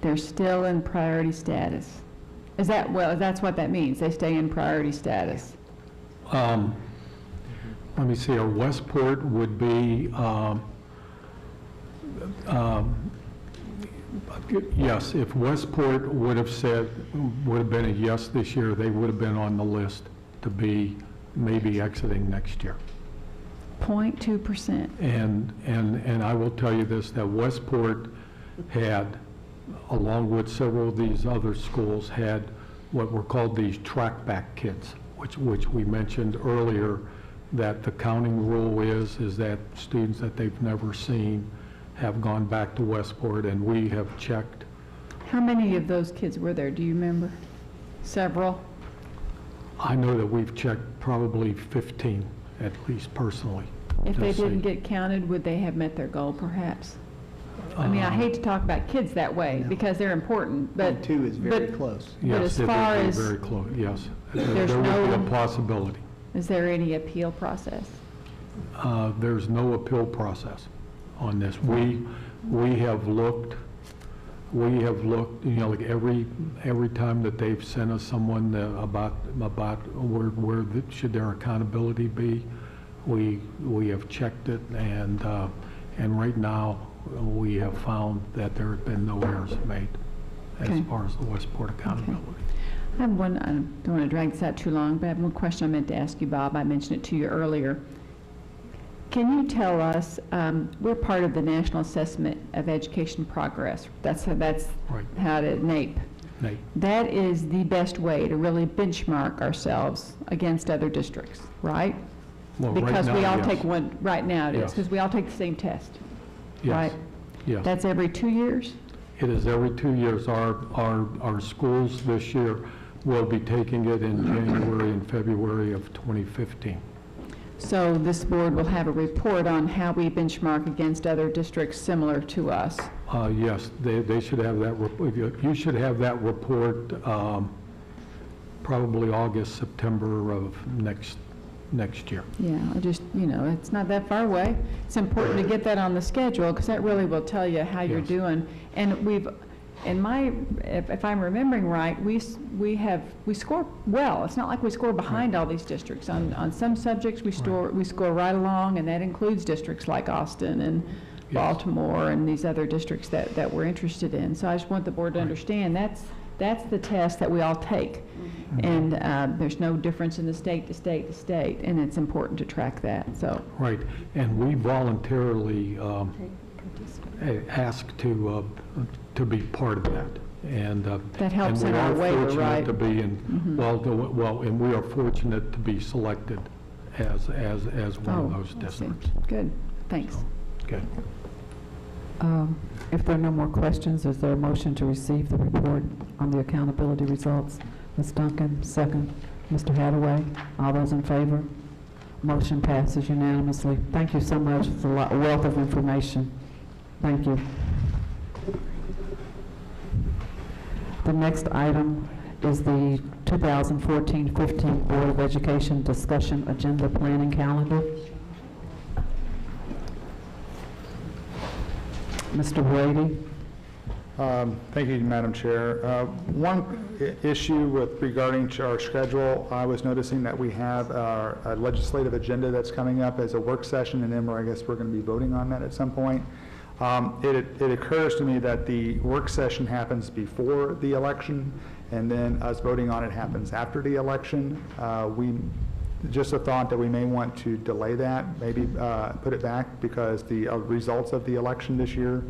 S18: They're still in priority status. Is that, well, that's what that means, they stay in priority status?
S19: Let me see, Westport would be, yes, if Westport would have been a yes this year, they would have been on the list to be maybe exiting next year.
S18: 0.2%.
S19: And I will tell you this, that Westport had, along with several of these other schools, had what were called these track back kids, which we mentioned earlier, that the counting rule is that students that they've never seen have gone back to Westport, and we have checked.
S18: How many of those kids were there, do you remember? Several?
S19: I know that we've checked probably 15, at least personally.
S18: If they didn't get counted, would they have met their goal, perhaps? I mean, I hate to talk about kids that way, because they're important, but...
S3: 2 is very close.
S18: But
S19: Yes,
S18: as far as...
S19: very close, yes.
S18: There's
S19: There would be
S18: no-
S19: a possibility.
S18: Is there any appeal process?
S19: There's no appeal process on this. We have looked, like every time that they've sent us someone about where should their accountability be, we have checked it, and right now we have found that there have been no errors made. as
S18: Okay.
S19: far as the Westport accountability.
S18: I have one, I don't want to drag this out too long, but I have one question I meant to ask you, Bob. I mentioned it to you earlier. Can you tell us, we're part of the National Assessment of Education Progress. That's
S19: Right.
S18: how it, NAEP.
S19: Nate?
S18: That is the best way to really benchmark ourselves against other districts, right?
S19: Well, right
S18: Because we
S19: now,
S18: all
S19: yes.
S18: take one, right now it is,
S19: Yes.
S18: because we all take the same test,
S19: Yes.
S18: right?
S19: Yes.
S18: That's every 2 years?
S19: It is every 2 years. Our schools this year will be taking it in January and February of 2015.
S18: So this board will have a report on how we benchmark against other districts similar to us.
S19: Yes, they should have that, you should have that report probably August, September of next year.
S18: Yeah, I just, it's not that far away. It's important to get that on the schedule, because that really will tell you how you're
S19: Yes.
S18: doing. And if I'm remembering right, we score well. It's not like we score behind all these districts. On some subjects, we score right along, and that includes districts like Austin and Baltimore and these other districts that we're interested in. So I just want the board to understand that's the test that we all take. And there's no difference in the state to state to state, and it's important to track that, so.
S19: Right, and we voluntarily ask to be part of that. And
S18: That helps in our waiver, right?
S19: And we are fortunate to be in, well, and we are fortunate to be selected as one of those
S18: I see.
S19: districts.
S18: Good, thanks.
S19: Okay.
S4: If there are no more questions, is there a motion to receive the report on the accountability results? Ms. Duncan, second. Mr. Hathaway, all those in favor? Motion passes unanimously. Thank you so much. It's a wealth of information. Thank you. The next item is the 2014-15 Board of Education Discussion Agenda Planning Calendar. Mr. Brady.
S11: Thank you, Madam Chair. One issue regarding our schedule, I was noticing that we have a legislative agenda that's coming up as a work session, and then I guess we're going to be voting on that at some point. It occurs to me that the work session happens before the election, and then us voting on it happens after the election. Just a thought that we may want to delay that, maybe put it back, because the results of the election this year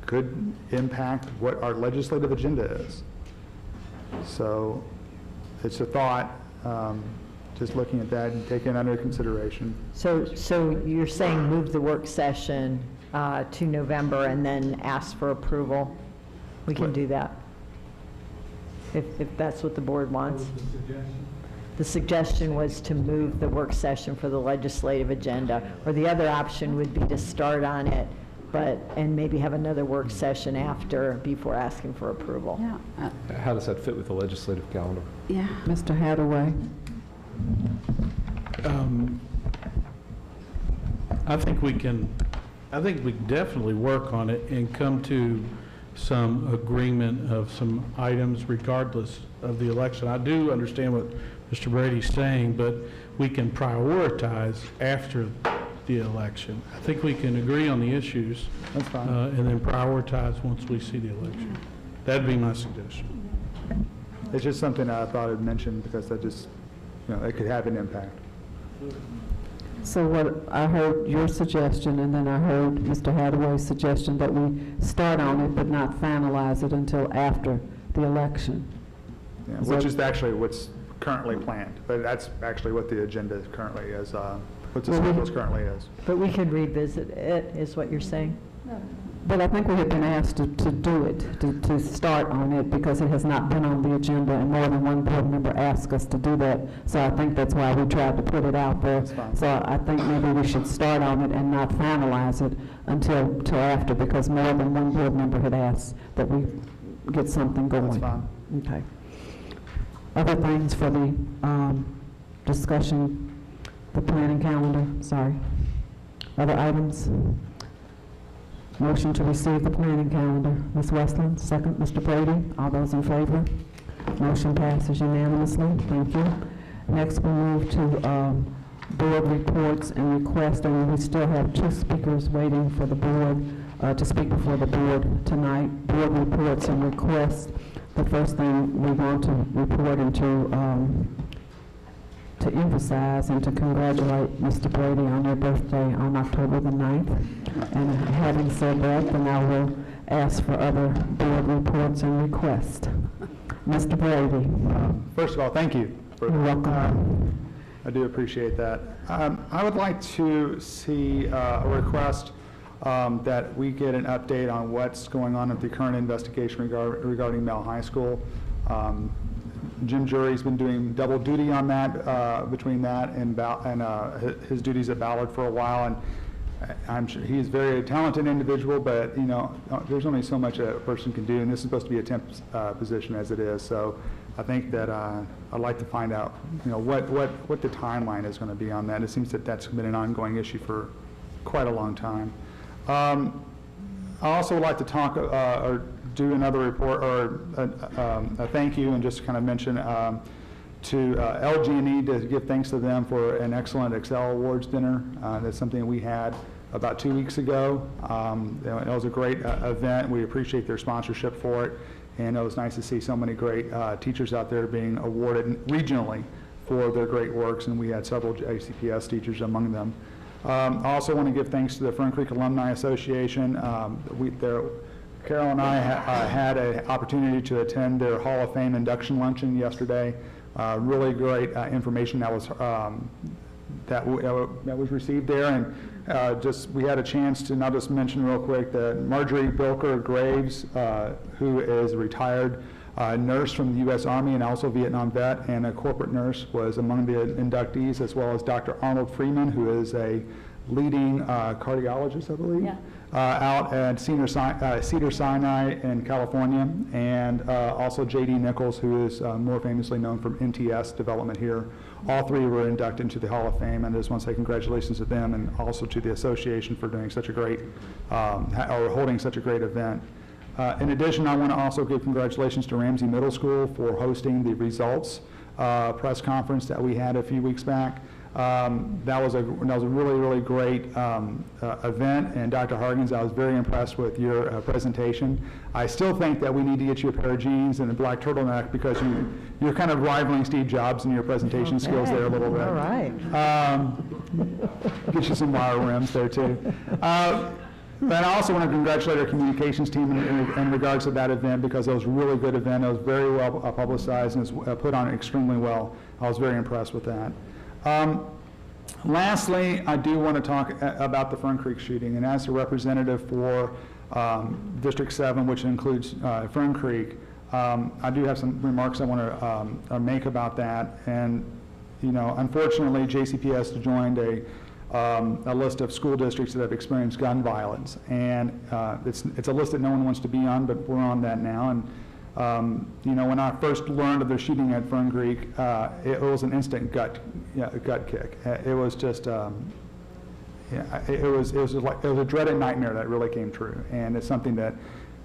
S11: could impact what our legislative agenda is. So it's a thought, just looking at that and taking it under consideration.
S9: So you're saying move the work session to November and then ask for approval? We can do that, if that's what the board wants. The suggestion was to move the work session for the legislative agenda, or the other option would be to start on it, and maybe have another work session after, before asking for approval.
S15: Yeah.
S20: How does that fit with the legislative calendar?
S15: Yeah.
S4: Mr. Hathaway.
S5: I think we can definitely work on it and come to some agreement of some items regardless of the election. I do understand what Mr. Brady's saying, but we can prioritize after the election. I think we can agree on the issues.
S11: That's fine.
S5: And then prioritize once we see the election. That'd be my suggestion.
S11: It's just something I thought I'd mention, because that just, it could have an impact.
S4: So what, I heard your suggestion, and then I heard Mr. Hathaway's suggestion that we start on it but not finalize it until after the election.
S11: Yeah, which is actually what's currently planned, but that's actually what the agenda currently is, what the schedule currently is.
S9: But we could revisit it, is what you're saying?
S4: But I think we have been asked to do it, to start on it, because it has not been on the agenda, and more than one board member asked us to do that. So I think that's why we tried to put it out there. So I think maybe we should start on it and not finalize it until after, because more than one board member had asked that we get something going.
S11: That's fine.
S4: Okay. Other things for the discussion, the planning calendar, sorry. Other items? Motion to receive the planning calendar. Ms. Westland, second. Mr. Brady, all those in favor? Motion passes unanimously. Thank you. Next, we move to board reports and requests, and we still have two speakers waiting for the board. to speak before the board tonight. Board reports and requests. The first thing we want to report and to emphasize and to congratulate Mr. Brady on your birthday on October the 9th. And having said that, then I will ask for other board reports and requests. Mr. Brady.
S11: First of all, thank you.
S4: You're welcome.
S11: I do appreciate that. I would like to see a request that we get an update on what's going on with the current investigation regarding Mel High School. Jim Jury's been doing double duty on that, between that and his duties at Ballard for a while, and I'm sure he's a very talented individual, but you know, there's only so much a person can do, and this is supposed to be a temp position as it is. So I think that I'd like to find out, you know, what the timeline is going to be on that. It seems that that's been an ongoing issue for quite a long time. I also would like to talk or do another report or a thank you, and just kind of mention to LG&E to give thanks to them for an excellent Excel Awards dinner. That's something we had about 2 weeks ago. It was a great event. We appreciate their sponsorship for it, and it was nice to see so many great teachers out there being awarded regionally for their great works, and we had several JCPS teachers among them. I also want to give thanks to the Fern Creek Alumni Association. Carol and I had an opportunity to attend their Hall of Fame induction luncheon yesterday. Really great information that was received there, and we had a chance to, and I'll just mention real quick that Marjorie Bilker Graves, who is a retired nurse from the U.S. Army and also Vietnam vet and a corporate nurse, was among the inductees, as well as Dr. Arnold Freeman, who is a leading cardiologist, I believe. Yeah. Out at Cedar Sinai in California, and also J.D. Nichols, who is more famously known from NTS development here. All three were inducted into the Hall of Fame, and I just want to say congratulations to them and also to the association for doing such a great, or holding such a great event. In addition, I want to also give congratulations to Ramsey Middle School for hosting the results press conference that we had a few weeks back. That was a really, really great event, and Dr. Hargens, I was very impressed with your presentation. I still think that we need to get you a pair of jeans and a black turtleneck, because you're kind of rivaling Steve Jobs in your presentation skills there a little bit.
S9: All right.
S11: Get you some wire rims there too. But I also want to congratulate our communications team in regards to that event, because it was a really good event. It was very well publicized and it was put on extremely well. I was very impressed with that. Lastly, I do want to talk about the Fern Creek shooting, and as a representative for District 7, which includes Fern Creek, I do have some remarks I want to make about that. And, you know, unfortunately, JCPS joined a list of school districts that have experienced gun violence, and it's a list that no one wants to be on, but we're on that now. And you know, when I first learned of the shooting at Fern Creek, it was an instant gut kick. It was just, it was a dreaded nightmare that really came true, and it's something that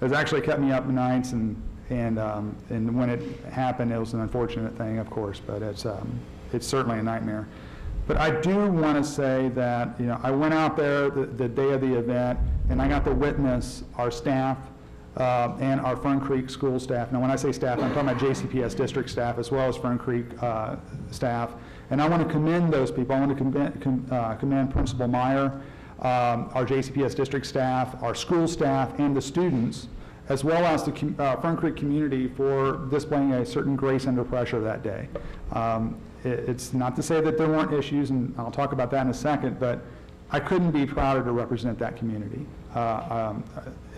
S11: has actually kept me up nights. And when it happened, it was an unfortunate thing, of course, but it's certainly a nightmare. But I do want to say that, you know, I went out there the day of the event, and I got to witness our staff and our Fern Creek school staff. Now, when I say staff, I'm talking about JCPS district staff as well as Fern Creek staff. And I want to commend those people. I want to commend Principal Meyer, our JCPS district staff, our school staff, and the students, as well as the Fern Creek community, for displaying a certain grace under pressure that day. It's not to say that there weren't issues, and I'll talk about that in a second, but I couldn't be prouder to represent that community.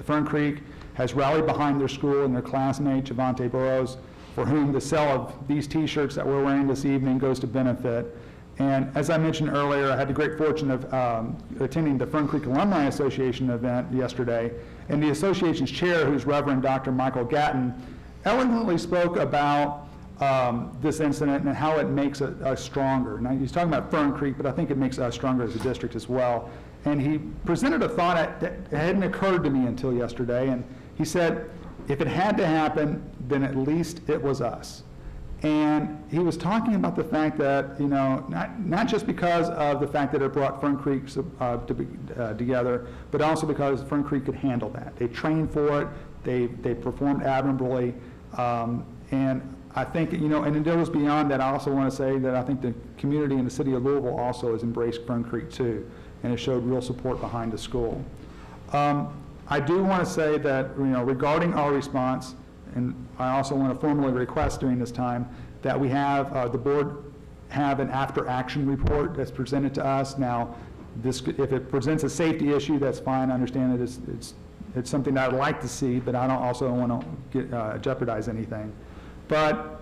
S11: Fern Creek has rallied behind their school and their classmate, Javante Burrows, for whom the sale of these T-shirts that we're wearing this evening goes to benefit. And as I mentioned earlier, I had the great fortune of attending the Fern Creek Alumni Association event yesterday, and the association's chair, who's Reverend Dr. Michael Gatton, eloquently spoke about this incident and how it makes us stronger. Now, he's talking about Fern Creek, but I think it makes us stronger as a district as well. And he presented a thought that hadn't occurred to me until yesterday, and he said, if it had to happen, then at least it was us. And he was talking about the fact that, not just because of the fact that it brought Fern Creek together, but also because Fern Creek could handle that. They trained for it, they performed admirably, and I think, and it goes beyond that. I also want to say that I think the community in the city of Louisville also has embraced Fern Creek too, and has showed real support behind the school. I do want to say that, regarding our response, and I also want to formally request during this time that we have, the board have an after-action report that's presented to us. Now, if it presents a safety issue, that's fine. I understand that it's something that I'd like to see, but I don't also want to jeopardize anything. But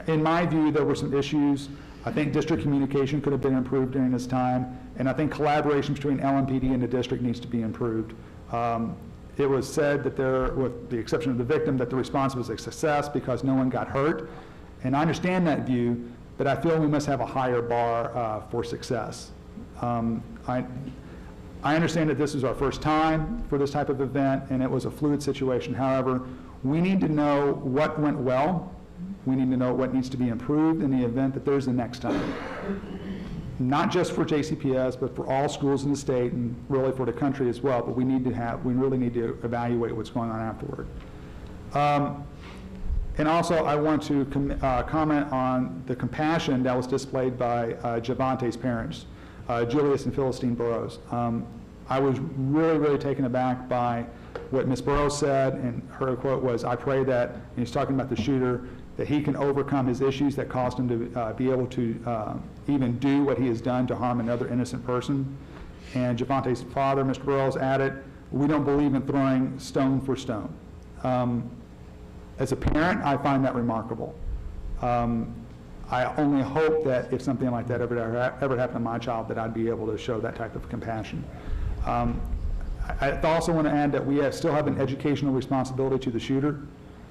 S11: in my view, there were some issues. I think district communication could have been improved during this time, and I think collaboration between LMPD and the district needs to be improved. It was said that with the exception of the victim, that the response was a success because no one got hurt. And I understand that view, but I feel we must have a higher bar for success. I understand that this is our first time for this type of event, and it was a fluid situation. However, we need to know what went well. We need to know what needs to be improved in the event that there's the next time. Not just for JCPS, but for all schools in the state and really for the country as well. But we really need to evaluate what's going on afterward. And also, I want to comment on the compassion that was displayed by Javante's parents, Julius and Philistine Burrows. I was really, really taken aback by what Ms. Burrows said, and her quote was, "I pray that," and he's talking about the shooter, that he can overcome his issues that caused him to be able to even do what he has done to harm another innocent person. And Javante's father, Mr. Burrows, added, "We don't believe in throwing stone for stone." As a parent, I find that remarkable. I only hope that if something like that ever happened to my child, that I'd be able to show that type of compassion. I also want to add that we still have an educational responsibility to the shooter,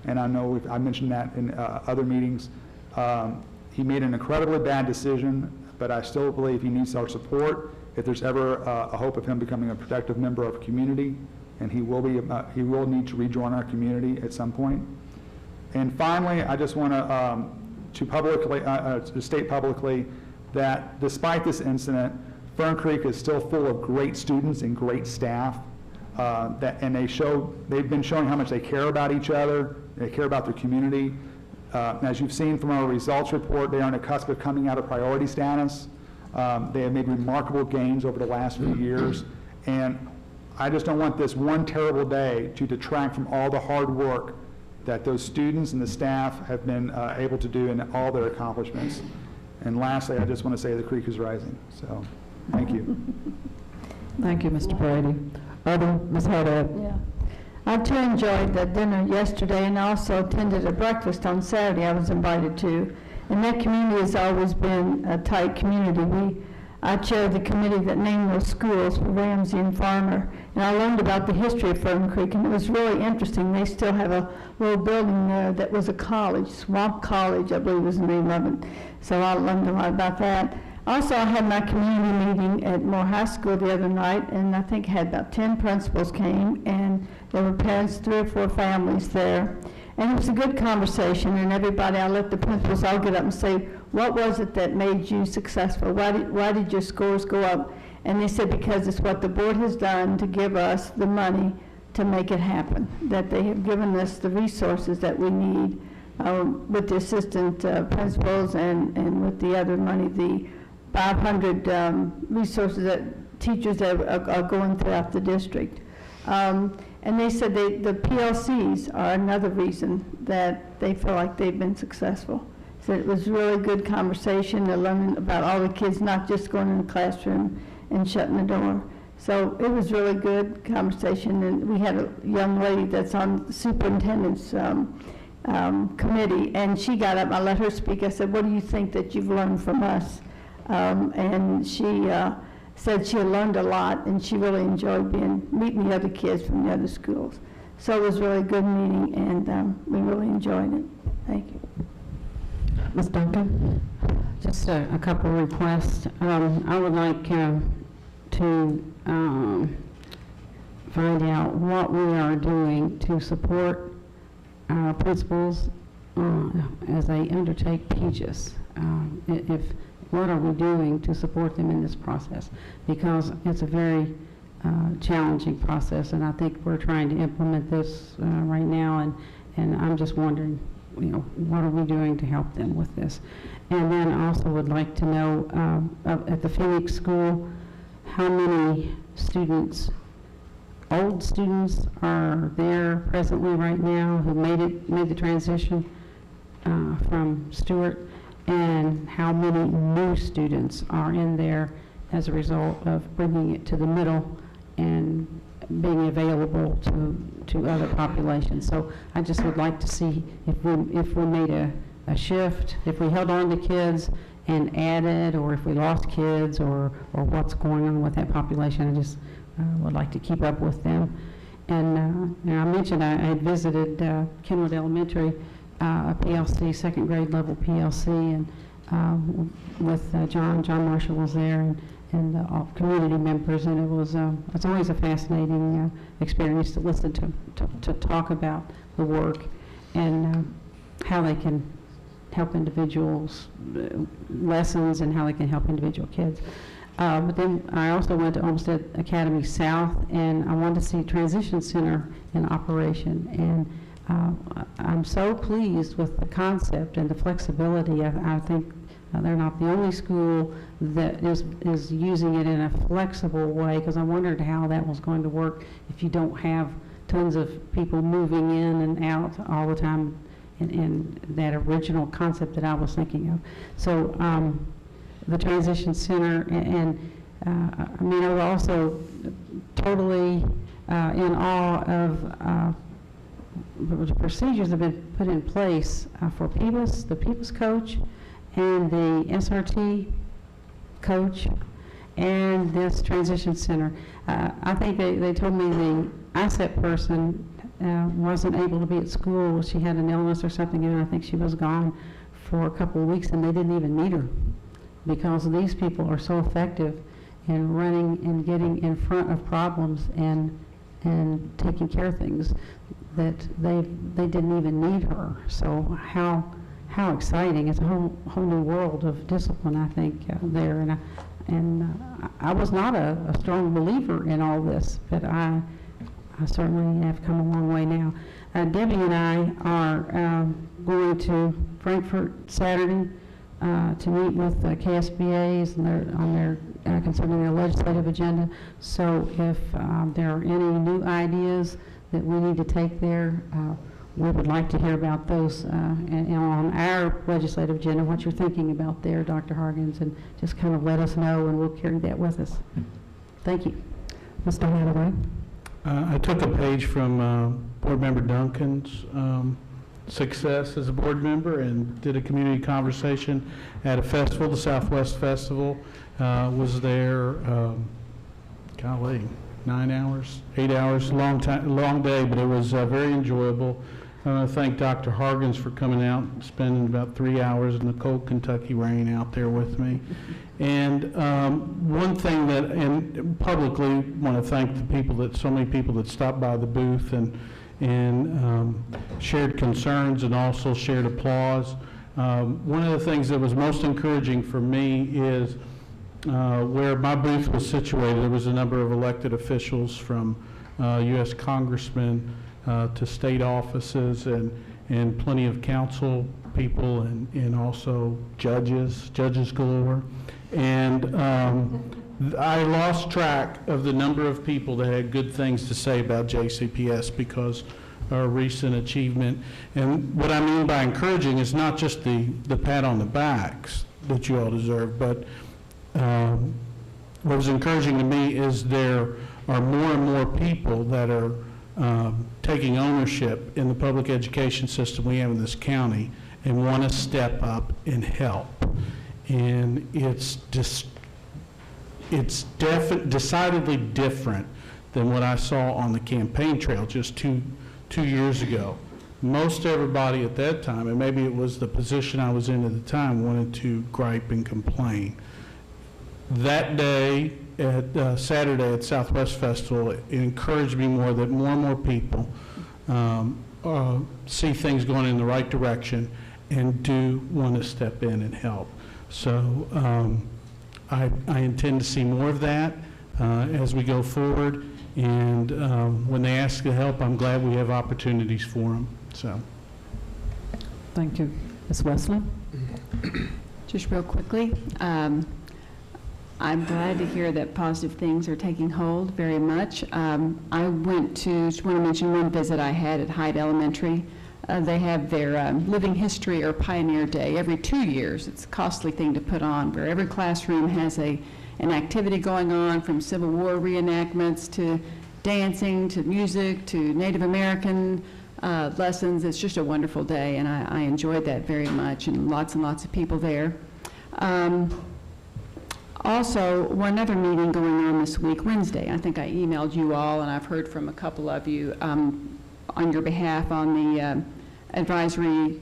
S11: and I know I mentioned that in other meetings. He made an incredibly bad decision, but I still believe he needs our support if there's ever a hope of him becoming a productive member of a community, and he will need to rejoin our community at some point. And finally, I just want to state publicly that despite this incident, Fern Creek is still full of great students and great staff, and they've been showing how much they care about each other, they care about their community. As you've seen from our results report, they are on the cusp of coming out of priority status. They have made remarkable gains over the last few years, and I just don't want this one terrible day to detract from all the hard work that those students and the staff have been able to do in all their accomplishments. And lastly, I just want to say the creek is rising. So, thank you.
S4: Thank you, Mr. Brady. Ms. Haddad.
S14: Yeah. I too enjoyed the dinner yesterday and also attended a breakfast on Saturday I was invited to. And that community has always been a tight community. I chair the committee that named those schools for Ramsey and Farmer, and I learned about the history of Fern Creek, and it was really interesting. They still have a little building there that was a college, Swamp College, I believe was the name of it. So I learned a lot about that. Also, I had my community meeting at Moore High School the other night, and I think had about 10 principals came, and there were parents, 3 or 4 families there. And it was a good conversation, and everybody, I let the principals all get up and say, what was it that made you successful? Why did your scores go up? And they said, because it's what the board has done to give us the money to make it happen, that they have given us the resources that we need with the assistant principals and with the other money, the 500 resources that teachers are going throughout the district. And they said the PLCs are another reason that they feel like they've been successful. So it was really good conversation. They're learning about all the kids, not just going in the classroom and shutting the door. So it was really good conversation. And we had a young lady that's on the superintendent's committee, and she got up. I let her speak. I said, what do you think that you've learned from us? And she said she had learned a lot, and she really enjoyed meeting the other kids from the other schools. So it was really a good meeting, and we really enjoyed it. Thank you.
S15: Ms. Duncan? Just a couple of requests. I would like to find out what we are doing to support our principals as they undertake PEGIS. What are we doing to support them in this process? Because it's a very challenging process, and I think we're trying to implement this right now, and I'm just wondering, what are we doing to help them with this? And then I also would like to know, at the Phoenix School, how many students, old students, are there presently right now who made the transition from Stewart, and how many new students are in there as a result of bringing it to the middle and being available to other populations. So I just would like to see if we made a shift, if we held on to kids and added, or if we lost kids, or what's going on with that population. I just would like to keep up with them. And I mentioned I had visited Kenwood Elementary, a PLC, second grade level PLC, and with John Marshall was there, and all community members, and it was it's always a fascinating experience to listen to talk about the work and how they can help individuals, lessons, and how they can help individual kids. But then I also went to Olmsted Academy South, and I wanted to see Transition Center in operation, and I'm so pleased with the concept and the flexibility. I think they're not the only school that is using it in a flexible way, because I wondered how that was going to work if you don't have tons of people moving in and out all the time, in that original concept that I was thinking of. So the Transition Center, and I mean, I was also totally in awe of the procedures that have been put in place for PEBIS, the PEBIS coach, and the SRT coach, and this Transition Center. I think they told me the ISEP person wasn't able to be at school. She had an illness or something, and I think she was gone for a couple of weeks, and they didn't even meet her, because these people are so effective in running and getting in front of problems and taking care of things that they didn't even need her. So how exciting! It's a whole new world of discipline, I think, there. And I was not a strong believer in all this, but I certainly have come a long way now. Debbie and I are going to Frankfurt Saturday to meet with KSBAs and concerning their legislative agenda. So if there are any new ideas that we need to take there, we would like to hear about those and on our legislative agenda, what you're thinking about there, Dr. Hargens, and just kind of let us know, and we'll carry that with us. Thank you. Mr. Hathaway.
S5: I took a page from Board Member Duncan's success as a board member, and did a community conversation at a festival, the Southwest Festival. Was there, golly, 9 hours, 8 hours, long day, but it was very enjoyable. I want to thank Dr. Hargens for coming out and spending about 3 hours in the cold Kentucky rain out there with me. And one thing that, and publicly want to thank so many people that stopped by the booth and shared concerns and also shared applause. One of the things that was most encouraging for me is where my booth was situated. There was a number of elected officials, from U.S. congressmen to state offices, and plenty of council people, and also judges galore. And I lost track of the number of people that had good things to say about JCPS because our recent achievement. And what I mean by encouraging is not just the pat on the backs that you all deserve, but what was encouraging to me is there are more and more people that are taking ownership in the public education system we have in this county and want to step up and help. And it's decidedly different than what I saw on the campaign trail just two years ago. Most everybody at that time, and maybe it was the position I was in at the time, wanted to gripe and complain. That day, at Saturday at Southwest Festival, it encouraged me more that more and more people see things going in the right direction and do want to step in and help. So I intend to see more of that as we go forward. And when they ask for help, I'm glad we have opportunities for them. So,
S4: Thank you. Ms. Wesley?
S18: Just real quickly, I'm glad to hear that positive things are taking hold very much. I went to, just want to mention one visit I had at Hyde Elementary. They have their Living History or Pioneer Day every 2 years. It's a costly thing to put on, where every classroom has an activity going on, from Civil War reenactments to dancing to music to Native American lessons. It's just a wonderful day, and I enjoyed that very much, and lots of people there. Also, one other meeting going on this week, Wednesday. I think I emailed you all, and I've heard from a couple of you on your behalf on the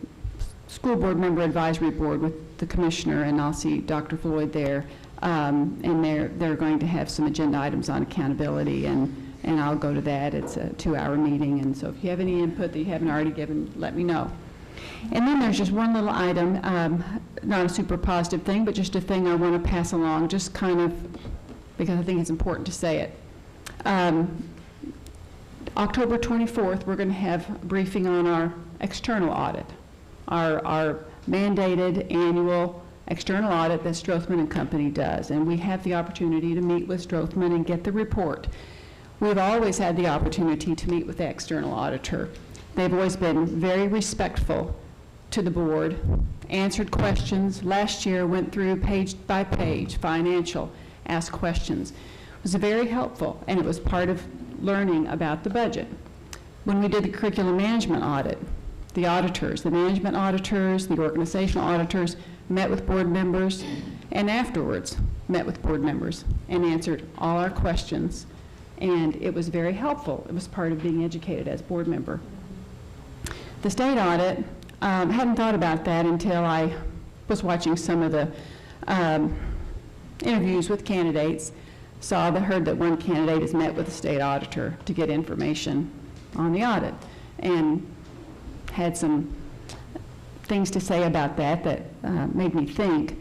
S18: school board member advisory board with the commissioner, and I'll see Dr. Floyd there. And they're going to have some agenda items on accountability, and I'll go to that. It's a 2-hour meeting, and so if you have any input that you haven't already given, let me know. And then there's just one little item, not a super positive thing, but just a thing I want to pass along, just kind of because I think it's important to say it. October 24th, we're going to have a briefing on our external audit, our mandated annual external audit that Strothman & Company does, and we have the opportunity to meet with Strothman and get the report. We've always had the opportunity to meet with the external auditor. They've always been very respectful to the board, answered questions. Last year went through page by page, financial, asked questions. It was very helpful, and it was part of learning about the budget. When we did the curriculum management audit, the auditors, the management auditors, the organizational auditors met with board members, and afterwards met with board members and answered all our questions, and it was very helpful. It was part of being educated as board member. The state audit, hadn't thought about that until I was watching some of the interviews with candidates, heard that one candidate has met with the state auditor to get information on the audit, and had some things to say about that that made me think.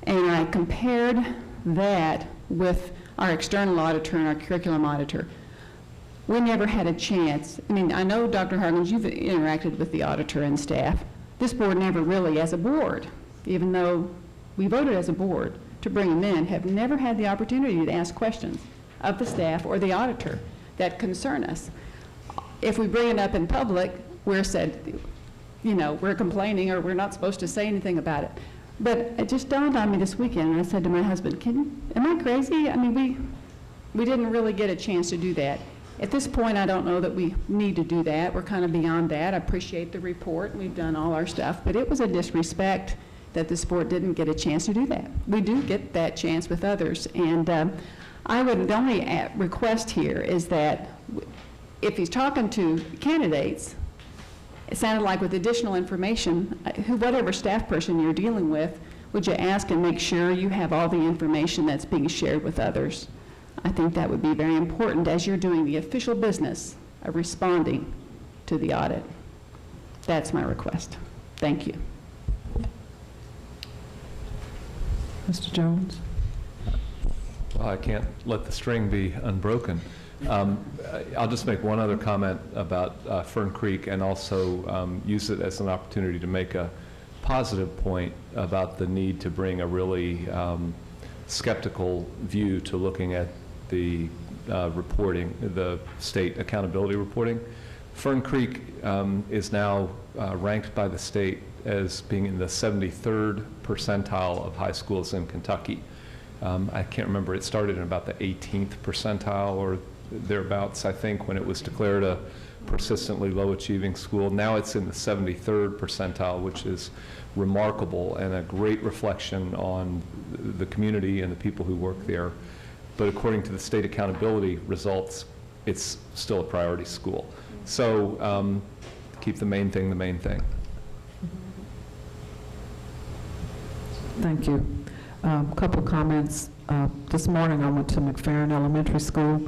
S18: And I compared that with our external auditor and our curriculum auditor. We never had a chance. I mean, I know, Dr. Hargens, you've interacted with the auditor and staff. This board never really, as a board, even though we voted as a board to bring them in, have never had the opportunity to ask questions of the staff or the auditor that concern us. If we bring it up in public, we're said, we're complaining, or we're not supposed to say anything about it. But it just dawned on me this weekend, and I said to my husband, am I crazy? I mean, we didn't really get a chance to do that. At this point, I don't know that we need to do that. We're kind of beyond that. I appreciate the report. We've done all our stuff, but it was a disrespect that this board didn't get a chance to do that. We do get that chance with others, and the only request here is that if he's talking to candidates, it sounded like with additional information, whatever staff person you're dealing with, would you ask and make sure you have all the information that's being shared with others? I think that would be very important as you're doing the official business of responding to the audit. That's my request. Thank you.
S4: Mr. Jones?
S20: Well, I can't let the string be unbroken. I'll just make one other comment about Fern Creek, and also use it as an opportunity to make a positive point about the need to bring a really skeptical view to looking at the reporting, the state accountability reporting. Fern Creek is now ranked by the state as being in the 73rd percentile of high schools in Kentucky. I can't remember, it started in about the 18th percentile or thereabouts, I think, when it was declared a persistently low achieving school. Now it's in the 73rd percentile, which is remarkable and a great reflection on the community and the people who work there. But according to the state accountability results, it's still a priority school. So keep the main thing the main thing.
S4: Thank you. A couple of comments. This morning I went to McFerrin Elementary School.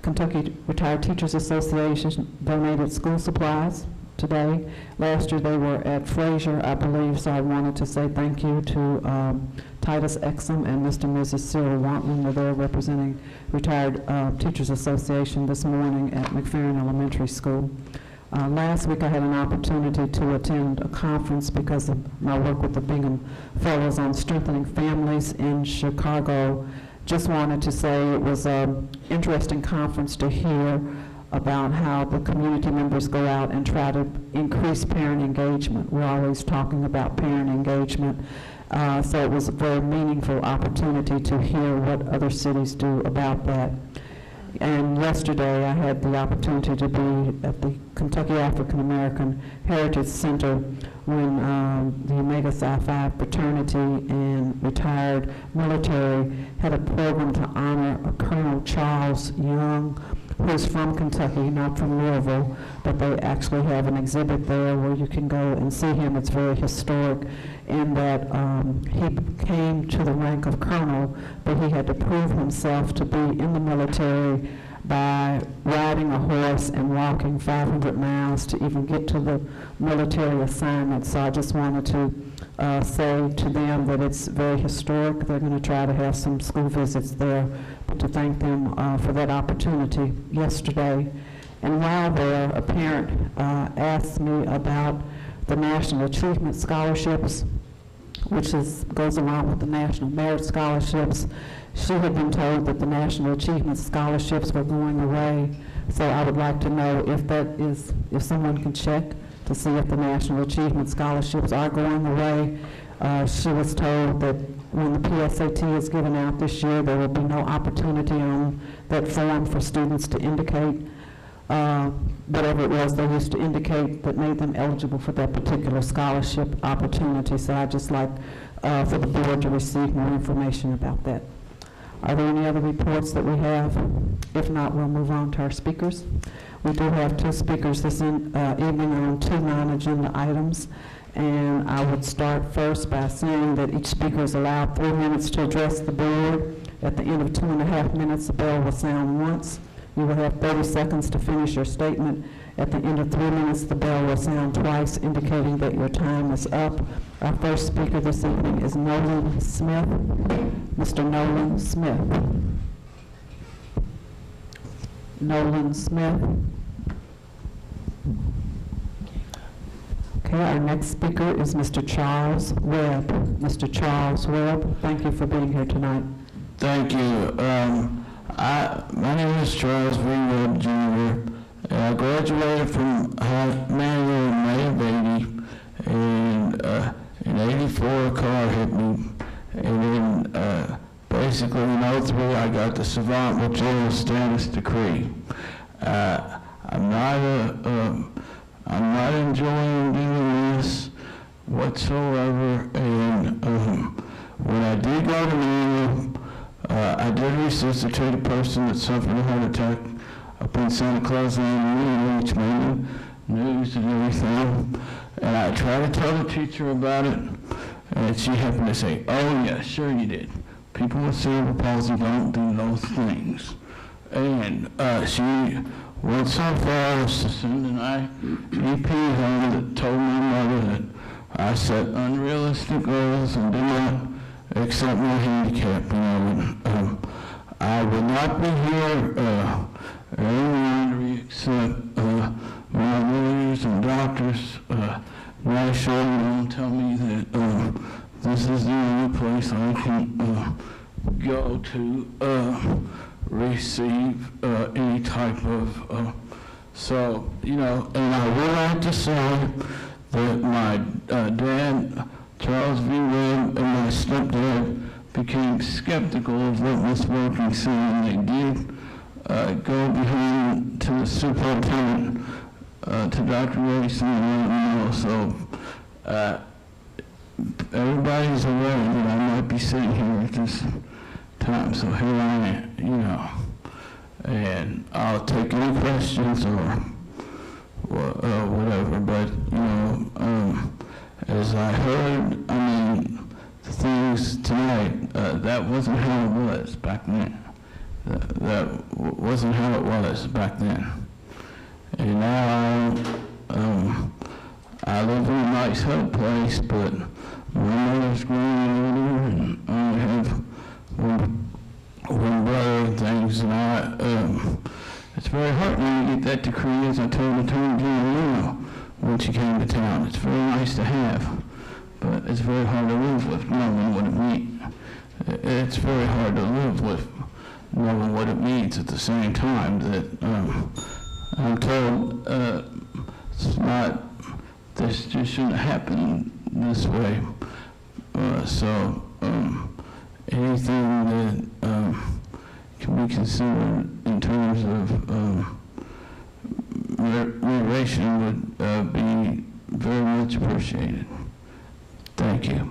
S4: Kentucky Retired Teachers Association donated school supplies today. Last year they were at Fraser, I believe, so I wanted to say thank you to Titus Exum and Mr. and Mrs. Cyril Wantman. They're representing Retired Teachers Association this morning at McFerrin Elementary School. Last week I had an opportunity to attend a conference because of my work with the Bingham Fellows on Strengthening Families in Chicago. Just wanted to say it was an interesting conference to hear about how the community members go out and try to increase parent engagement. We're always talking about parent engagement. So it was a very meaningful opportunity to hear what other cities do about that. And yesterday I had the opportunity to be at the Kentucky African American Heritage Center when the Omega Psi Phi fraternity and retired military had a program to honor Colonel Charles Young, who's from Kentucky, not from Louisville, but they actually have an exhibit there where you can go and see him. It's very historic in that he came to the rank of colonel, but he had to prove himself to be in the military by riding a horse and walking 500 miles to even get to the military assignment. So I just wanted to say to them that it's very historic. They're going to try to have some school visits there, but to thank them for that opportunity yesterday. And while there, a parent asked me about the National Achievement Scholarships, which goes along with the National Merit Scholarships. She had been told that the National Achievement Scholarships were going away, so I would like to know if someone can check to see if the National Achievement Scholarships are going away. She was told that when the PSAT is given out this year, there will be no opportunity on that form for students to indicate whatever it was they used to indicate that made them eligible for that particular scholarship opportunity. So I'd just like for the board to receive more information about that. Are there any other reports that we have? If not, we'll move on to our speakers. We do have two speakers this evening on two non-agenda items. And I would start first by saying that each speaker is allowed 3 minutes to address the board. At the end of 2.5 minutes, the bell will sound once. You will have 30 seconds to finish your statement. At the end of 3 minutes, the bell will sound twice, indicating that your time is up. Our first speaker this evening is Nolan Smith. Mr. Nolan Smith. Nolan Smith. Okay, our next speaker is Mr. Charles Webb. Mr. Charles Webb, thank you for being here tonight.
S21: Thank you. My name is Charles V. Webb, Jr. I graduated from Manual in May of 80, and in 84 a car hit me, and then basically in 03 I got the savant material status decree. I'm not enjoying doing this whatsoever, and when I did go to Manual, I did resuscitate a person that suffered a heart attack up in Santa Claus Land, which made the news and everything. And I tried to tell the teacher about it, and she happened to say, "Oh yeah, sure you did. People with cerebral palsy don't do those things." And she went so far as to send an IEP home that told my mother that I set unrealistic goals and did not accept my handicap, you know. And, I will not be here any longer except my lawyers and doctors reassure me and tell me that this is the only place I can go to receive any type of, so, you know, and I would like to say that my dad, Charles V. Webb, and my stepdad became skeptical of what was working, so they did go behind to the superintendent, to Dr. Rayson, and also everybody's aware that I might be sitting here at this time, so here I am, you know, and I'll take any questions or whatever, but, you know, as I heard, I mean, the things tonight, that wasn't how it was back then. That wasn't how it was back then. And now I live in a nice hut place, but my mother's growing older, and I only have one brother and things, and it's very heartening to get that decree, as I told Attorney General when she came to town. It's very nice to have, but it's very hard to live with knowing what it means. It's very hard to live with knowing what it means at the same time that I'm told it's not, this just shouldn't happen this way. So anything that can be considered in terms of reiteration would be very much appreciated. Thank you.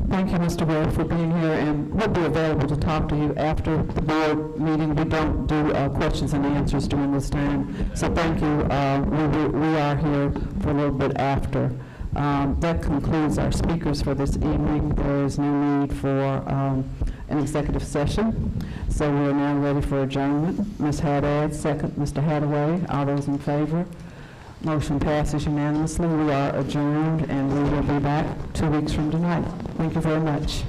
S4: Thank you, Mr. Ware, for being here, and we'll be available to talk to you after the board meeting. We don't do questions and answers during this time, so thank you. We are here for a little bit after. That concludes our speakers for this evening. There is no need for an executive session, so we're now ready for adjournment. Ms. Haddad, second. Mr. Hathaway, all those in favor? Motion passes unanimously. We are adjourned, and we will be back 2 weeks from tonight. Thank you very much.